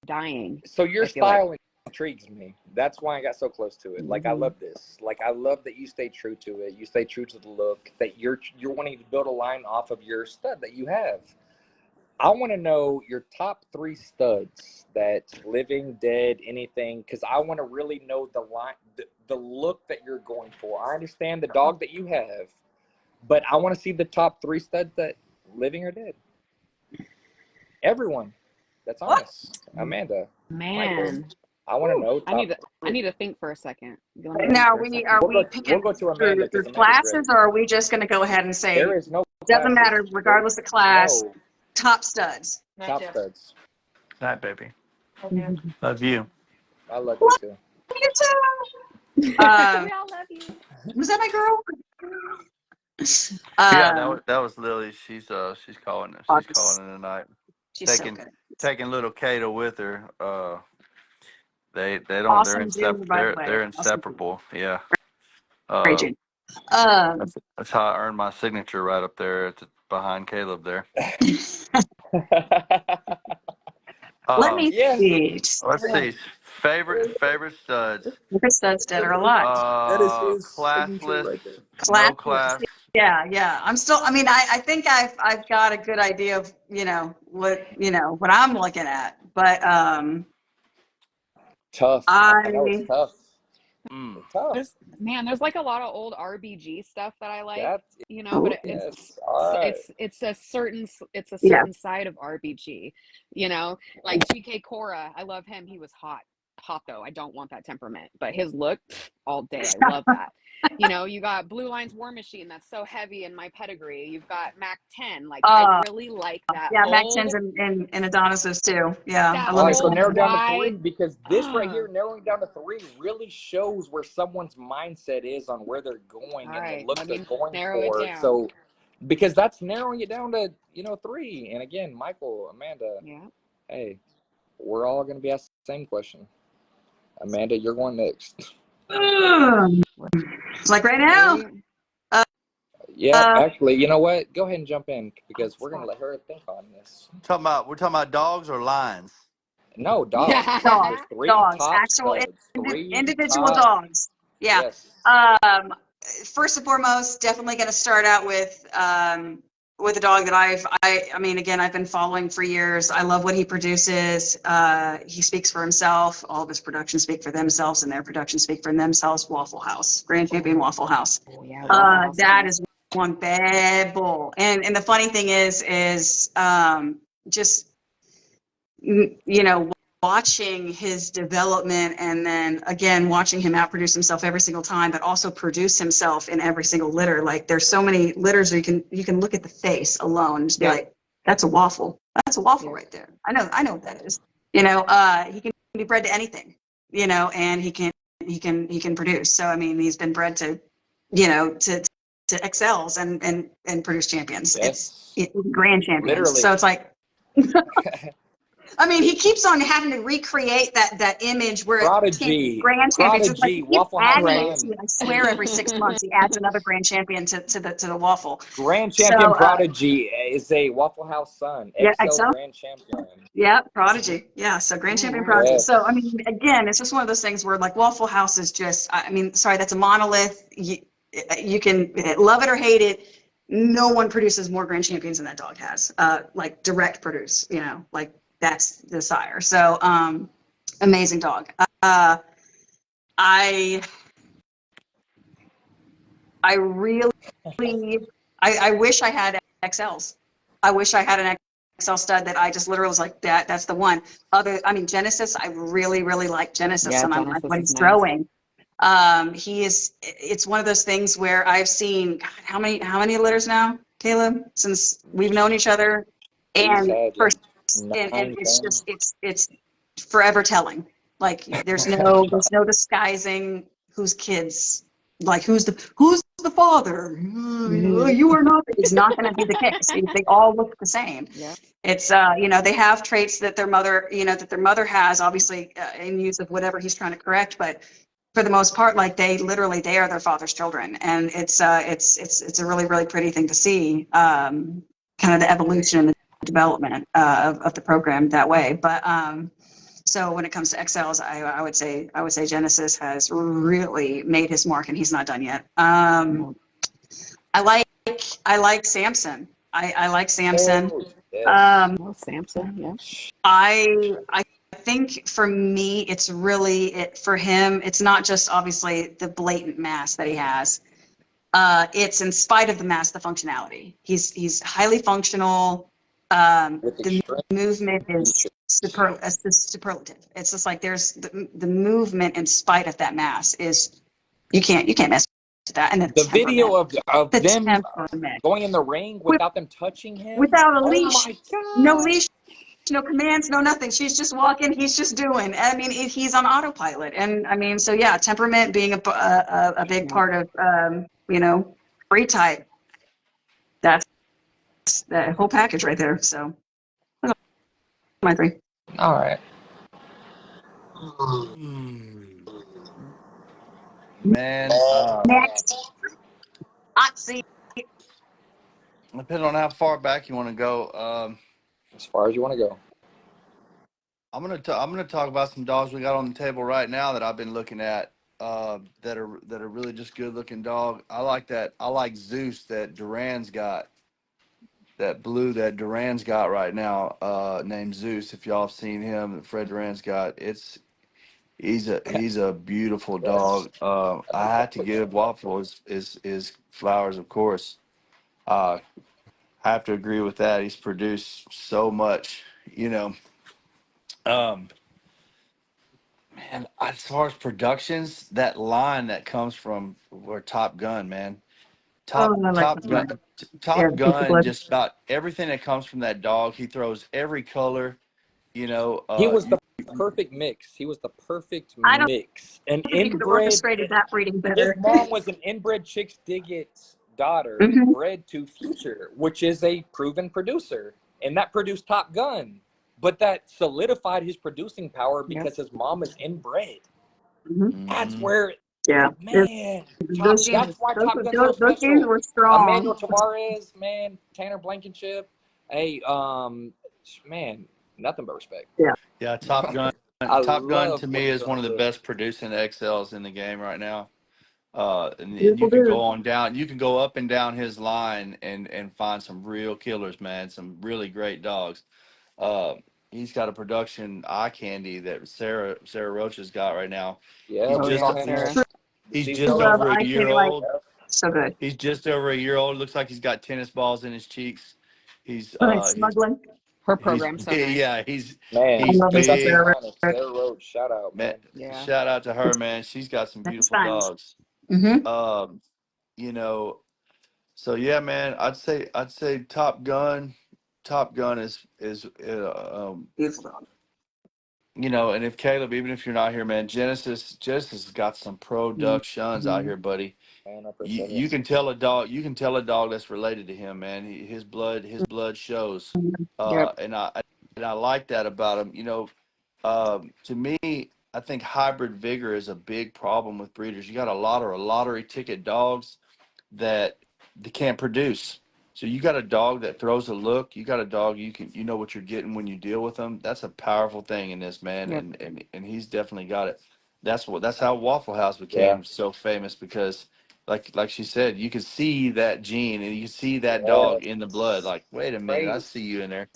dying. So your style intrigues me. That's why I got so close to it. Like I love this. Like I love that you stay true to it. You stay true to the look. That you're wanting to build a line off of your stud that you have. I want to know your top 3 studs, that living, dead, anything, because I want to really know the line, the look that you're going for. I understand the dog that you have, but I want to see the top 3 studs that living or dead. Everyone. That's honest. Amanda. Man. I want to know. I need to think for a second. Now, are we picking we'll go to Amanda through classes, or are we just going to go ahead and say, there is no doesn't matter, regardless of class, no. top studs? Top studs. That baby. Love you. I love you too. You too. We all love you. Was that my girl? Yeah, that was Lily. She's calling it. She's calling it tonight. She's taking little Kato with her. They don't. Awesome dude, by the way. They're Awesome dude. inseparable. Yeah. Great Uh, dude. Um, that's how I earned my signature right up there behind Caleb there. let me Yeah, see. Let's see. Favorite studs. Favorite studs dead or alive. that is his signature Classless, right there. no Classless. class. Yeah, yeah. I'm still. I mean, I think I've got a good idea of what I'm looking at, but Tough. I know it's I tough. Mm. It's tough. There's like a lot of old RBG stuff that I like, That but yes. All right. it's a certain yeah. side of RBG, like GK Cora. I love him. He was hot though. I don't want that temperament, but his look all day. I love that. You got Blue Line's War Machine. That's so heavy in my pedigree. You've got Mac 10. Like I really like that Yeah, Mac old 10s and Adonises too. Yeah, I that All love me right, so some. old narrow down to wide. 3 because this right here, narrowing down to 3, really shows where someone's mindset is on where they're going All and right, the looks let they're me going narrow it for. down. So, because that's narrowing it down to 3. And again, Michael, Amanda, Yeah. hey, we're all going to be asked the same question. Amanda, you're going next. Like right now. Yeah, actually, you know what? Go ahead and jump in because we're going to let her think on this. We're talking about dogs or lions? No, dogs. Dogs, There's 3 dogs, top actual studs. 3 individual top. dogs. Yeah. Yes. First and foremost, definitely going to start out with a dog that I mean, again, I've been following for years. I love what he produces. He speaks for himself. All of his productions speak for themselves, and their productions speak for themselves. Waffle House, Grand Champion Waffle House. Oh yeah, Waffle House. That is one bad bull. And the funny thing is just watching his development and then again watching him outproduce himself every single time, but also produce himself in every single litter. Like there's so many litters where you can look at the face alone and just be like, that's a waffle. That's a waffle right there. I know what that is. He can be bred to anything, and he can produce. So I mean, he's been bred to excels and produce champions. Yes. It's grand champions. Literally. So it's like I mean, he keeps on having to recreate that image where Prodigy. it's grand champions. It's like he keeps Waffle House adding it Run. to it. I swear every 6 months he adds another grand champion to the waffle. Grand champion Prodigy is a Waffle House son. Yeah, XL Grand champion. Yeah, Prodigy. Yeah, so grand champion Prodigy. Yes. So I mean, again, it's just one of those things where like Waffle House is just. I mean, sorry, that's a monolith. You can love it or hate it. No one produces more grand champions than that dog has. Like direct produce. Like. That's the sire. So, amazing dog. I really, I wish I had XLs. I wish I had an XL stud that I just literally was like, that's the one. Genesis, I really, really like Genesis, and I like what he's throwing. It's one of those things where I've seen, God, how many litters now, Caleb, since we've known each other? And it's forever telling. Like there's no disguising whose kids, like who's the father. You are not. It's not going to be the case. They all look the same. Yeah. It's they have traits that their mother has, obviously in use of whatever he's trying to correct, but for the most part, like they are their father's children, and it's a really, really pretty thing to see. Kind of the evolution and the development of the program that way. But so when it comes to XLs, I would say Genesis has really made his mark, and he's not done yet. I like Samson. I like Samson. Oh, yes. Samson, yeah. I think for me, it's really for him. It's not just obviously the blatant mass that he has. It's in spite of the mass, the functionality. He's highly functional. The movement is superlative. It's just like there's the movement in spite of that mass is you can't mess with that. And the video of them temperament. going in the ring without them touching him, without a leash, my God. no leash, no commands, no nothing. She's just walking. He's just doing. I mean, he's on autopilot. And I mean, so yeah, temperament being a big part of breed type. That's the whole package right there. So my 3. All right. Man, Next, hot seat. depending on how far back you want to go, As far as you want to go. I'm gonna talk about some dogs we got on the table right now that I've been looking at. That are really just good looking dog. I like that. I like Zeus that Duran's got. That blue that Duran's got right now, named Zeus. If y'all have seen him, that Fred Duran's got, he's a beautiful Yes. dog. I had to give Waffle his flowers, of course. I have to agree with that. He's produced so much, you know. Um, Man, as far as productions, that line that comes from where Top Gun, man, Oh, Top I like Top that Gun, one. Yeah, Top the pink Gun, blood. just about everything that comes from that dog. He throws every color, you know. He was the perfect mix. He was the perfect I don't mix. An think you could have inbred. orchestrated that breeding His better. mom was an inbred Chicks Diggett's daughter, Hmm. bred to Future, which is a proven producer, and that produced Top Gun. But that solidified his producing power Yeah. because his mom is inbred. Hmm. That's Mm-hmm. where, Yeah. man, Those genes, that's why Top Gun's so those genes special. were strong. Emmanuel Tavares, man, Tanner Blankenship. Hey, man, nothing but respect. Yeah. Yeah, Top Gun. I Top Gun love to what me he's is trying one to of the do. best producing XLs in the game right now. And you Beautiful can go dude. on down. You can go up and down his line and find some real killers, man. Some really great dogs. Uh, he's got a production eye candy that Sarah Roach has got right now. Yeah, He's Oh we just saw yeah, him Sarah. the he's season You just love opener. over a I year can't like old. so good. He's just over a year old. Looks like he's got tennis balls in his cheeks. He's Like he's smuggling. Her he's program's so nice. yeah, Man, I he's love me some Kentucky big. Sarah. finest, Sarah Roach, shout out, Man, man. Yeah. shout out to her, man. She's got some Next beautiful time. dogs. Mm-hmm. Um, you know, so yeah, man, I'd say Top Gun is Beautiful dog. you know, and if Caleb, even if you're not here, man, Genesis has got some productions out Mm-hmm. here, buddy. Man, I You appreciate it. you can tell a dog, that's related to him, man. His blood shows. Yep. And I like that about him. You know, to me, I think hybrid vigor is a big problem with breeders. You got a lot of lottery ticket dogs that they can't produce. So you got a dog that throws a look. You got a dog you know what you're getting when you deal with them. That's a powerful thing in this man, Yep. and he's definitely got it. That's how Waffle House Yeah. became so famous because, like she said, you could see that gene and you could see that Yeah. dog in the blood. Like, wait a minute, I Crazy. see you in there.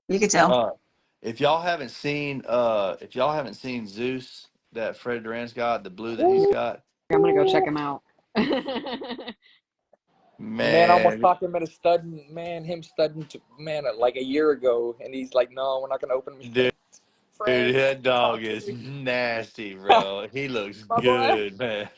You can tell. If y'all haven't seen Zeus, that Fred Duran's got, the blue that he's Woo. got, I'm gonna go check him out. Man, I almost man, talked him into studying, man, him studying, man, like a year ago. And he's like, no, we're not going to open him dude. yet. Dude, Fred, that dog talk to is me. nasty, bro. He looks My boy. good, man.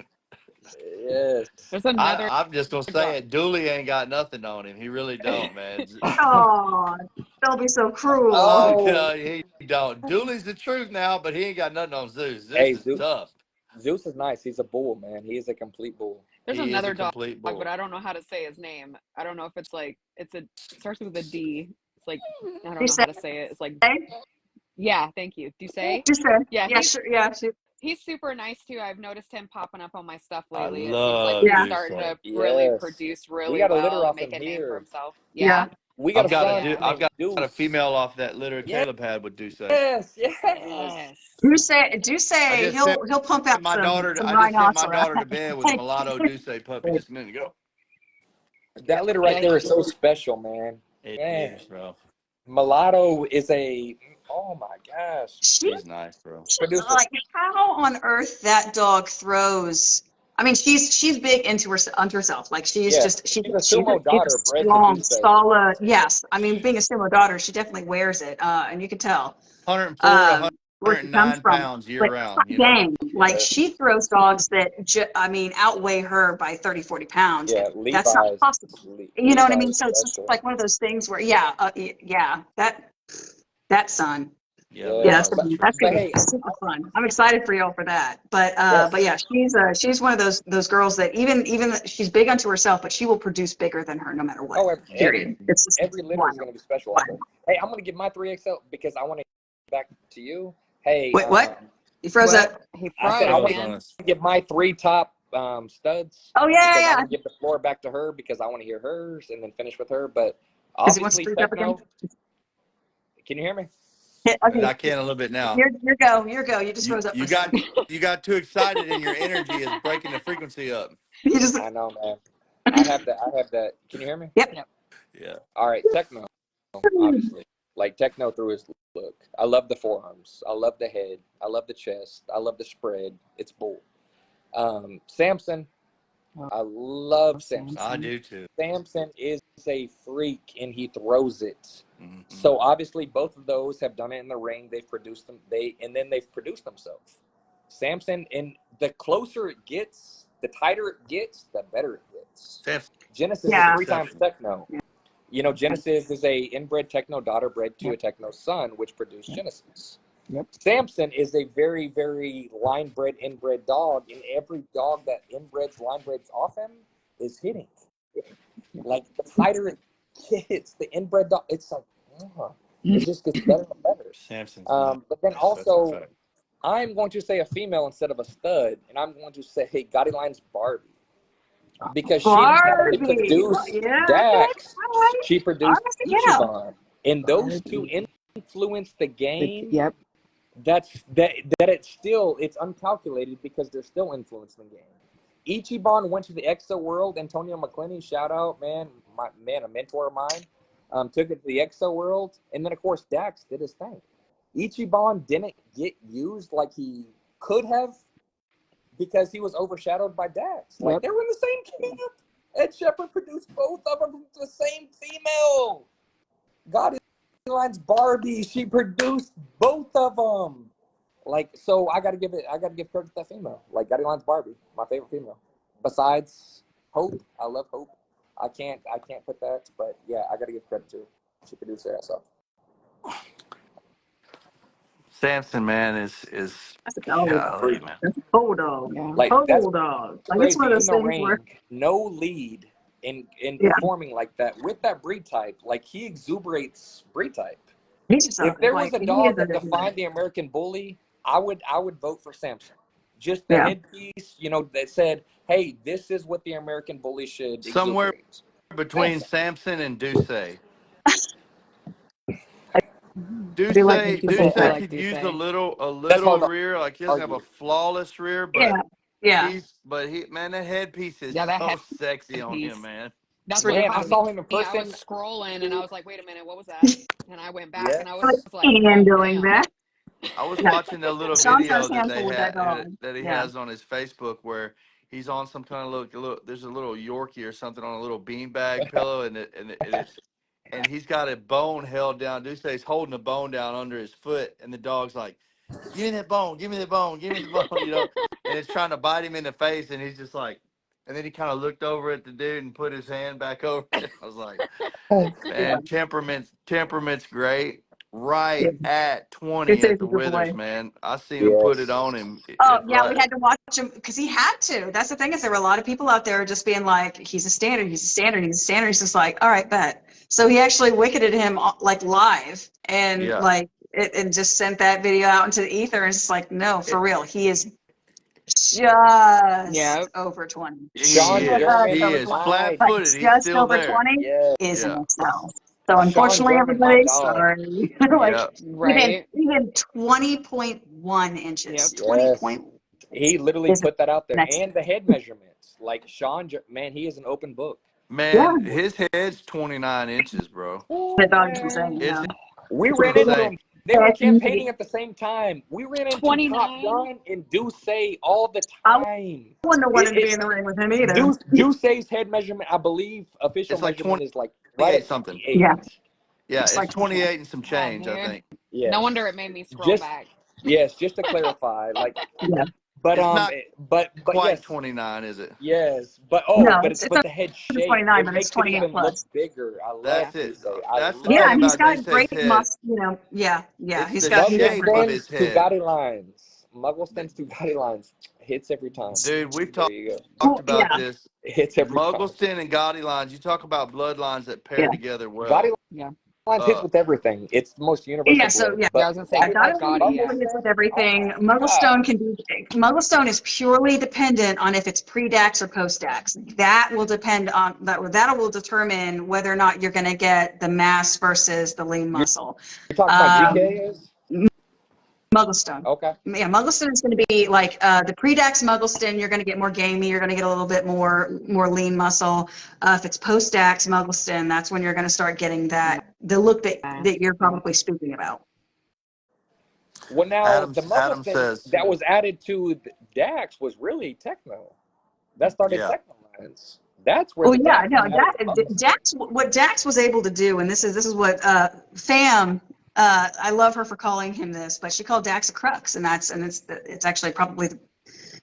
Yes. There's another I'm just gonna say dog. it. Dooley ain't got nothing on him. He really don't, man. Oh, don't be so cruel. I'm Oh, telling you, he don't. Dooley's the truth now, but he ain't got nothing on Zeus. Zeus hey, is tough. Zeus is nice. He's a bull, man. He is a complete bull. There's He is a another dog, complete but bull. I don't know how to say his name. I don't know if it's like it starts with a D. It's like I don't You know say? how to say it. It's like yeah, thank you. Do you say? Just say. Yeah, Yeah, sure. Yeah, sure. he's super nice too. I've noticed him popping up on my stuff I lately. It seems like love he's Yeah, starting Duce. to really Yes. produce We really got a well litter and off make him a name for here. himself. yeah. Yeah. We got a son I've named Yeah. got a Deuce. female off that litter Yes, Caleb had with Duce. yes. Yes. Do I say just sent he'll pump out my daughter. some I just sent my rhinoceros. daughter to bed with a mulatto Duce puppy just a minute ago. That litter right Yeah. there is so special, man. It Man, is, bro. mulatto is oh my gosh. She She's nice, bro. Producer. like how on earth that dog throws. I mean, she's big onto herself. Like Yeah, she's she's a she's a, sumo she's a daughter bred to strong, Duce. solid. Yes, I mean, being a sumo daughter, she definitely wears it, and you can tell 104 to where she comes 109 from. pounds year But round. hot You know. dang, like Yeah, she throws dogs that I mean outweigh her by 30, 40 pounds, and yeah, that's not Levi's. possible. You know what I mean? Levi's So it's just special. like one of those things where, yeah, yeah, that son. Yeah, Yeah, Yes, Levi's the but that's truth, gonna be hey, super fun. I'm excited for y'all for that. But yes, yeah, she's one of those girls that even she's big unto herself, but she will produce bigger than her no matter what. oh, Period. It's just every litter wild, is going to be special. wild. Hey, I'm going to give my 3XL because I want to get back to you. Hey, Wait, what? You froze What? up. He I said I froze, want man. to give my 3 top studs. Oh, yeah, Because I yeah, want to give the floor back to her because I want to hear hers and then finish with her. But because he wants to obviously, freeze up again. Techno. Can you hear me? Okay, I can a little bit now. your go. Your go. You just froze up for You a second. got too excited and your energy is breaking the frequency up. You just I know, man. I have that. Can you hear me? yep. Yeah. All right, Techno. Obviously, like Techno through his look. I love the forearms. I love the head. I love the chest. I love the spread. It's bull. Samson. I love Samson. I do too. Samson is a freak and he throws it. Mm-hmm. So obviously both of those have done it in the ring. They've produced them. They've produced themselves. Samson, and the closer it gets, the tighter it gets, the better it gets. Samson. Genesis Yeah. is 3 times Techno. You know, Genesis is a inbred Techno daughter bred to a Techno son, which produced Genesis. Yep. Samson is a very, very line-bred, inbred dog, and every dog that inbreds, line-breds off him is hitting. Like, the tighter it gets, the inbred dog, it's like, it just gets better and better. Samson's but then also, I'm going to say a female instead of a stud, and I'm going to say Gottline's Barbie. Because she not only produced Dax, she produced Ichiban. And those two influenced the game. Yep. That it's uncalculated because they're still influencing the game. Ichiban went to the Exo world. Antonio McClenny, shout out, man, a mentor of mine, took it to the Exo world. And then, of course, Dax did his thing. Ichiban didn't get used like he could have because he was overshadowed by Dax. Like, they were in the same camp. Ed Shepherd produced both of them from the same female. Godline's Barbie, she produced both of them. Like, so I gotta give credit to that female. Like, Godline's Barbie, my favorite female. Besides Hope, I love Hope. I can't put that, but yeah, I gotta give credit to her. She produced her ass up. Samson, man, is That's a dog. golly, man. That's a cold dog. Yeah. Like, that's dog. Like, crazy. it's one of In those the things ring, where no lead in performing like that with that breed type. Like, he exuberates breed type. he's just If there was like, a dog that defined the American Bully, I would vote for Samson. Just the headpiece, you know, that said, "Hey, this is what the American Bully should Somewhere exuberate." between Samson and Ducey. I do like Ducey I like could use Ducey. a little That's hard to rear. Like, he doesn't have a argue. flawless rear, but yeah. man, that headpiece is Yeah, that so sexy on headpiece. him, man. That's Man, what I caught saw him in me. I person. was scrolling and I was like, wait a minute, what was that? And I went back and I was like, and oh, doing damn. that. I was watching the little Sean's got video his that hands they full with that dog. that he has on his Facebook where he's on some kind of little there's a little Yorkie or something on a little beanbag pillow and he's got a bone held down. Ducey's holding a bone down under his foot, and the dog's like, "Give me that bone, give me the bone, give me the bone," you know. And it's trying to bite him in the face, and he's just like, and then he kind of looked over at the dude and put his hand back over it. I was like, man, temperament's great. Right at 20 It's a at the good Withers, boy. man. I seen him put it on him. Oh, yeah, we had to watch him because he had to. That's the thing is there were a lot of people out there just being like, he's a standard, he's a standard, he's a standard. He's just like, all right, bet. So he actually wicketed him like live and and just sent that video out into the ether. And it's just like, no, for real. He is just over 20. He is flat-footed. He's Just still over there. 20 is an excel. So Sean unfortunately, German, everybody, my dog. sorry. Like Right. even 20.1 inches. Yep. 20.1. He literally put that out there. Next. And the head measurements. Like, man, he is an open book. Man, his head's 29 inches, bro. The dog's insane. It's We ran into insane. him. They were campaigning at the same time. We ran into 29? Top Gun and Ducey all the time. I wouldn't have wanted to be in the ring with him either. Ducey's head measurement, I believe, official It's like measurement is like 28 something. Yeah. Yeah, it's like 28 and some change, I think. Yeah. No wonder it made me scroll back. Yes, just to clarify, like, yeah. But it's not but quite yes, 29, is it? yes, but it's the head shape. 29, it but makes it's 28 it even plus. look bigger. I love That's it. Ducey. That's the Yeah, thing and he's about got Ducey's great head. muscle. Yeah. It's He's the got shape of his to head. Gotti lines. Muggleston's to Gotti lines hits every time. Dude, we've There talked you go. about this. It hits every time. Muggleston and Gotti lines. You talk about bloodlines that pair together well. Gotti Find hits with everything. It's the most universal Yeah, so blood. yeah, Yeah, I was gonna say yeah, his Dottie like gaudy, yeah. hits with everything. Oh my God. Mugglestone is purely dependent on if it's pre-Dax or post-Dax. That will depend on that will determine whether or not you're going to get the mass versus the lean muscle. You're talking about Um, GKs? Mugglestone. Okay. Yeah, Mugglestone is going to be like the pre-Dax Mugglestone. You're going to get more gamey. You're going to get a little bit more lean muscle. If it's post-Dax Mugglestone, that's when you're going to start getting the look that you're probably speaking about. Well, now the Adam Muggleston says, that was added to Dax was really Techno. That started yeah. Techno lines. That's where Oh the yeah, Dax no, was added to Muggleston. Dax. What Dax was able to do, and this is what Fam. I love her for calling him this, but she called Dax a crux, and it's actually probably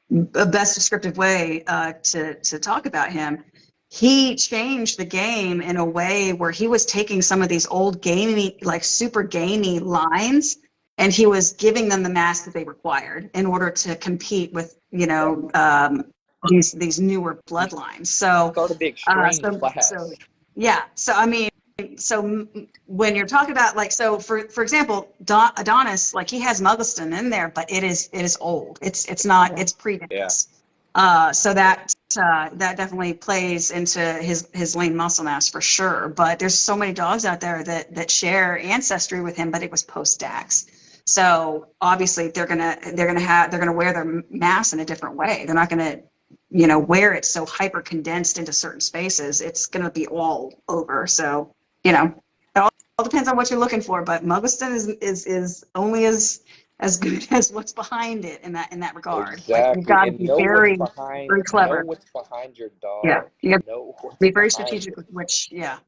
the best descriptive way to talk about him. He changed the game in a way where he was taking some of these old gamey, like super gamey lines, and he was giving them the mass that they required in order to compete with, these newer bloodlines. So, Started the extreme so class. yeah. So I mean, when you're talking about like, so for example, Adonis, like he has Mugglestone in there, but it is old. It's not, it's Yeah. pre-Dax. So that definitely plays into his lean muscle mass for sure. But there's so many dogs out there that share ancestry with him, but it was post-Dax. So obviously they're gonna wear their mass in a different way. They're not gonna, wear it so hyper condensed into certain spaces. It's gonna be all over. So, it all depends on what you're looking for. But Mugglestone is only as good as what's behind it in that regard. Like you've got Exactly. to And be very, very know clever. what's behind your Yeah, dog. you got to Know what's be very behind strategic it. with which. Yeah,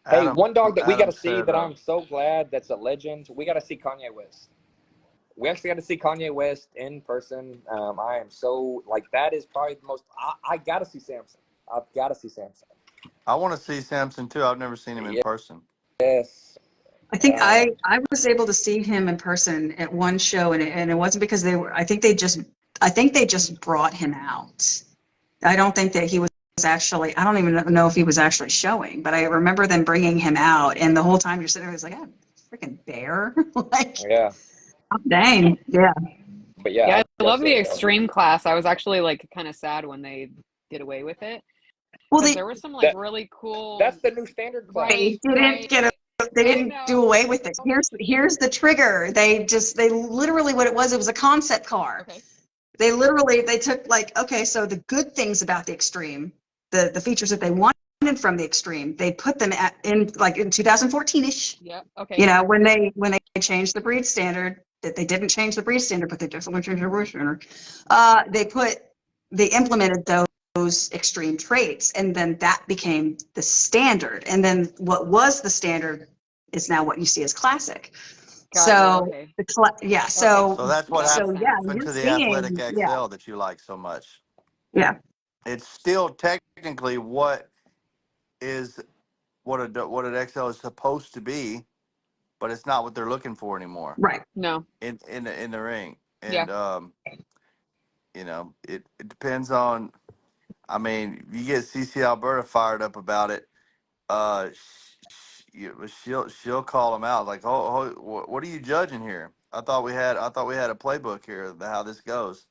Hey, one dog that we got Adam to see said, that I'm so glad that's a legend. We got to see Kanye West. We actually got to see Kanye West in person. I am so like that is probably the most. I got to see Samson. I've got to see Samson. I want to see Samson too. I've never seen him in person. Yes. I think I was able to see him in person at one show, and it wasn't because they were. I think they just brought him out. I don't think that he was actually. I don't even know if he was actually showing, but I remember them bringing him out, and the whole time you're sitting there, it's like, oh, freaking bear, like, Yeah. oh, dang, yeah. But yeah, Yeah, I I gotta love say the that dog. extreme class. I was actually like kind of sad when they did away with it Well, because there was some like That really cool. that's the new standard class. Right, they didn't right. get they I didn't do know. away with this. Here's the trigger. They literally what it was a concept car. Okay. They took like, okay, so the good things about the extreme, the features that they wanted from the extreme, they put them in like in 2014ish. Yeah. Okay. When they changed the breed standard, that they didn't change the breed standard, but they definitely changed the breed standard. They implemented those extreme traits, and then that became the standard. And then what was the standard is now what you see as classic. Got you. So Okay. yeah, Okay. So that's what That makes so yeah, sense. happened you're to the Athletic seeing, yeah, XL that you like so much. yeah, It's still technically what is what an XL is supposed to be, but it's not what they're looking for anymore right. No. in the ring. Yeah. And it depends on. I mean, you get CC Alberta fired up about it. She'll call them out like, oh, what are you judging here? I thought we had a playbook here of how this goes.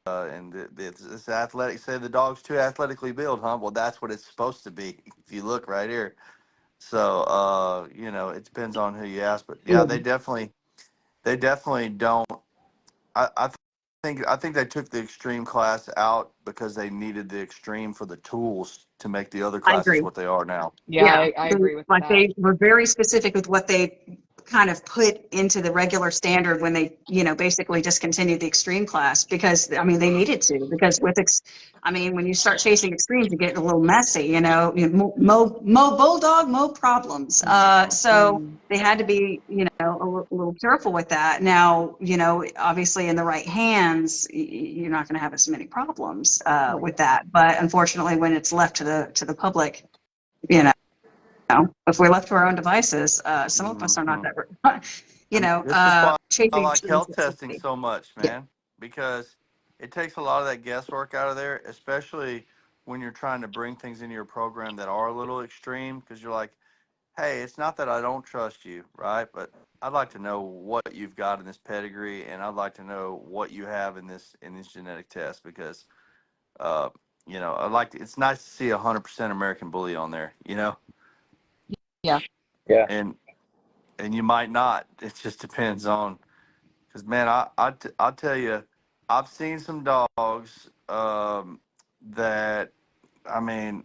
It's athletic. Say the dog's too athletically built, huh? Well, that's what it's supposed to be. If you look right here, so it depends on who you ask. But yeah, they definitely don't. I think they took the extreme class out because they needed the extreme for the tools to make the other I classes agree. what they are now. Yeah, Yeah, I agree with that. they were very specific with what they kind of put into the regular standard when they, basically discontinued the extreme class because, I mean, they needed to because when you start chasing extremes, you get a little messy, mo bulldog, mo problems. So Mm, they had to be, a little careful with that. Now, obviously in the right hands, you're not going to have as many problems with that. But unfortunately, when it's left to the public, you know, if we're left to our own devices, some of us are not Mhm. that, And this is why I chasing like extremes health at full testing speed. so much, Yeah, man, because it takes a lot of that guesswork out of there, especially when you're trying to bring things into your program that are a little extreme. Because you're like, hey, it's not that I don't trust you, right? But I'd like to know what you've got in this pedigree, and I'd like to know what you have in this genetic test because, uh, it's nice to see 100% American Bully on there, Yeah. Yeah. and you might not. It just depends on, because man, I'll tell you, I've seen some dogs that, I mean,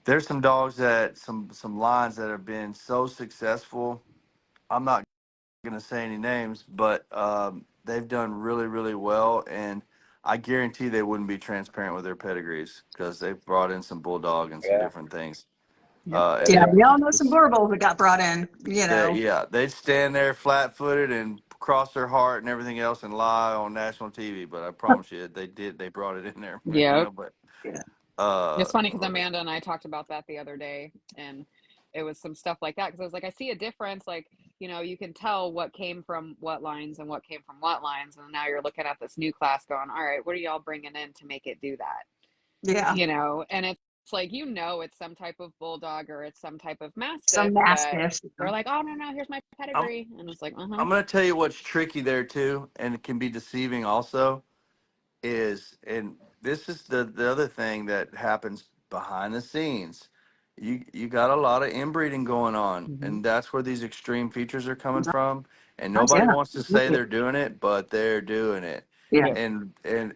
there's some dogs that some lines that have been so successful. I'm not going to say any names, but they've done really, really well. And I guarantee they wouldn't be transparent with their pedigrees because they've brought in some bulldog and some Yeah. different things. Yep. And Yeah, they, we all know some Burbles that got brought in, yeah, they'd stand there flat-footed and cross their heart and everything else and lie on national TV. But I promise you, they did. They brought it in there, Yeah. But Yeah. uh, It's funny because Amanda and I talked about that the other day, and it was some stuff like that. Because I was like, I see a difference. Like, you can tell what came from what lines and what came from what lines. And now you're looking at this new class going, all right, what are y'all bringing in to make it do that? Yeah. And it's like, it's some type of bulldog or it's some type of Some mastiff, but mastiffs. they're like, oh, no, here's my I'm pedigree. And it's like, I'm gonna tell you what's tricky there too, and it can be deceiving also. And this is the other thing that happens behind the scenes. You got a lot of inbreeding going on, mm-hmm. and that's where these extreme features are coming from. And Yeah. nobody wants to say they're doing it, but they're doing it. Yeah. Yeah.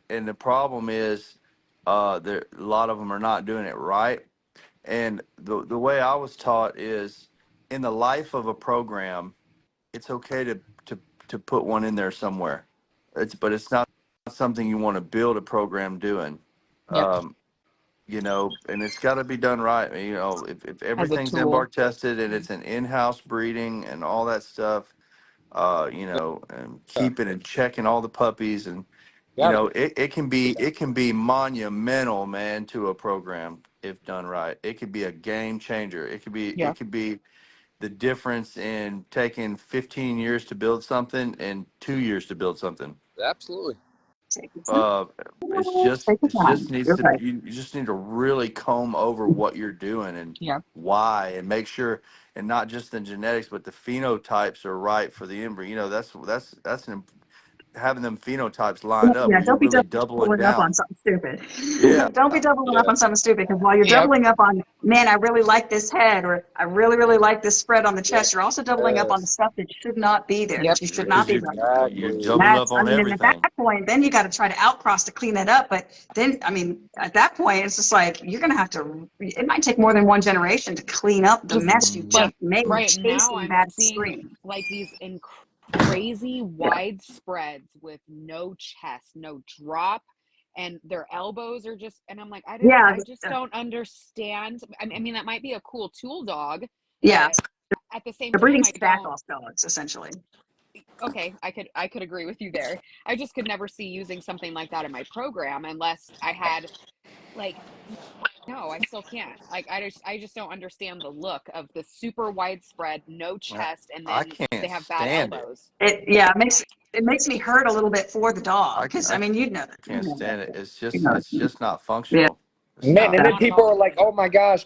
And the problem is, there a lot of them are not doing it right. And the way I was taught is, in the life of a program, it's okay to put one in there somewhere. But it's not something you want to build a program doing. Yep. Um, and it's got to be done right. If As a everything's tool. embark tested and it's an in-house breeding and all that stuff, and Yeah. keeping and checking all the puppies and Gotta be. it can be monumental, man, to a program if done right. It could be a game changer. Yeah. It could be the difference in taking 15 years to build something and 2 years to build something. Absolutely. Take your time. Uh, Take your it's just time. needs You're to right. you just need to really comb over what you're doing and Yeah. why, and make sure, and not just the genetics, but the phenotypes are right for the embryo. Having them phenotypes lined up Yeah, where you're don't be really doubling doubling up on down. something stupid. Yeah, Don't be doubling up Yeah. on something stupid because while you're Yep. doubling up on, man, I really like this head or I really, really like this spread on the Yes. chest, you're also doubling up on the stuff that should not be there, Yep. that you should not because be you're doubling. you're Exactly. doubling up That's, I on mean, and at everything. that point, then you got to try to outcross to clean that up. But then, I mean, at that point, it's just like you're going to have to, it might take more than one generation to clean up the Just mess you Mhm. just like made right now, chasing I'm that seeing screen. like these crazy Yeah. wide spreads with no chest, no drop, and their elbows are just, and I'm like, Yeah. I just don't understand. I mean, that might be a cool tool dog, Yeah. but at the same They're breeding time, I stack don't. off dogs, essentially. Okay, I could agree with you there. I just could never see using something like that in my program unless I had like, no, I still can't. Like, I just don't understand the look of the super widespread, no I chest, and I then can't they have bad stand it. elbows. It makes me hurt a little bit for the dog because I I mean you know that can't stand it. you know It's just not yeah. functional. It's Man, not. and then Not at people all. are like, "Oh my gosh,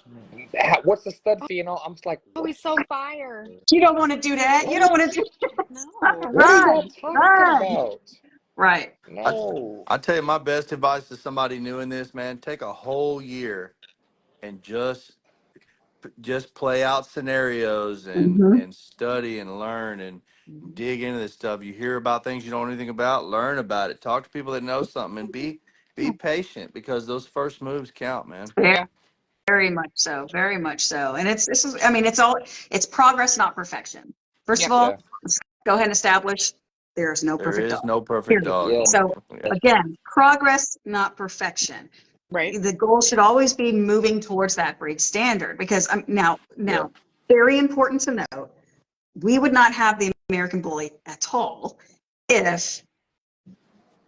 what's the stud phenol?" I'm just like, Oh, "What? he's so fire. You don't want to do that. You don't want What? to do No. What are y'all run, talking run. about?" Right. I No. I tell you, my best advice to somebody new in this, man, take a whole year and just play out scenarios and Mm-hmm. study and learn and Mhm. dig into this stuff. You hear about things you don't know anything about, learn about it. Talk to people that know something and be patient because those first moves count, man. Very, Yeah. very much so. Very much so. And this is I mean it's progress, not perfection. First Yeah. of all, Yeah. let's go ahead and establish there is no There perfect is dog. no perfect Period. dog. Yeah. So Yeah. again, progress, not perfection. Right. The goal should always be moving towards that breed standard because now Yeah. very important to note, we would not have the American Bully at all if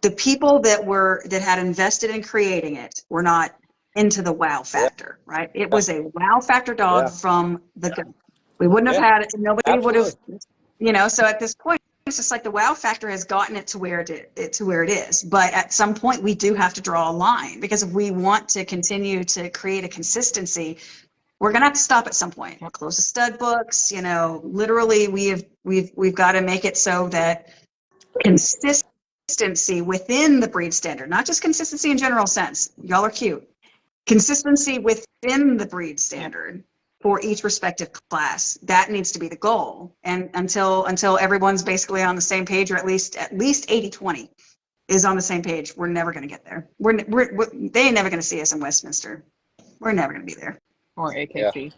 the people that had invested in creating it were not into the wow Yeah. factor, right? It was a wow factor dog Yeah. from the go. We wouldn't have Yeah. had it, nobody would have, Absolutely. so at this point, it's just like the wow factor has gotten it to where it is. But at some point, we do have to draw a line because if we want to continue to create a consistency, we're going to have to stop at some point. Yep. Close the stud books, you know, literally we've got to make it so that consistency within the breed standard, not just consistency in general sense. Y'all are cute. Consistency within the breed standard for each respective class. That needs to be the goal. And until everyone's basically on the same page, or at least 80-20 is on the same page, we're never going to get there. They ain't never going to see us in Westminster. We're never going to be there. Or AKC.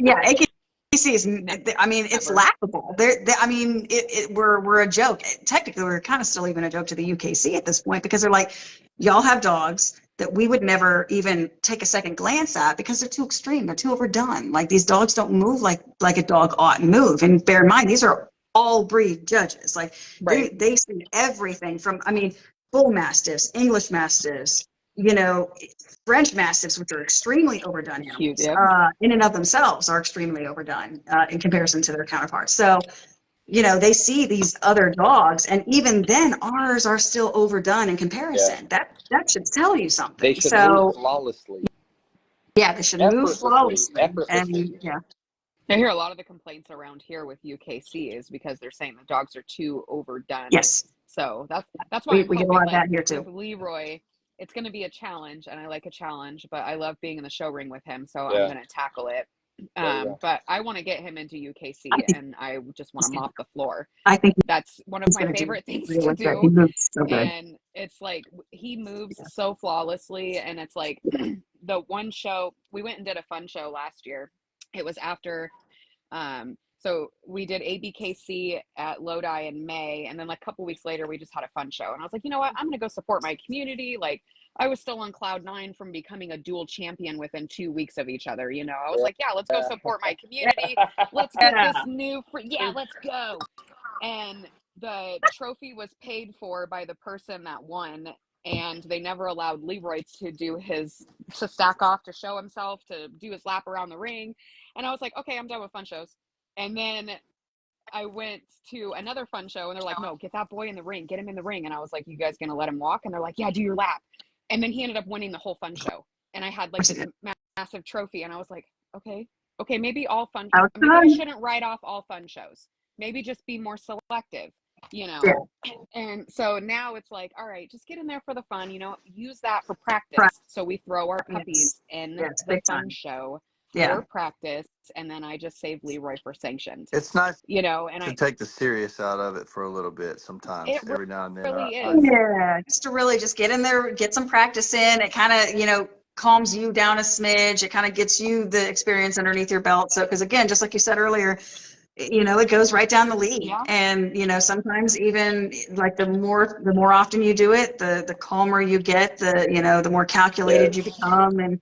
Yeah, AKC is, I mean, it's Never. laughable. I mean, we're a joke. Technically, we're kind of still even a joke to the UKC at this point, because they're like, y'all have dogs that we would never even take a second glance at because they're too extreme. They're too overdone. Like, these dogs don't move like a dog ought to move. And bear in mind, these are all breed judges. Like, Right. they see everything from, I mean, bull mastiffs, English mastiffs, you know, French mastiffs, which are extremely overdone animals, Cute, yep. in and of themselves are extremely overdone in comparison to their counterparts. So, you know, they see these other dogs, and even then, ours are still overdone in comparison. That should tell you something. They should so, move flawlessly. yeah, they should move flawlessly. Effortlessly. And yeah, I hear a lot of the complaints around here with UKC is because they're saying the dogs are too overdone. yes, So that's why we get a lot of that here too. With Leroy, it's going to be a challenge, and I like a challenge, but I love being in the show ring with him, so I'm going to tackle it. But I want to get him into UKC, and I just want to mop the floor. I think that's one of my favorite things to do. He moves so good. And it's like he moves so flawlessly, and it's like the one show we went and did a fun show last year. It was after so we did ABKC at Lodi in May, and then like a couple weeks later we just had a fun show, and I was like, you know what, I'm gonna go support my community. Like, I was still on cloud 9 from becoming a dual champion within 2 weeks of each other, you know. I was like, yeah, let's go support my community. Let's get this new let's go. And the trophy was paid for by the person that won, and they never allowed Leroy to stack off, to show himself, to do his lap around the ring. And I was like, okay, I'm done with fun shows. And then I went to another fun show, and they're like, no, get that boy in the ring, get him in the ring. And I was like, you guys gonna let him walk? And they're like, yeah, do your lap. And then he ended up winning the whole fun show, and I had like this massive trophy, and I was like, okay, maybe all fun shows, maybe I shouldn't write off all fun shows, maybe just be more selective, you know. And so now it's like, all right, just get in there for the fun, you know, use that for practice. So we throw our puppies in the fun show for practice, and then I just save Leroy for sanctioned. It's nice, you know, and to take the serious out of it for a little bit sometimes. Every now and then. Really is. Yeah, just to really just get in there, get some practice in. It kind of, you know, calms you down a smidge. It kind of gets you the experience underneath your belt. So, because again, just like you said earlier, you know, it goes right down the lead. And, you know, sometimes even like the more often you do it, the calmer you get, the more calculated you become, and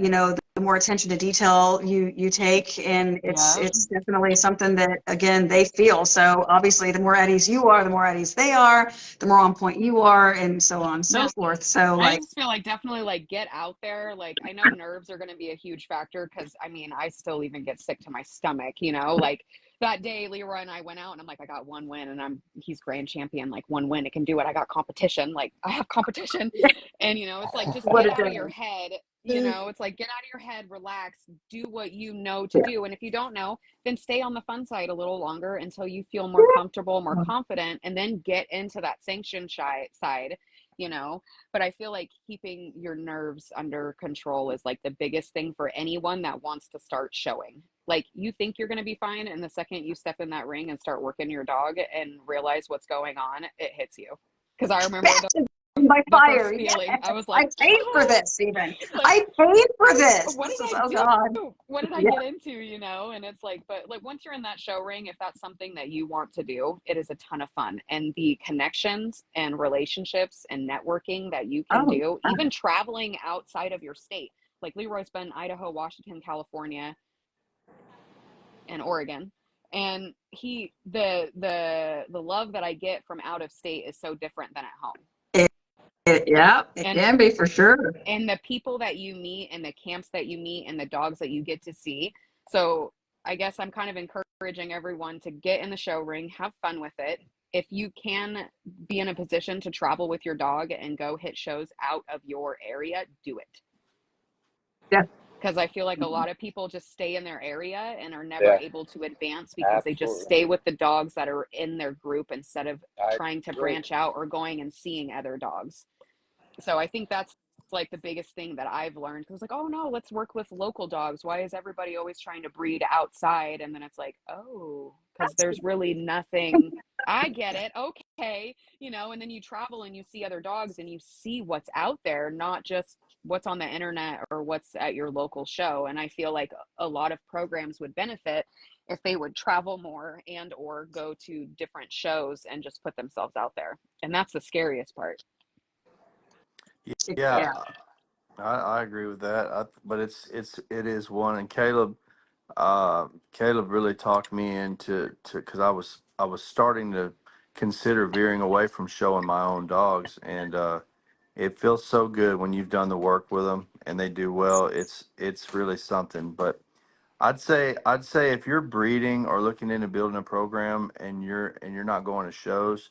you know, the more attention to detail you take, and it's definitely something that, again, they feel. So obviously the more at ease you are, the more at ease they are, the more on point you are, and so on and so forth. So I just feel like definitely like get out there. Like, I know nerves are going to be a huge factor, because I mean, I still even get sick to my stomach, you know. Like that day Leroy and I went out, and I'm like, I got one win, and he's grand champion, like one win, it can do it. I got competition, like I have competition. And you know, it's like, just get out of your head. You know, it's like, get out of your head, relax, do what you know to do. And if you don't know, then stay on the fun side a little longer until you feel more comfortable, more confident, and then get into that sanction side, you know. But I feel like keeping your nerves under control is like the biggest thing for anyone that wants to start showing. Like, you think you're going to be fine, and the second you step in that ring and start working your dog and realize what's going on, it hits you. Because I remember by fire. Feeling. I was like, I paid for this, even. Like, I paid for this. What did I do? God. What did I get into, you know? And it's like, but like, once you're in that show ring, if that's something that you want to do, it is a ton of fun. And the connections and relationships and networking that you can do, even traveling outside of your state. Like, Leroy's been Idaho, Washington, California, and Oregon. And the love that I get from out of state is so different than at home. It can be, for sure. And the people that you meet, and the camps that you meet, and the dogs that you get to see. So I guess I'm kind of encouraging everyone to get in the show ring, have fun with it. If you can be in a position to travel with your dog and go hit shows out of your area, do it. Yeah. Because I feel like a lot of people just stay in their area and are never Yeah. able to advance because they just Absolutely. stay with the dogs that are in their group instead of I trying to agree. branch out or going and seeing other dogs. So I think that's like the biggest thing that I've learned. Because like, oh no, let's work with local dogs. Why is everybody always trying to breed outside? And then it's like, oh, because there's really nothing. I get it. Okay. You know, and then you travel and you see other dogs and you see what's out there, not just what's on the internet or what's at your local show. And I feel like a lot of programs would benefit if they would travel more and or go to different shows and just put themselves out there. And that's the scariest part. Yeah, Yeah. I agree with that. But it is one. And Caleb really talked me into because I was starting to consider veering away from showing my own dogs, and it feels so good when you've done the work with them and they do well. It's really something. But I'd say if you're breeding or looking into building a program and you're not going to shows,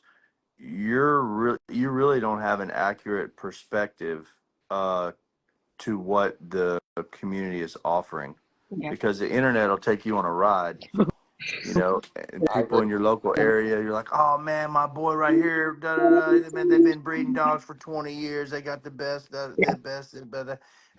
you really don't have an accurate perspective to what the community is offering, Yeah. because the internet will take you on a ride, and I people agree. in your local area, you're like, oh man, my boy right here, da da da, man, they've been breeding dogs for 20 years, they got the best, Yeah. the best, and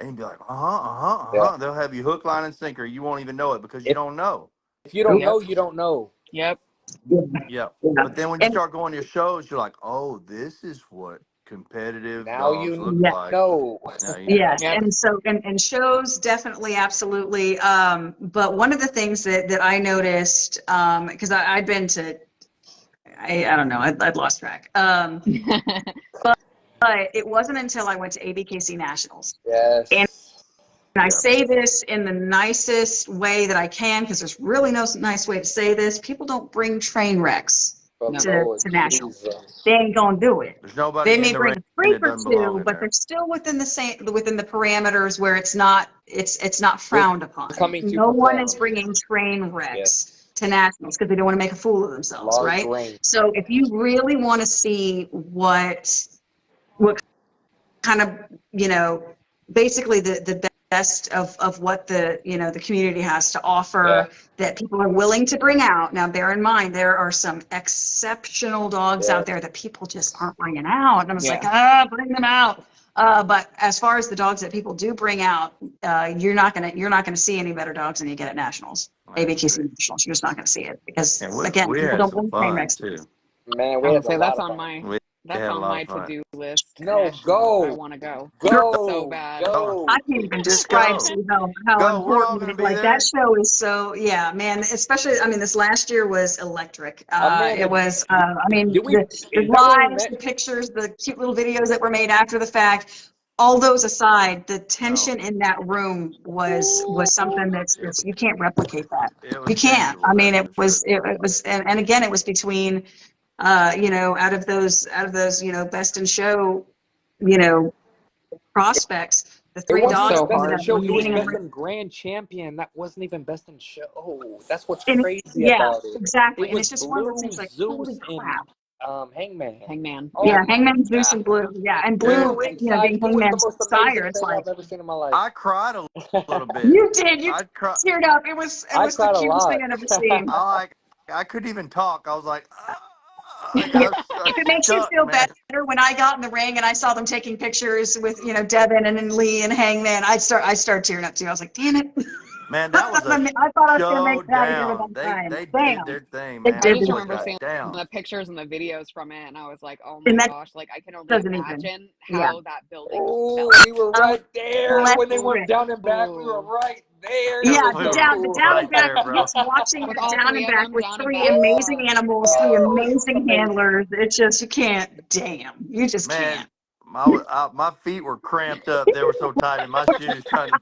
you'd be like, uh Yeah. huh. They'll have you hook, line, and sinker. You won't even know it because you If don't know. if you don't Yep. know, you don't know. Yep. Yeah. Yeah. Yeah. But then when you And start going to your shows, you're like, oh, this is what competitive Now dogs you look yeah. like. know. Now you know. Yes, Yep. and so and shows definitely, absolutely. But one of the things that I noticed, because I'd been to, I don't know, I'd lost track. But it wasn't until I went to ABKC Nationals, and Yes. I Yeah. say this in the nicest way that I can, because there's really no nice way to say this. People don't bring train wrecks For No. to Lord Nationals. Jesus. They ain't gonna do it. There's They nobody in may the bring ring a freak that or doesn't belong two, in but there. they're still within the parameters where it's not We're frowned upon. coming to No one is perform. bringing train wrecks Yes. to nationals because they don't want to make a fool of themselves, Large right? ring. So if you really want to see what kind of, basically the best of what the community has to Yeah. offer that people are willing to bring out. Now, bear in mind, there are some exceptional dogs Yeah. out there that people just aren't bringing out. And I was like, Yeah. bring them out. But as far as the dogs that people do bring out, you're not gonna see any better dogs than you get at nationals, I ABQC agree. nationals. You're just not gonna see it because, And again, we people had don't some bring train fun wrecks. too. Man, I we would had a say lot of fun. We that's had a on lot my of fun. to-do list. No, Nationals. I go. want to go so Go. bad. Oh, I Go. can't even just describe go. to you how Go. We're all important going it to is. be Like, that there. show is so, yeah, man. Especially, I mean, this last year was electric. Amanda, It was, I mean, did we, the is that where we lives, met? the pictures, the cute little videos that were made after the fact. All those aside, the No, tension in that room was something it, that's you can't replicate that. it You was can't. tangible, I mean, that's it for sure. was it was, and again, it was between, out of those, best in show, you know, prospects, the It three wasn't It's even dogs so that best ended in hard. up show. It was remaining best in. in grand champion. That wasn't even best in show. That's what's And crazy yeah, about it. exactly. It And was it's just one of those Blue, things like, holy Zeus, and crap. Hangman. Hangman. Oh Yeah, Yep. my Hangman, Zeus, God. and Blue. Yeah, and We Dude, were Blue, ringside. being It was the Hangman's most amazing sire, it's thing like, I've ever seen in my life. I cried a little bit. you did, you I cried. teared up. It I was the cried a cutest thing lot. I'd ever seen. I couldn't even talk. I was like, Yeah, I was if it makes you stuck, feel man. better, when I got in the ring and I saw them taking pictures with, Devin and then Lee and Hangman, I started tearing up too. I was like, damn it. Man, I that was a thought I was gonna make it out of here showdown. without time. They did Damn, their thing, they man. I did Them just do boys remember got it. seeing down. the pictures and the videos from it, and I was like, oh my And that gosh, like I can only doesn't even, imagine yeah. how that building Oh, felt. we were right there. When they went Electric. down and back, we were Oh, right there. That Yeah, was We the so were cool. down and right back, there, bro. just watching with the all down three and of back them with down and three back. amazing Yeah. animals, three Oh, it was amazing amazing. handlers. It's just, you can't, damn, you just Man, can't. my feet were cramped up. They were so tight in my shoes trying to.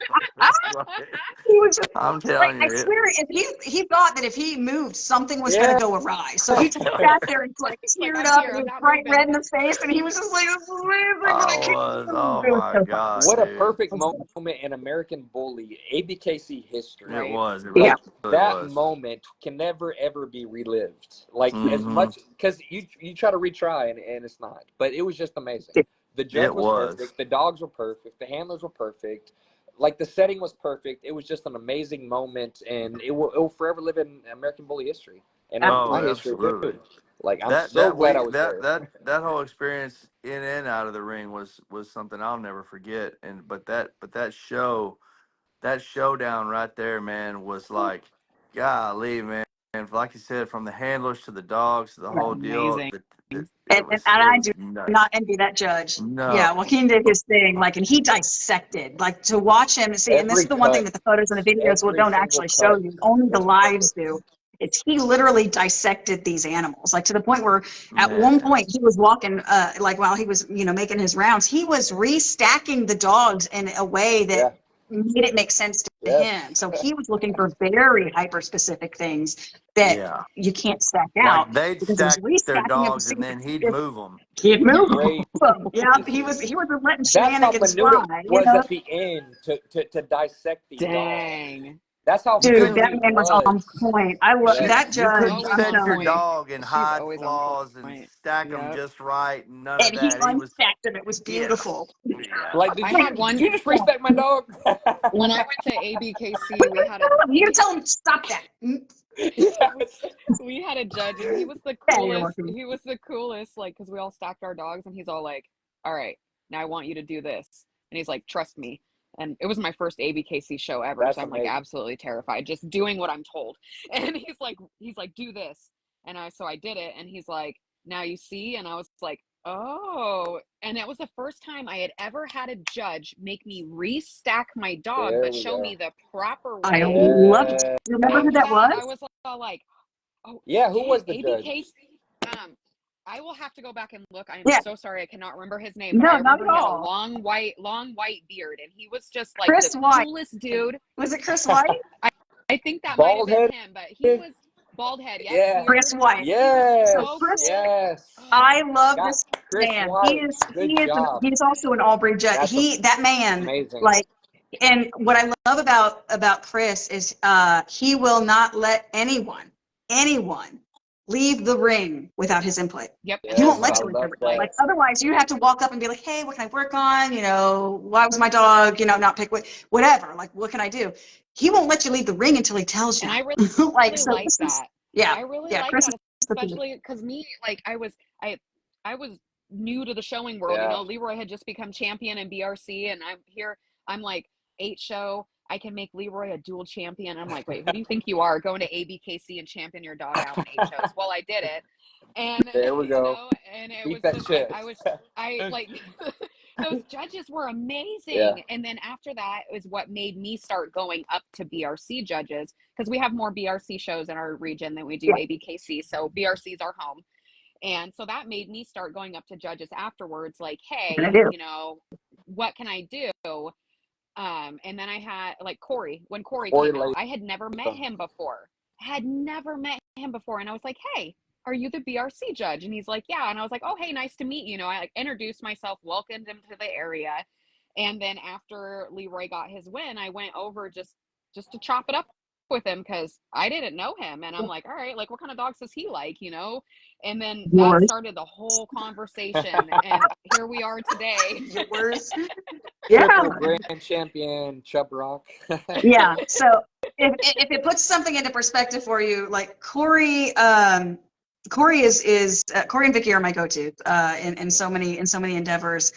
He was just I'm like, telling I you, swear, if he thought that if he moved, something was gonna Yeah. go awry. So he I'm just telling sat you, there and like It's like teared I'm up here. and he I'm was not bright moving. red in the face, and he was just like, this is amazing, but I I can't was. move. Oh It was my so God, What a dude. perfect fun. moment in American Bully, ABKC history. It Right. was. It Yeah. really Like that was. moment can never ever be relived. Like as Mm-hmm. much because you try to retry and it's not. But it was just amazing. The judge It was was. perfect. The dogs were perfect. The handlers were perfect. like the setting was perfect. It was just an amazing moment, and it will forever live in American Bully history and in my history absolutely. too. Like I'm so glad I was there. That whole experience in and out of the ring was something I'll never forget. And but that showdown right there, man, was like, golly, man. And like you said, from the handlers to the dogs to the whole deal, Amazing. it And was I do nuts. not envy that judge. Yeah, No, Joaquin did his thing, like, and he dissected, like, to watch him see. And this Every is the one thing cut, that the photos and the videos every don't single actually show cut you. Only the was lives perfect. do. It's he literally dissected these animals, like to the point where at one man. point he was walking, like while he was, making his rounds, he was restacking the dogs in a way Yeah. that made it make sense to Yes. him. So he was looking for very hyper specific things that Yeah. you can't stack out Like they'd because he was stack their restacking them to dogs see and then he'd if move them. he'd move. Crazy. Yeah, he wasn't letting That's how shenanigans minute fly, it was at the end to dissect these dogs. Dang. That's how You Dude, couldn't that minute man it was on was. point. I love Yeah. that you judge. couldn't Always I'm set on your telling you. point. dog in She's hide always on flaws and point. stack them Yep. just right and none of And he that. He was unstacked him. It was yeah. beautiful. Yeah. Like, I had did one you just restack my dog? when I went to ABKC. What you tell him? You gotta tell him stop that. Yes. We had a judge, and he was the Yeah, you're coolest. welcome. He was the coolest, like, because we all stacked our dogs, and he's all like, "All right, now I want you to do this," and he's like, "Trust me." And it was my first ABKC show ever, That's so I'm like amazing. absolutely terrified, just doing what I'm told. And he's like, "Do this," and so I did it, and he's like, "Now you see," and I was like, "Oh," and that was the first time I had ever had a judge make me restack my dog, There but we show go. me the proper I way. love it. Yeah. You remember who After that that, I was? was all like, "Oh, Yeah, who dang, was the ABK." judge? I will have to go back and look. I am Yeah. so sorry, I cannot remember his name, but No, I not remember at he had a all. long white beard, and he was just like the Chris White. coolest dude. Was it Chris White? I think that might have Bald been head? him, but he was bald head, yep, Yeah. Chris beard. White. He was Yes. So so Chris, cool. Yes. I love Got this Chris man. White. Good job. He's also an Aubrey judge. That's That man, amazing. like, and what I love about Chris is he will not let anyone leave the ring without his input. Yep, and He Yes, won't that's let what I you leave the love ring. that. Like otherwise, you have to walk up and be like, "Hey, what can I work on? Why was my dog, not pick whatever? Like, what can I do?" He won't let you leave the ring until he tells you. And I really Like, so like this is that. yeah, I really yeah. like Chris that, is the dude. especially because me, like, I was new to the showing world. Yeah. Leroy had just become champion in BRC, and I'm here. I'm like 8 show. I can make Leroy a dual champion. I'm like, wait, who do you think you are, going to ABKC and champion your dog out in 8 shows? Well, I did it, and There we go. and it Beat was that just shit. I like those judges were amazing. Yeah. And then after that is what made me start going up to BRC judges, because we have more BRC shows in our region than we do Yeah. ABKC. So BRC is our home. And so that made me start going up to judges afterwards, like, hey, What can I do? what can I do? And then I had like Corey, when Corey Corey came out, Latham. I had never met him before. And I was like, hey, are you the BRC judge? And he's like, yeah. And I was like, oh, hey, nice to meet you. I like introduced myself, welcomed him to the area. And then after Leroy got his win, I went over just to chop it up with him, because I didn't know him. And I'm like, all right, like, what kind of dogs does he like, And then that Yours. started the whole conversation. And here we are today. Yours. Yeah. Triple grand champion Chub Rock. Yeah. So if it puts something into perspective for you, like Corey, Corey is Corey and Vicky are my go-to in so many endeavors.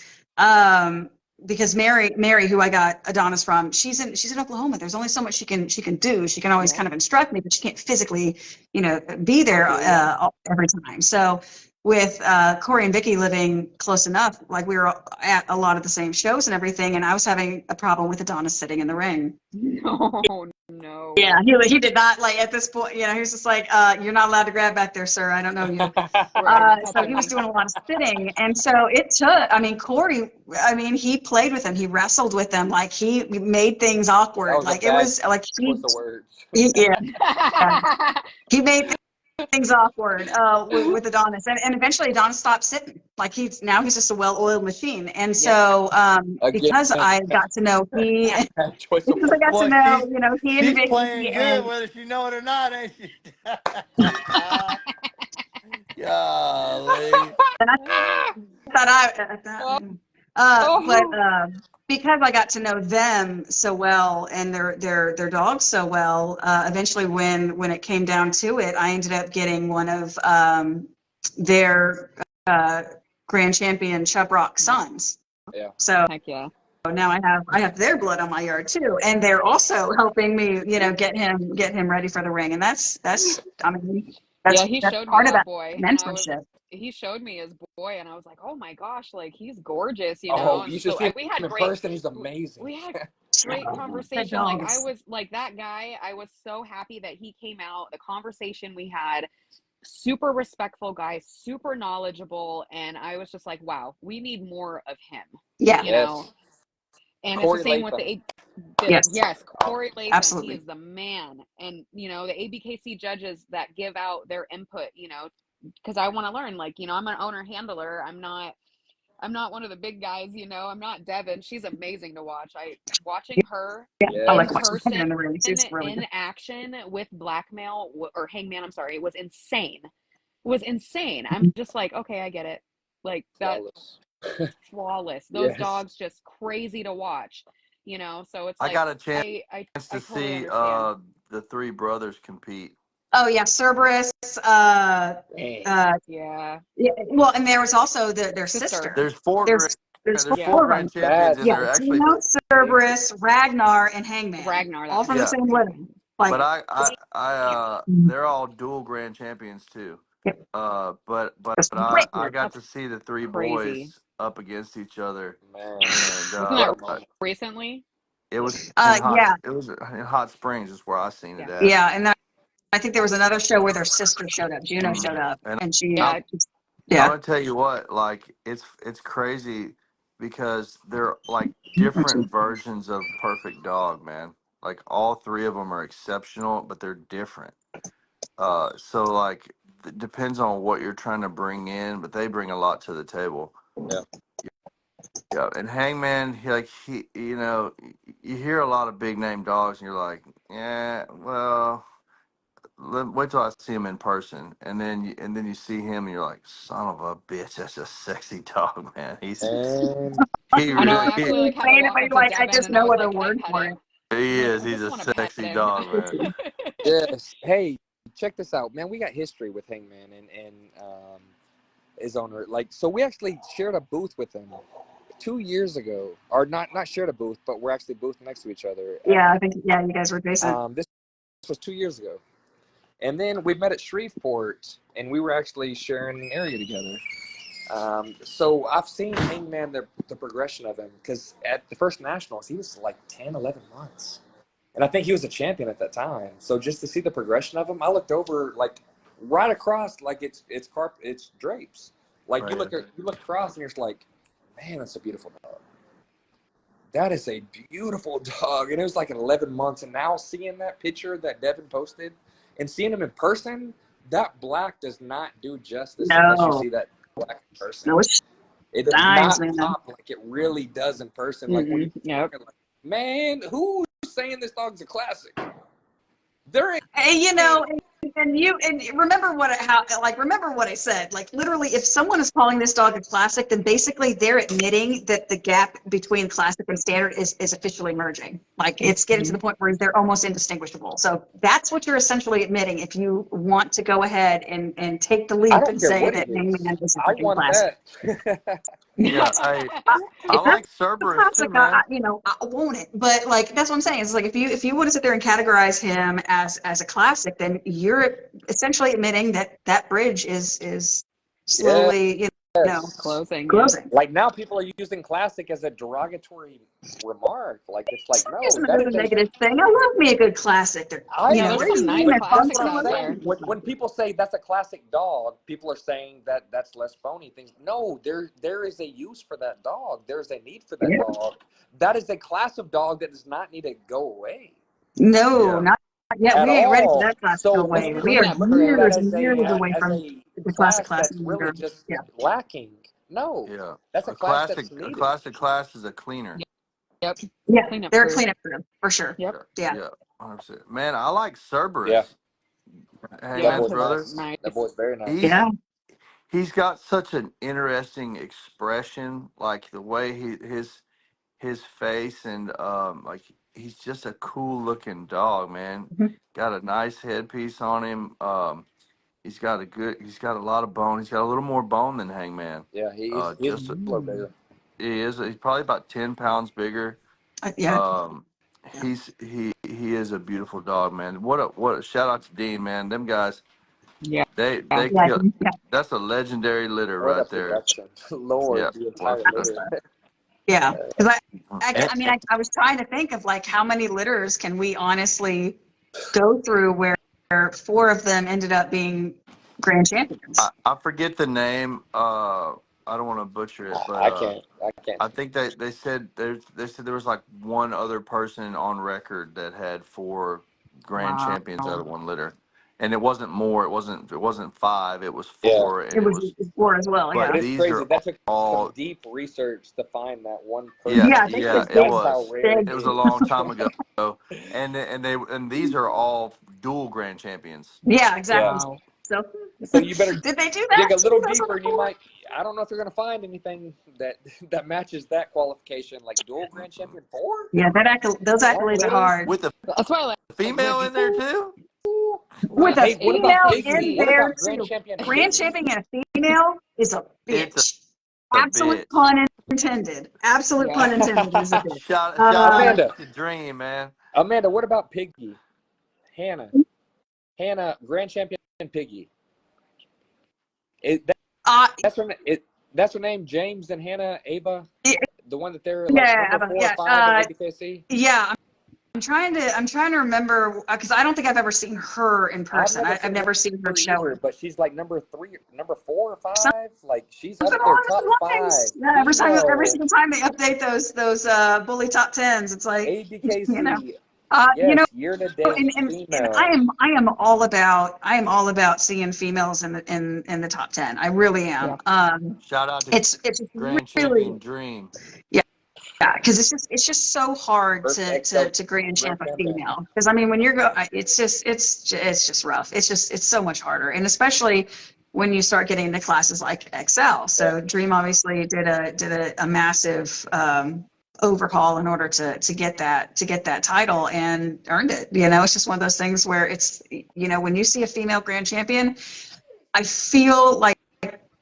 Because Mary, who I got Adonis from, she's in Oklahoma. There's only so much she can do. She can always kind of instruct me, but she can't physically, be there every time. So with Corey and Vicky living close enough, like we were at a lot of the same shows and everything, and I was having a problem with Adonis sitting in the ring. No. Yeah, he did not, like, at this point, he was just like, you're not allowed to grab back there, sir. I don't know you. So he was doing a lot of sitting. And so it took, Corey, he played with him. He wrestled with them. Like, he made things awkward. Like, it was like, What's the word? he made things awkward with Adonis. And eventually Adonis stopped sitting. Like, he's just a well-oiled machine. And so because I got to know Choice of because I got Boy, to know, he and she's Vicky playing good, and whether she know it or not, ain't she? Golly. and I thought but because I got to know them so well and their dogs so well, eventually when it came down to it, I ended up getting one of their grand champion Chub Rock sons. Yeah. So Heck yeah. now I have their blood on my yard too, and they're also helping me, get him ready for the ring, and that's I mean Yeah, he that's showed me part of that that boy, and mentorship. he showed me his boy, and I was like, oh my gosh, like he's gorgeous, Oh, you And should so see him we had in person. He's amazing. we had great Good conversation. Like I dogs. was like that guy. I was so happy that he came out. The conversation we had, super respectful guy, super knowledgeable, and I was just like, wow, we need more of him. Yeah. Know. Yes. And it's the Corey same with Latham. Yes. yes, Corey Latham, he Absolutely. is the man. And the ABKC judges that give out their input, because I want to learn. Like, I'm an owner handler. I'm not one of the big guys, I'm not Devin. She's amazing to watch. Watching her Yeah. I in like Yes. watching him person, in the ring. He's really in good. action with Blackmail or Hangman, I'm sorry, it was insane. It was insane. I'm just like, okay, I get it. Like that. Flawless. Flawless. Those Yes. dogs just crazy to watch, So it's I like got a chance I to totally see understand. the three brothers compete. Oh yeah, Cerberus. Dang. Yeah. Yeah, well, and there was also their Sister. sister. There's four There's there's Yeah. four four of them. grand champions, That's and Yeah, they're actually Gino, Cerberus, Ragnar, and Hangman, Ragnar, that all was from the yeah. same litter. But Like, they're all dual grand champions too. yep, But that's I great. got that's to see the three crazy. boys up against each other, man. and Wasn't What that a moment. recently? it was Yeah, it was in Hot Springs is where I seen Yeah. it at. yeah, and I think there was another show where their sister showed up. Juno showed up, And and she, I'm, Yeah. I'm yeah, gonna tell you what, like it's crazy because they're like different versions of perfect dog, man. Like all three of them are exceptional, but they're different. So like it depends on what you're trying to bring in, but they bring a lot to the table. Yeah. Yeah, and Hangman, you hear a lot of big name dogs, and you're like, yeah, well, wait till I see him in person, and then you see him, and you're like, son of a bitch, that's a sexy dog, man. And He I know. I really actually like had to saying it, walk but up to like I Devin just and I no was other like, can I word pet for it. him? he I'm like, is. I He's just a want to pet sexy him. dog, man. yes. Hey, check this out, man. We got history with Hangman and his owner. Like, so we actually shared a booth with him 2 years ago, or not shared a booth, but we're actually booth next to each other. Yeah, I think you guys were decent. This was 2 years ago, and then we met at Shreveport, and we were actually sharing an area together. So I've seen Hangman, the progression of him, because at the first nationals he was like 10, 11 months, and I think he was a champion at that time. So just to see the progression of him, I looked over like right across, like it's drapes. Like Right. you look across and you're just like, man, that's a beautiful dog. That is a beautiful dog. And it was like 11 months. And now seeing that picture that Devin posted and seeing him in person, that black does not do justice unless you No, see that black in person. no, it's It does dimes, not man. pop like it really does in person. Like when you Yep. you're like, man, who's saying this dog's a classic? There ain't. And remember remember what I said. Like literally, if someone is calling this dog a classic, then basically they're admitting that the gap between classic and standard is officially merging. Like it's getting to the point where they're almost indistinguishable. So that's what you're essentially admitting if you want to go ahead and take the I leap don't and care say what that it is. Hangman is a I freaking want classic. that. Yeah, I If that's like Cerberus too, classic, man. I want it. But like that's what I'm saying. It's like if you want to sit there and categorize him as a classic, then you're essentially admitting that that bridge is slowly, Yes. Closing. Yep. closing. Like now people are using classic as a derogatory remark. Like it's like, Stop no, using it that as a is a. negative thing. I love me a good classic. They're, I No, there's agree, some clean nice but and that's what classics I'm functional. out I love there. saying. me a good When classic. people say that's a classic dog, people are saying that that's less phony things. No, there is a use for that dog. There is a need for that Yeah. dog. That is a class of dog that does not need to go away No, Yeah. not yet. at We ain't ready for all. that class to So go when away. you're We are looking at that years and years away as from a the classic class class. that's really just Yeah, lacking, no, Yeah. that's a class that's A needed. classic class is a cleaner. Yep. yeah. Cleanup They're a crew. cleanup crew for sure. Yep. Yeah. Yeah. 100%. Man, I like Yeah, Cerberus, that Yeah. Hangman's boy's brother. nice. Nice. That boy's very nice. He's Yeah. he's got such an interesting expression, like the way his face, and like he's just a cool looking dog, man. Mhm. Got a nice headpiece on him. He's got a lot of bone. He's got a little more bone than Hangman. Yeah, he's Just a little bigger. he's probably about 10 pounds bigger. Yeah. Um, Yeah. he is a beautiful dog, man. What a shout out to Dean, man. Them guys, Yeah. they Yeah. kill. Yeah. That's a legendary litter What a right there. production. Lord, Yeah. the Well, entire That was litter. fun. Yeah. Because and, I mean, I was trying to think of like how many litters can we honestly go through where 4 of them ended up being grand champions. I forget the name. I don't want to butcher it, but I can't. I think they said there was like one other person on record that had 4 grand Wow. champions out of one litter, and it wasn't more. It wasn't 5. It was Yeah. 4, and It it was was. 4 as well. But But Yeah. it's these crazy. are That took some all. deep research to find that one Yeah, person Yeah. They yeah, did because it that's big, how was. rare it big. It was a is. long time ago, and these are all dual grand champions. Yeah. Exactly. Wow. So So you better did they do dig that? a little Those were deeper, the and you 4? might. I don't know if you're going to find anything that that matches that qualification, like dual grand champion 4, Yeah. Those one accolades are litter. hard. With the That's why like female in there too. With with a Hey, what about female Piggy? in What there about grand too. champion Grand Piggy? champion and a female is a It's bitch. a Absolute bitch. pun intended. Absolute yeah. pun intended is a bitch. Shout Uh, out Amanda, to Dream, man. Amanda, what about Piggy? Hannah, grand champion Piggy. It, that, uh, that's her name. James and Hannah Aba, yeah, the one that they're like yeah, number 4 or yeah, 5 in ABKC. yeah. I'm trying to remember because I don't think I've ever seen her in I've person. never I've seen never seen her her either, showing. but she's like number 3, number 4 or Something 5. Like she's up there, along top those 5 lines. Yeah, every female single time they update those bully top tens, it's like you know, ABKC. you know, Yes, year to date and female. I am all about seeing females in the top 10. I really Yeah. am. Shout out to It's Grand really Champion Dream. yeah. Yeah, because it's just so hard First XL to grand grand champ a champion. female. Because I mean, when it's just rough. It's so much harder, and especially when you start getting into classes like XL. So Dream obviously did a massive overhaul in order to get that title and earned it. You know, it's just one of those things where it's when you see a female grand champion, I feel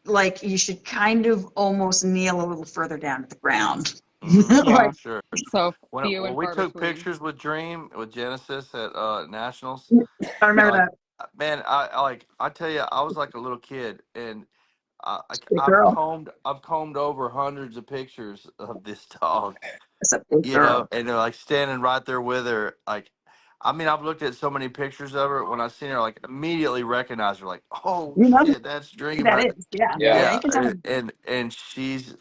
like you should kind of almost kneel a little further down to the ground. Yeah. For sure. So few When and we far took between. pictures with Dream with Genesis at Nationals, I remember like that. man, I tell you, I was like a little kid, and Big girl. I've combed over hundreds of pictures of this dog, That's a big girl. and they're like standing right there with her. Like, I mean, I've looked at so many pictures of her. When I seen her, like immediately recognized her. Like, oh You know shit, that's who Dream that right is. Yeah. Yeah. Yeah, Yeah, you can tell. and she's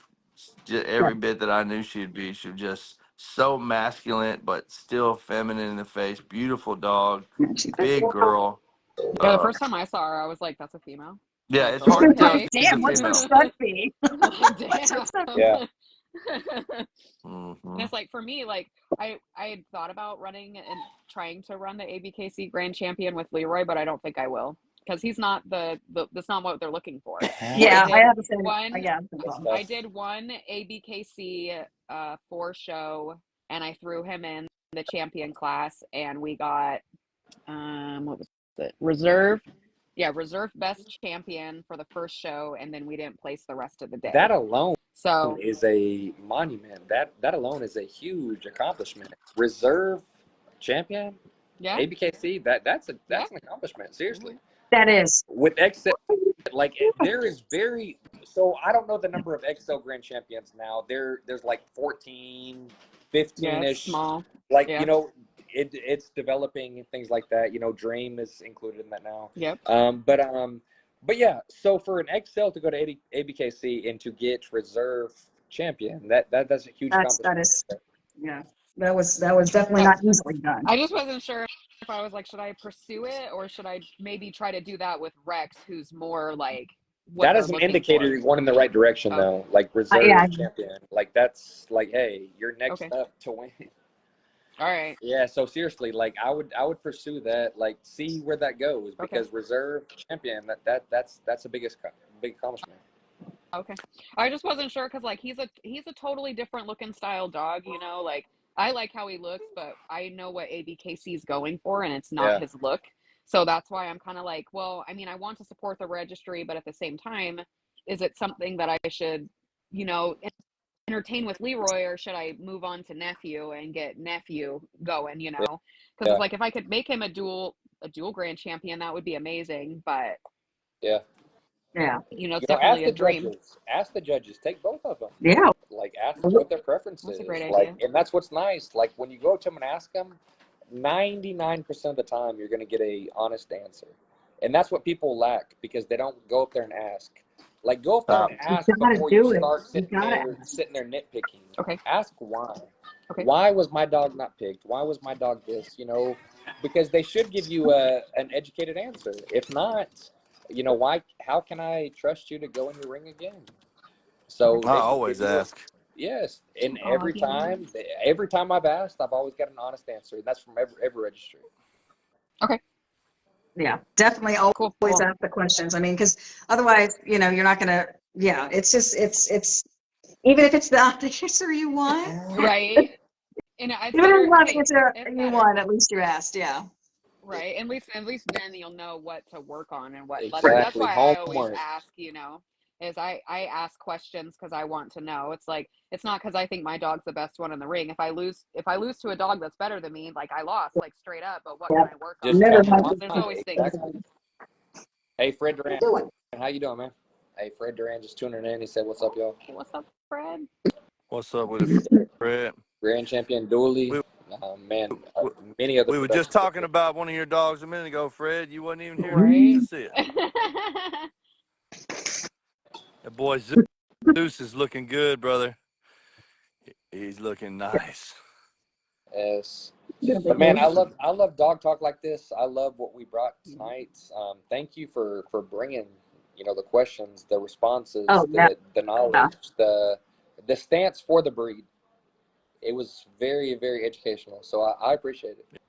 Yeah. every bit that I knew she'd be. She's just so masculine, but still feminine in the face. Beautiful dog, She's big girl. Yeah, the Uh, first time I saw her, I was like, that's a female. yeah, Like, it's hard to tell if okay. she's a Damn, what's her female. stud fee? Like, What's her damn. stud fee? Yeah. And Hmm. it's like for me, like I had thought about running and trying to run the ABKC Grand Champion with Leroy, but I don't think I will because he's not that's not what they're looking for. Yeah, I did have the same. one Yeah. That's I tough. did one ABKC 4 show and I threw him in the champion class and we got what was it? Reserve best champion for the first show and then we didn't place the rest of the day. That alone So is a monument. That alone is a huge accomplishment. Reserve champion, yeah. ABKC. That's Yeah. an accomplishment. Seriously. That is. With Excel, like there is very. So I don't know the number of XL Grand Champions now. There's like 14, Yeah, 15-ish. small. Like Yeah. it's developing and things like that. Dream is included in that now. Yep. But yeah. So for an XL to go to ABKC and to get reserve champion, that's a huge That accomplishment. is. Yeah. That was definitely not easily done. I just wasn't sure if I was like, should I pursue it or should I maybe try to do that with Rex, who's more like what That they're is an looking indicator for. you're going in the right direction, Okay. though. Like reserve Yeah. champion, like that's like, hey, you're next Okay. up to win. All right. Yeah, so seriously, like I would pursue that, like see where that goes Okay. because reserve champion that's a big accomplishment. Okay. I just wasn't sure because like he's a totally different looking style dog, you know, like I like how he looks, but I know what ABKC is going for and it's not Yeah. his look. So that's why I'm kind of like, well, I mean, I want to support the registry, but at the same time, is it something that I should, you know, entertain with Leroy, or should I move on to nephew and get nephew going, you know? Because Yeah. it's like if I could make him a dual grand champion, that would be amazing. But Yeah. Yeah. you know, it's You know, definitely ask a the dream. judges. Ask the judges. Take both of them. Yeah. Like, ask them what their preference That's a is. great Like, idea. and that's what's nice. Like, when you go to them and ask them, 99% of the time you're going to get a honest answer, and that's what people lack because they don't go up there and ask. Like, go up there and You ask gotta before you do it. start You gotta ask. sitting there nitpicking. Okay. Ask why. Okay. Why was my dog not picked? Why was my dog this? You know, because they should give you an educated answer. If not, you know, why? How can I trust you to go in your ring again? So I they should always give you ask. yes, and Oh, every yeah. time I've asked, I've always got an honest answer, and that's from every registry. Okay. Yeah, definitely Cool. always Cool. ask the questions. I mean, because otherwise, you know, you're not gonna. Yeah, it's just it's even if it's not the answer you want, Right. And it's even if better. it's not the Hey, answer it's you better. want, at least you asked. Yeah. Right. At least then you'll know what to work on and what that's Exactly, why I always homework. ask, you know, is I ask questions because I want to know. It's like it's not because I think my dog's the best one in the ring. If I lose to a dog that's better than me, like I lost, like straight up, but what Yeah. can I work on? Just Never So change your mind. there's mind. always things. Exactly. Hey, Fred What are you Duran, doing? how you doing, man? Hey, Fred Duran just tuning in. He said, "What's up, y'all?" Hey, what's up, Fred? What's up with it, Fred? Grand champion Dooley, We, man, we, many other we were just productions. talking about one of your dogs a minute ago, Fred. You wasn't even here to Right. see it. That boy Zeus is looking good, brother. He's looking nice. Yes. Get a But man, I vacation. love dog talk like this. I love what we brought tonight. Thank you for bringing, you know, the questions, the responses, Oh yeah. the knowledge, the stance for the breed. It was very, very educational. So I appreciate it.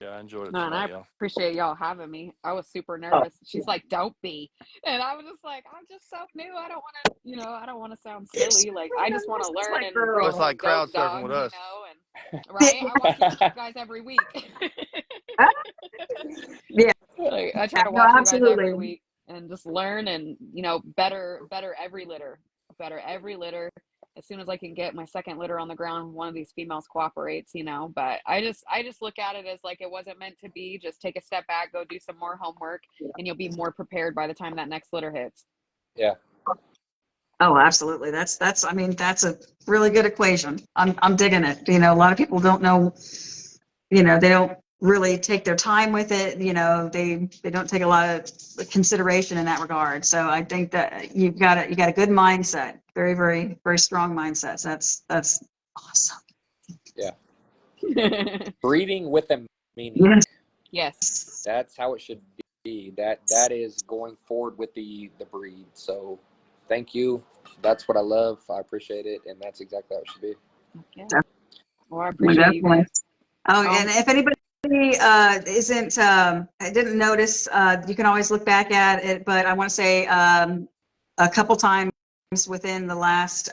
Yeah, I enjoyed it No, and I tonight, y'all. appreciate y'all having me. I was super Oh, nervous. She's like, "Don't be," and I was just like, "I'm just so new. I don't want to, you know, I don't want to sound silly. Like, I just want to it's learn like and bring It's girl. some like dope crowd surfing with dogs, you us. know." And right, I watch you guys every week. Yeah. Like, I try to No, watch you guys every absolutely. week and just learn and you know, better every litter. As soon as I can get my second litter on the ground, one of these females cooperates, you know. But I just look at it as like it wasn't meant to be. Just take a step back, go do some more homework, and you'll be more prepared by the time that next litter hits. Yeah. Oh, absolutely. That's I mean, that's a really good equation. I'm digging it. You know, a lot of people don't know, you know, they don't really take their time with it. You know, they don't take a lot of consideration in that regard. So I think that you got a good mindset. Very, very, very strong mindset. So that's awesome. Yeah. Breeding with a meaning. Yes. Yes. That's how it should be. That is going forward with the breed. So thank you. That's what I love. I appreciate it, and that's exactly how it should be. Yeah. Well, I Definitely, appreciate you definitely. guys. Oh, and if anybody isn't, I didn't notice, you can always look back at it, but I want to say a couple times within the last,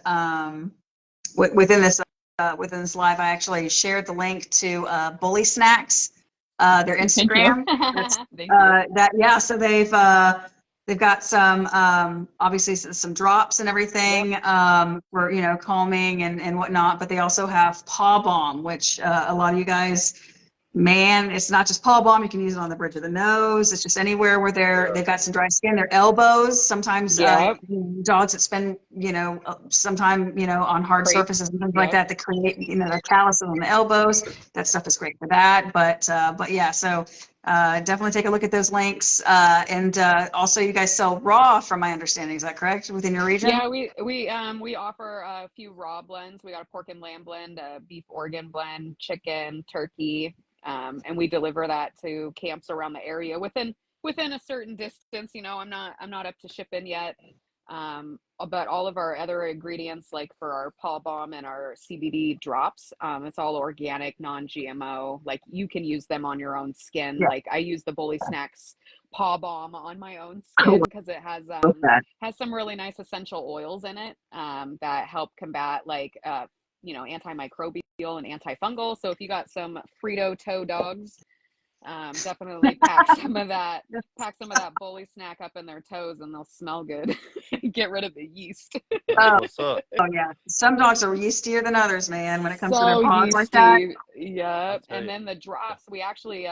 within this live, I actually shared the link to BullySnax, their Thank you. Instagram. That's Thank you. yeah. So they've got some obviously some drops and everything for you know calming and whatnot, but they also have paw balm, which a lot of you guys. Man, it's not just paw balm. You can use it on the bridge of the nose. It's just anywhere where they've got some dry skin. Their elbows. Sometimes Yep. dogs that spend sometime on hard Crepe. surfaces and things like Yep. that that create the calluses on the elbows. That stuff is great for that. But yeah, so definitely take a look at those links. And also, you guys sell raw, from my understanding. Is that correct within your region? Yeah, we offer a few raw blends. We got a pork and lamb blend, a beef organ blend, chicken, turkey, and we deliver that to camps around the area within a certain distance. You know, I'm not up to shipping yet, But all of our other ingredients, like for our paw balm and our CBD drops, it's all organic, non-GMO. Like you can use them on your own skin. Yeah. Like I use the BullySnax paw balm on my own Oh, skin because it love that. has some really nice essential oils in it that help combat like antimicrobial and antifungal. So if you got some Frito toe dogs, definitely pack some of that bully snack up in their toes and they'll smell good. Get rid of the yeast. Oh, What's up? oh yeah. Some dogs are yeastier than others, man, when it comes to their So paws like that. yeasty. Yep. tell And you. then the drops, we actually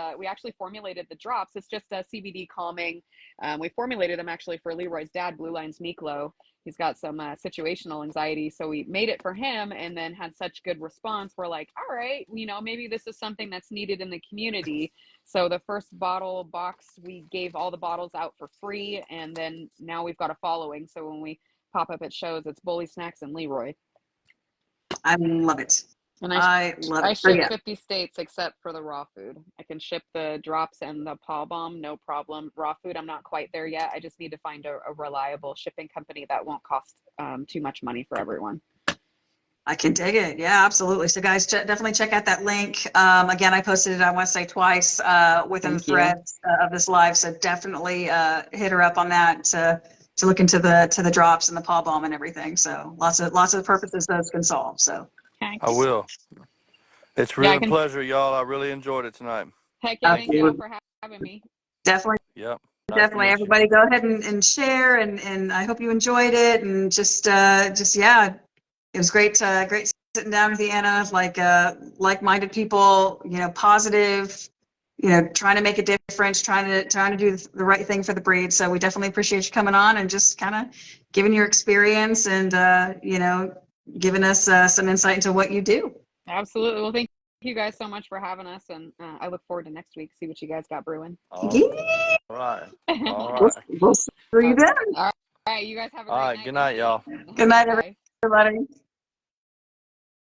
formulated the drops. It's just a CBD calming. We formulated them actually for Leroy's dad, Blue Lines Miklo. He's got some situational anxiety. So we made it for him and then had such good response. We're like, all right, maybe this is something that's needed in the community. So the first bottle box, we gave all the bottles out for free. And then now we've got a following. So when we pop up at shows, it's BullySnax and Leroy. I love it. And I love I it. So ship yeah, 50 states except for the raw food. I can ship the drops and the paw balm, no problem. Raw food, I'm not quite there yet. I just need to find a reliable shipping company that won't cost too much money for everyone. I can dig it. Yeah, absolutely. So guys, definitely check out that link. Again, I posted it, I want to say twice within the Thank you. threads of this live. So definitely hit her up on that to look into the drops and the paw balm and everything. So lots of purposes those can solve. So Thanks. I will. It's Yeah, really a pleasure, y'all. I really enjoyed it tonight. Heck yeah, Thank thank you. y'all for having me. definitely. Yep. Nice to Definitely, meet you. everybody go ahead and share, and I hope you enjoyed it, and just yeah, it was great sitting down with you, Anna, like-minded people, positive, trying to make a difference, trying to do the right thing for the breed. So we definitely appreciate you coming on and just kind of giving your experience and giving us some insight into what you do. Absolutely. Well, thank you guys so much for having us, and I look forward to next week, see what you guys got brewing. All Yeah, right. All we'll, right. we'll see you then. All right, you guys have a All great right. night. Good night, y'all. Good night, Bye. everybody.